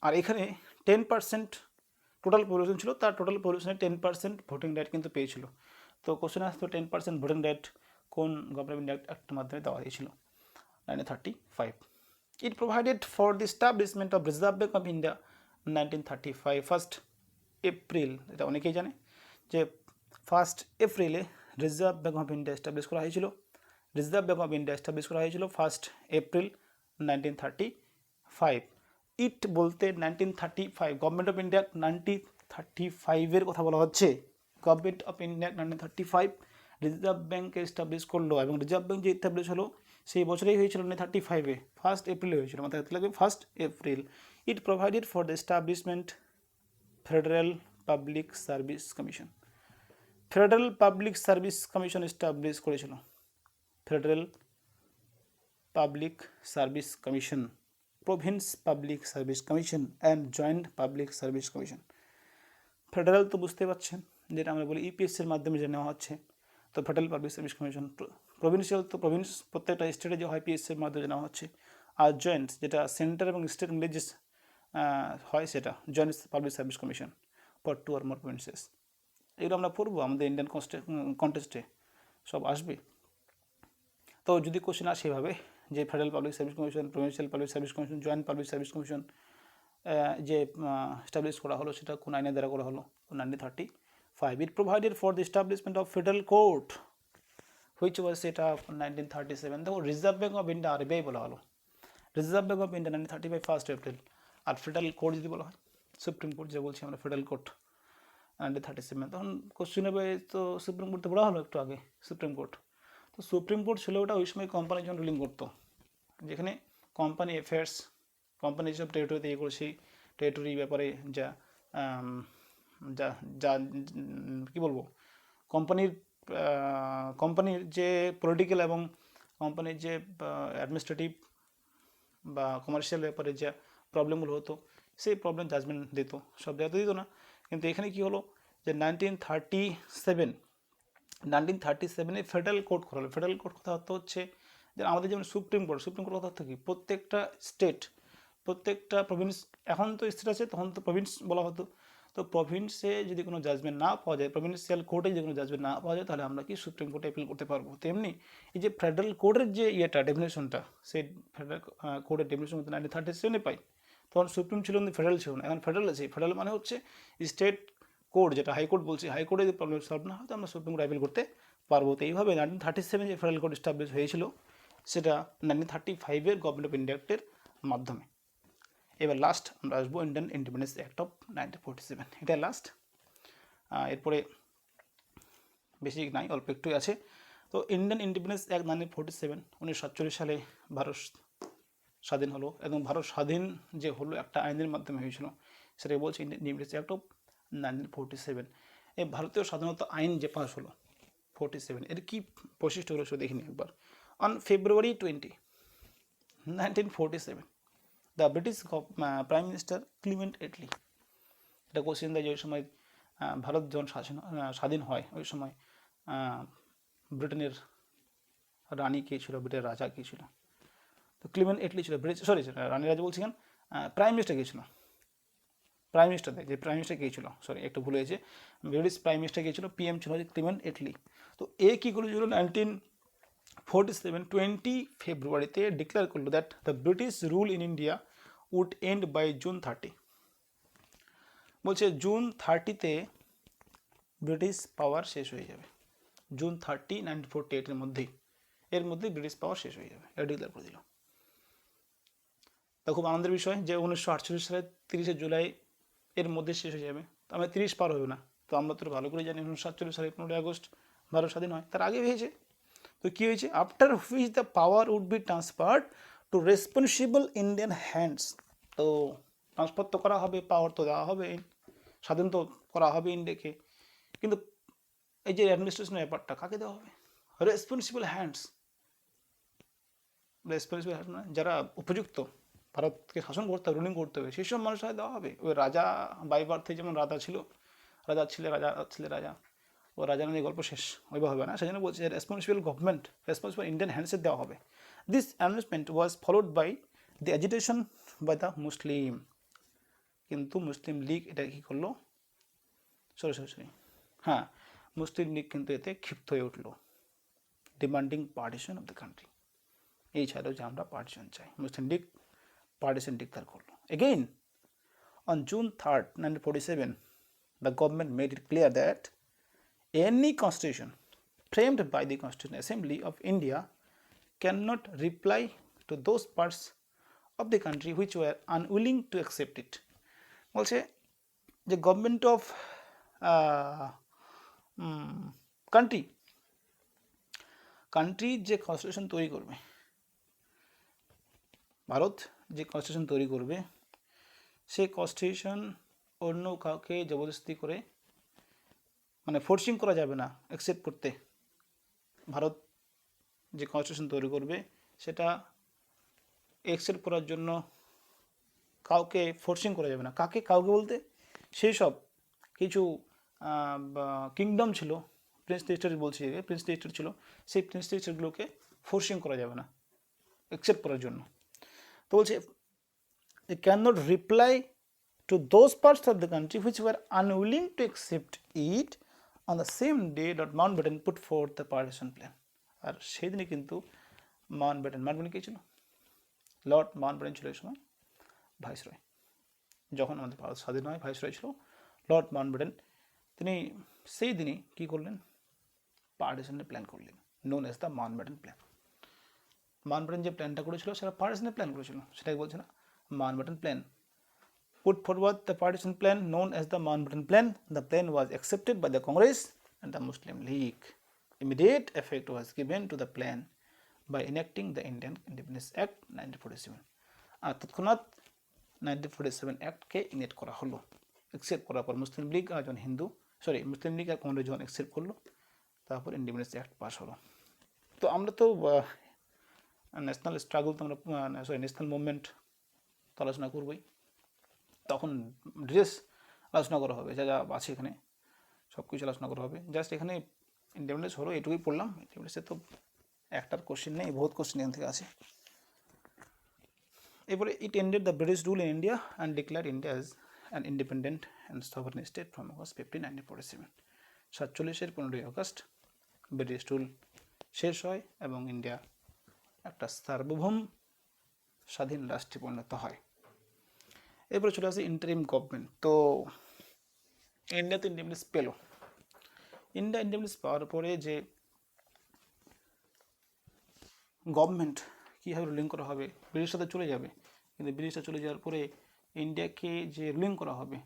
আর এখানে 10% টোটাল পপুলেশন ছিল, তার টোটাল পপুলেশনের 10% ভোটিং রাইট কিন্তু পেয়েছিল। তো কোশ্চেন আসতো 10% ভোটিং রাইট কোন গভর্নমেন্ট অ্যাক্টের মাধ্যমে দেওয়া হয়েছিল? 1935। It provided for the establishment of reserve bank of India 1935 1 April. এটা অনেকেই জানে যে 1 এপ্রিলে reserve bank of India establish করা হয়েছিল। Reserve bank of India establish করা হয়েছিল 1 এপ্রিল 1935। ইট বলতে 1935 গভর্নমেন্ট অফ ইন্ডিয়া 1935-এর কথা বলা হচ্ছে। গভর্নমেন্ট অফ ইন্ডিয়া 1935 রিজার্ভ ব্যাঙ্কে এস্টাবলিশ করলো এবং রিজার্ভ ব্যাঙ্ক যে এস্টাবলিশ হলো সেই বছরেই হয়েছিল 1935-এ, 1 এপ্রিলে হয়েছিল, মাথায় রাখতে লাগবে 1 April. It provided for the establishment federal public service commission. Federal public service commission establish করেছিল। Federal public service commission, province public service commission and joint public service commission. Federal তো বুঝতে পারছেন, যেটা আমরা বলি ইপিএসসির মাধ্যমে যে নেওয়া হচ্ছে, তো federal public service commission. Provincial তো প্রভিন্স প্রত্যেকটা স্টেটে যে হয় পিএসসির মাধ্যমে নেওয়া হচ্ছে। আর জয়েন্ট যেটা সেন্টার এবং স্টেট মিলে যে হয় সেটা joint public service commission for 2 or more provinces. এগুলো আমরা পড়বো আমাদের ইন্ডিয়ান কন্টেস্টে, সব আসবে। তো যদি কোশ্চেন আসে সেভাবে যে federal public service commission, provincial public service commission, joint public service commission যে এস্টাবলিশ করা হলো সেটা কোন আইনের দ্বারা করা হলো? 1935। It provided for the establishment of federal court which was set up 1937। দেখো reserve bank of India RBI বলা হলো। Reserve bank of India 1935 1 April. আর ফেডারেল কোর্ট যদি বলা হয় সুপ্রিম কোর্ট, যে বলছি আমরা ফেডারেল কোর্ট 1937। তখন কোশ্চেন হবে তো সুপ্রিম কোর্ট তো বলা হলো একটু আগে, সুপ্রিম কোর্ট। তো সুপ্রিম কোর্ট ছিল ওটা ওই সময় কোম্পানির জন্য রুলিং করতো, যেখানে কোম্পানি অ্যাফেয়ার্স, কোম্পানি যেসব টেরিটরিতে ইয়ে করে সেই টেরিটরি ব্যাপারে যা যা যা কী বলবো, কোম্পানির যে পলিটিক্যাল এবং কোম্পানির যে অ্যাডমিনিস্ট্রেটিভ বা কমার্শিয়াল ব্যাপারে যে প্রবলেমগুলো হতো সেই প্রবলেম জাজমেন্ট দিত, সব জায়গাতে দিত না। কিন্তু এখানে কী হলো যে 1937-এ ফেডারেল কোর্ট করা হলো। ফেডারেল কোর্ট কথা হচ্ছে যে আমাদের যেমন সুপ্রিম কোর্ট কথা হচ্ছে কি প্রত্যেকটা স্টেট, প্রত্যেকটা প্রভিন্স, এখন তো স্টেট আছে তখন তো প্রভিন্স বলা হতো। তো প্রভিন্সে যদি কোনো জাজমেন্ট না পাওয়া যায়, প্রভিন্সিয়াল কোর্টে যদি কোনো জাজমেন্ট না পাওয়া যায়, তাহলে আমরা কি সুপ্রিম কোর্টে অ্যাপিল করতে পারবো। তেমনি এই যে ফেডারেল কোর্টের যে ইয়েটা ডেফিনেশনটা, সেই ফেডারেল কোর্টের ডেফিনেশন 1937-এ পাই। তখন সুপ্রিম ছিল না, ফেডারেল ছিল না, এখন ফেডারেল আছে। ফেডারেল মানে হচ্ছে স্টেট কোর্ট, যেটা হাইকোর্ট বলছি, হাইকোর্টে যদি প্রবলেম সলভ না হয় তো আমরা সুপ্রিম কোর্টে অ্যাপিল করতে পারবো। তো এইভাবে 1937 যে ফেডারেল কোর্ট এস্টাবলিশ হয়েছিল সেটা 1935-এর গভর্নমেন্ট অফ ইন্ডিয়া অ্যাক্টের মাধ্যমে। এবার লাস্ট আমরা আসবো ইন্ডিয়ান ইন্ডিপেন্ডেন্স অ্যাক্ট অফ 1947, এটা লাস্ট। এরপরে বেশি নাই, অল্প একটুই আছে। তো ইন্ডিয়ান ইন্ডিপেন্ডেন্স অ্যাক্ট 1947 1947 সালে ভারত স্বাধীন হলো, এবং ভারত স্বাধীন যে হলো একটা আইনের মাধ্যমে হয়েছিল, সেটাই বলছে ইন্ডিয়ান ইন্ডিপেন্ডেন্স অ্যাক্ট অফ 1947। এই ভারতীয় স্বাধীনতা আইন যে পাস হলো 47, এর কী বৈশিষ্ট্য হলো সেটা দেখিনি একবার। On February 20, 1947, the British prime minister Clement Attlee, এটা কোশ্চেন দেয় যে ওই সময় ভারত যখন স্বাধীন হয় ওই সময় ব্রিটেনের রানী কে ছিল, ব্রিটেনের রাজা কে ছিল? তো ক্লিমেন্ট এটলি ছিল ব্রিটিশ, সরি রানী রাজা বলছি কেন, প্রাইম মিনিস্টার কে ছিল, প্রাইম মিনিস্টার যে প্রাইম মিনিস্টার কে ছিল, সরি একটু ভুলে গেছে, ব্রিটিশ প্রাইম মিনিস্টার কে ছিল, পিএম ছিল ক্লিমেন্ট এটলি। তো এ কী করেছিল 1947 20 ফেব্রুয়ারিতে ডিক্লেয়ার করলো that the British rule in India would end by June 30। বলছে June 30-তে ব্রিটিশ পাওয়ার শেষ হয়ে যাবে, June 30, 1948 এর মধ্যেই ব্রিটিশ পাওয়ার শেষ হয়ে যাবে, এটা ডিক্লেয়ার করে দিল। তা খুব আনন্দের বিষয় যে 1948 সালে 30শে জুলাই এর মধ্যে শেষ হয়ে যাবে, তো আমরা 30 পার হবে না। তো আমরা তো ভালো করে জানি 1947 সালে 15ই আগস্ট ভারত স্বাধীন হয়, তার আগে হয়েছে। তো কী হয়েছে, after which the power would be transferred to responsible Indian hands. তো ট্রান্সফার তো করা হবে, পাওয়ার তো দেওয়া হবে, স্বাধীন তো করা হবে ইন্ডিয়াকে, কিন্তু এই যে অ্যাডমিনিস্ট্রেশনের ব্যাপারটা কাকে দেওয়া হবে? Responsible hands. রেসপন্সিবল হ্যান্ডস মানে যারা উপযুক্ত ভারতকে শাসন করতে হবে, রুলিং করতে হবে, সেই সব মানুষের দেওয়া হবে। ওই রাজা বাই বার্থে যেমন রাজা ছিল, রাজা ছেলে রাজা, ও রাজা নিয়ে গল্প শেষ, ওইভাবে হবে না। সেই জন্য বলছে রেসপন্সিবল গভর্নমেন্ট, রেসপন্সিবল ইন্ডিয়ান হ্যান্ডসের দেওয়া হবে। This announcement was followed by the agitation by the Muslim. কিন্তু মুসলিম লীগ এটা কী করলো, সরি হ্যাঁ, মুসলিম লীগ কিন্তু এতে ক্ষিপ্ত হয়ে উঠলো, demanding partition of the country. এই ছাড়াও যে আমরা পার্টিশন চাই, মুসলিম লীগ পার্টিশন ডিক্লেয়ার করলো। Again on June 3rd, 1947, the government made it clear that any constitution framed by the Constitutional Assembly of India cannot reply to those parts of the country which were unwilling to accept it. বলছে যে government of country যে constitution তৈরি করবে, ভারত যে constitution তৈরি করবে, সেই constitution অন্য কাউকে জবরদস্তি করে মানে ফোর্সিং করা যাবে না অ্যাকসেপ্ট করতে। ভারত যে কনস্টিটিউশন তৈরি করবে সেটা অ্যাকসেপ্ট করার জন্য কাউকে ফোর্সিং করা যাবে না। কাউকে বলতে সেই সব কিছু কিংডম ছিল, প্রিন্স টেরিটরি বলছি, প্রিন্স টেরিটরি ছিল, সেই প্রিন্স টেরিটরিগুলোকে ফোর্সিং করা যাবে না অ্যাকসেপ্ট করার জন্য। তো বলছে it cannot reply to those parts of the country which were unwilling to accept it on the same day that Mountbatten put forth the partition plan. আর সেই দিনে কিন্তু মাউন্টব্যাটেন কে ছিল, লর্ড মাউন্টব্যাটেন ছিল এই সময় ভাইসরয়। যখন আমাদের ভারত স্বাধীন হয় ভাইসরয় ছিল লর্ড মাউন্টব্যাটেন। তিনি সেই দিনই কী করলেন, পার্টিশনের প্ল্যান করলেন, known as the Mountbatten plan. Mountbatten যে প্ল্যানটা করেছিল সেটা পার্টিশনের প্ল্যান করেছিল, সেটাই বলছে না Mountbatten Plan. Put forward the partition plan known as the Mountbatten Plan. The plan was accepted by the Congress and the Muslim League. Immediate effect was given to the plan by enacting the Indian Independence Act 1947. আর তৎক্ষণাৎ 1947 অ্যাক্টকে ইনেক্ট করা হলো। Accept করার পর মুসলিম লীগ আর যখন মুসলিম লীগ আর কংগ্রেস যখন accept করলো, তারপর independence act pass হলো। তো আমরা তো ন্যাশনাল স্ট্রাগল তো আমরা ন্যাশনাল মুভমেন্ট তো আলোচনা করবই, তখন ডিটেলস আলোচনা করা হবে, যা যা আছে এখানে সব কিছু আলোচনা করা হবে। জাস্ট এখানে ইন্ডিপেন্ডেন্স হলো এটুকুই পড়লাম। ইন্ডিপেন্ডেন্সে তো একটার কোশ্চেন নেই, বহুত কোশ্চেন এখান থেকে আছে। এরপরে it ended the British rule in India and declare India as an independent and sovereign state from August 15, 1947। 47-এর 15ই আগস্ট ব্রিটিশ রুল শেষ হয় এবং ইন্ডিয়া একটা সার্বভৌম স্বাধীন রাষ্ট্রে পরিণত হয়। এরপরে চলে আসে ইন্টারিম গভর্নমেন্ট। তো ইন্ডিয়াতে ইন্ডিপেন্ডেন্স পেল, ইন্ডিয়া ইন্ডিপেন্ডেন্স পাওয়ার পরে যে গভর্নমেন্ট কীভাবে রুলিং করা হবে, ব্রিটিশ সাথে চলে যাবে, কিন্তু ব্রিটিশরা চলে যাওয়ার পরে ইন্ডিয়াকে যে রুলিং করা হবে,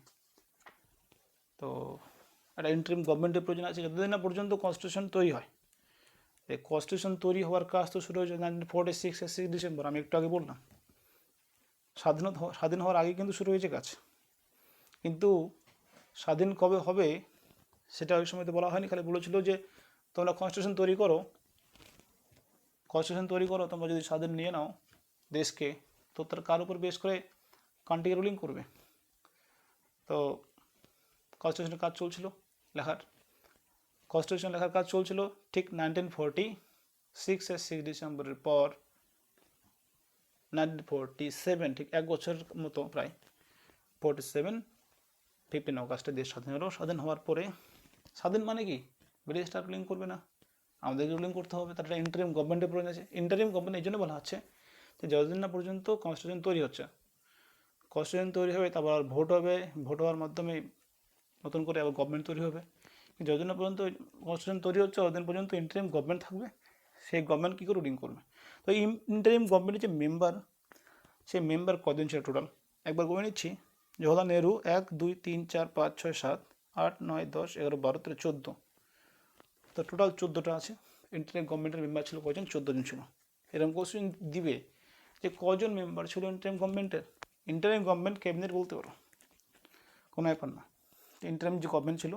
তো একটা ইন্টারিম গভর্নমেন্টের প্রয়োজন আছে যতদিন না পর্যন্ত কনস্টিটিউশন তৈরি হয়। এই কনস্টিটিউশন তৈরি হওয়ার কাজ তো শুরু হয়েছে 1946 এর 6 ডিসেম্বর, আমি একটু আগে বললাম। স্বাধীন হওয়ার আগে কিন্তু শুরু হয়েছে কাজ, কিন্তু স্বাধীন কবে হবে সেটা ওই সময় তো বলা হয়নি, খালি বলেছিল যে তোমরা কনস্টিটিউশন তৈরি করো, তোমরা যদি স্বাধীন নিয়ে নাও দেশকে, তো তার কার উপর বেশ করে কান্ট্রিকে রুলিং করবে। তো কনস্টিটিউশনের কাজ চলছিল লেখার কাজ চলছিল ঠিক 1946 এর 6 ডিসেম্বরের পর 1947, ঠিক এক বছর মতো, প্রায় 47, 15 অগাস্টে দেশ স্বাধীন হলো। স্বাধীন হওয়ার পরে, স্বাধীন মানে কি, ব্রিটিশরা রুলিং করবে না, আমাদেরকে রুলিং করতে হবে, তার একটা ইন্টারিম গভর্নমেন্টের প্রয়োজন আছে। ইন্টারিম গভর্নমেন্ট এই জন্য বলা হচ্ছে যে যতদিন না পর্যন্ত কনস্টিটিউশন তৈরি হচ্ছে, কনস্টিটিউশন তৈরি হবে, তারপর ভোট হবে, ভোট হওয়ার মাধ্যমে নতুন করে আবার গভর্নমেন্ট তৈরি হবে। যতদিন না পর্যন্ত কনস্টিটিউশন তৈরি হচ্ছে ততদিন পর্যন্ত ইন্টারিম গভর্নমেন্ট থাকবে, সেই গভর্নমেন্ট কী করে রুলিং করবে। তো ইন্টারিম গভর্নমেন্টের যে মেম্বার, সেই মেম্বার কদিন ছিল টোটাল একবার বলে নিচ্ছি। জওহরলাল নেহরু 1 2 3 4 5 6 7 8 9 10 11 12 13 14, তো টোটাল 14টা আছে। ইন্টারিম গভর্নমেন্টের মেম্বার ছিল কজন? 14 জন ছিল। এরকম কোশ্চেন দিবে যে কজন মেম্বার ছিল ইন্টারিম গভর্নমেন্টের। ইন্টারিম গভর্নমেন্ট ক্যাবিনেট বলতে পারো, কোনো ব্যাপার না। ইন্টারিম যে গভর্নমেন্ট ছিল,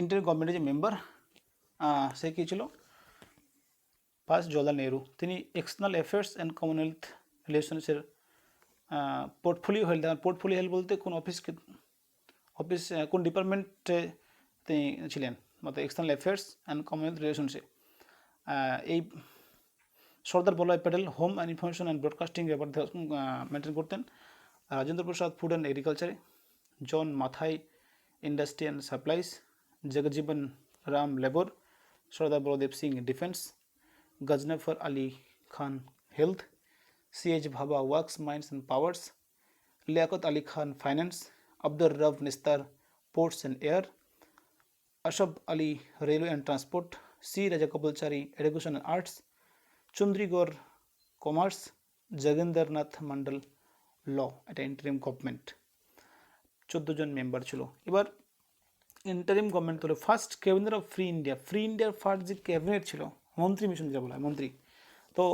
ইন্টারিম গভর্নমেন্টের যে মেম্বার, সে কী ছিল? ফার্স্ট জওহরলাল নেহরু, তিনি এক্সটার্নাল অ্যাফেয়ার্স অ্যান্ড কমনওয়েলথ রিলেশনসের পোর্টফোলিও হেল্ড। পোর্টফোলিও হেল্ড বলতে কোন অফিস, কোন ডিপার্টমেন্টে তিনি ছিলেন, মতো এক্সটার্নাল অ্যাফেয়ার্স অ্যান্ড কমনওয়েলথ রিলেশনসে। এই Sardar Vallabh Patel home and information and broadcasting ব্যাপার মেনটেন করতেন। রাজেন্দ্র প্রসাদ ফুড অ্যান্ড এগ্রিকালচারে, John Mathai industry and supplies, Jagjivan Ram labour, Sardar Baldev Singh defence, Ghazanfar Ali Khan health, CH Bhabha works mines and powers, Liaquat Ali Khan finance, Abdur রব Nishtar ports and air, Asaf Ali railway and transport, C Rajagopalachari education and arts, Chundrigar commerce, Jogendranath Mandal law. এটা interim government, 14 জন member ছিল। এবার interim government হলো first cabinet of free India. Free ইন্ডিয়ার first যে cabinet ছিল, মন্ত্রী মিশন যেটা বলা হয়, মন্ত্রী। তো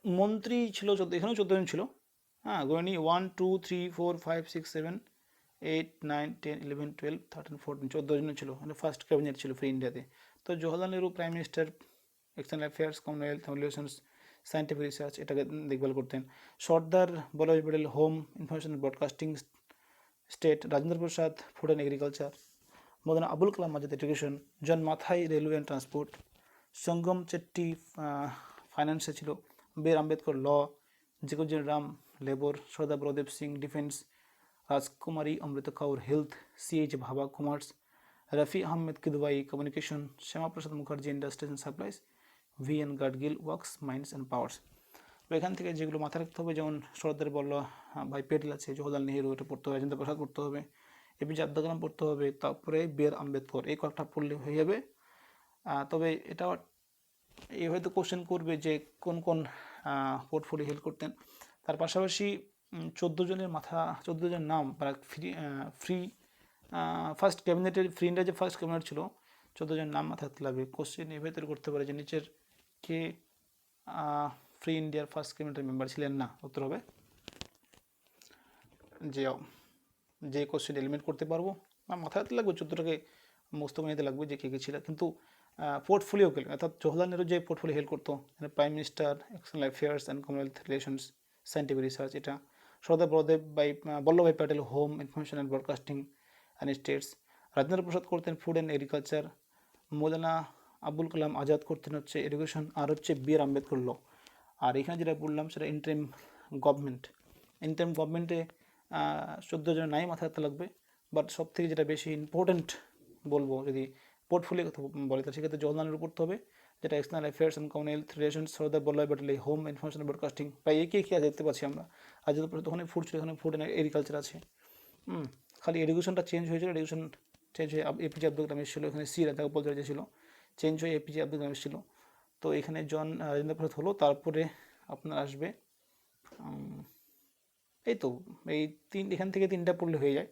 মন্ত্রী ছিল 14, এখানেও 14 জন ছিল। হ্যাঁ, গোয়েনি 1 2 3 4 5 6 7 8 9 10 11 12 13 14, 14 জন ছিল। মানে ফার্স্ট ক্যাবিনেট ছিল ফ্রি ইন্ডিয়াতে। তো Jawaharlal Nehru prime minister, external affairs, commonwealth relations, scientific research, এটাকে দেখভাল করতেন। Sardar Vallabh Patel home, information broadcasting state, Rajendra Prasad food and agriculture, Maulana Abul Kalam Azad education, John Mathai railway and transport, Shanmukham Chetty ফাইন্যান্সে ছিল, বীর Ambedkar law, Jagjivan Ram labour, Sardar Baldev Singh defence, Rajkumari Amrit Kaur health, CH Bhabha commerce, Rafi Ahmed Kidwai communication, Shyama Prasad Mookerjee industries and supplies, VN Gadgil works mines and powers. তো এখান থেকে যেগুলো মাথায় রাখতে হবে, যেমন সর্দার বল্লভ ভাই প্যাটেল আছে, জওহরলাল নেহরু, এটা পড়তে হবে, রাজেন্দ্র প্রসাদ পড়তে হবে, APJ আব্দুল কালাম পড়তে হবে, তারপরে বীর আম্বেদকর, এই কয়েকটা পড়লে হয়ে যাবে। তবে এটা এই হয়তো কোশ্চেন করবে যে কোন কোন পোর্টফোলিও হেল্ড করতেন। তার পাশাপাশি 14 জনের নাম, ফ্রি ফার্স্ট ক্যাবিনেটের, ফ্রি ইন্ডিয়া যে ফার্স্ট ক্যাবিনেট ছিল, 14 জনের নাম মাথায় রাখতে লাগবে। কোশ্চেন এ ভেতরে করতে পারে যে নিচের কে ফ্রি ইন্ডিয়ার ফার্স্ট ক্যাবিনেটের মেম্বার ছিলেন না। উত্তর হবে যে কোশ্চেন এলিমেন্ট করতে পারবো না, মাথায় রাখতে লাগবে, 14টাকে মুখস্থ করে নিতে লাগবে যে কে ছিল। কিন্তু পোর্টফোলিও গেলে, অর্থাৎ জওহরলাল নেহরু যে পোর্টফোলিও হেল্ড করতো, prime minister, external affairs and Commonwealth relations, scientific research, এটা। Sardar Vallabhbhai Patel home, information and broadcasting and states, Rajendra Prasad করতেন food and agriculture, Maulana Abul Kalam Azad করতেন হচ্ছে এডুকেশন, আর হচ্ছে বীর আম্বেদকর ল। আর এখানে যেটা বললাম সেটা ইন্টারিম গভর্নমেন্ট। ইন্টারিম গভর্নমেন্টে 14 জনের নাই মাথায় রাখতে লাগবে। বাট সব থেকে যেটা বেশি ইম্পর্টেন্ট বলবো, যদি পোর্টফোলিও কথা বলে, তো সেক্ষেত্রে জওহরলাল নেহরু পড়তে হবে, যেটা external affairs and Commonwealth relations, Sardar Vallabh Patel home, information broadcasting, প্রায় একই দেখতে পাচ্ছি আমরা। আর যদি তখন ফুড ছিল, এখানে ফুড অ্যান্ড এগ্রিকালচার আছে। খালি এডুকেশনটা চেঞ্জ হয়েছিল, এডুকেশন চেঞ্জ হয়ে APJ আব্দুল কালাম এসেছিল, এখানে C রাজাগোপালচারী ছিল, চেঞ্জ হয়ে APJ আব্দুল কালাম এসেছিল। তো এখানে রাজেন্দ্র প্রসাদ হলো, তারপরে আপনার আসবে এই তো এই এখান থেকে 3টা পড়লে হয়ে যায়,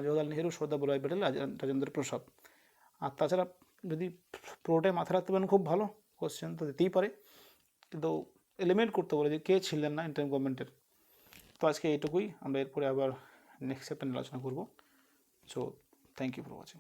জওহরলাল নেহরু, সর্দার বল্লভ প্যাটেল, রাজেন্দ্র প্রসাদ। আর তাছাড়া যদি পুরোটাই মাথায় রাখতে পারেন খুব ভালো, কোশ্চেন তো দিতেই পারে, কিন্তু এলিমিনেট করতে বলে যে কে ছিলেন না ইন্টারিম গভর্নমেন্টের। তো আজকে এইটুকুই, আমরা এরপরে আবার নেক্সট চ্যাপ্টার নিয়ে আলোচনা করবো। So thank you for watching.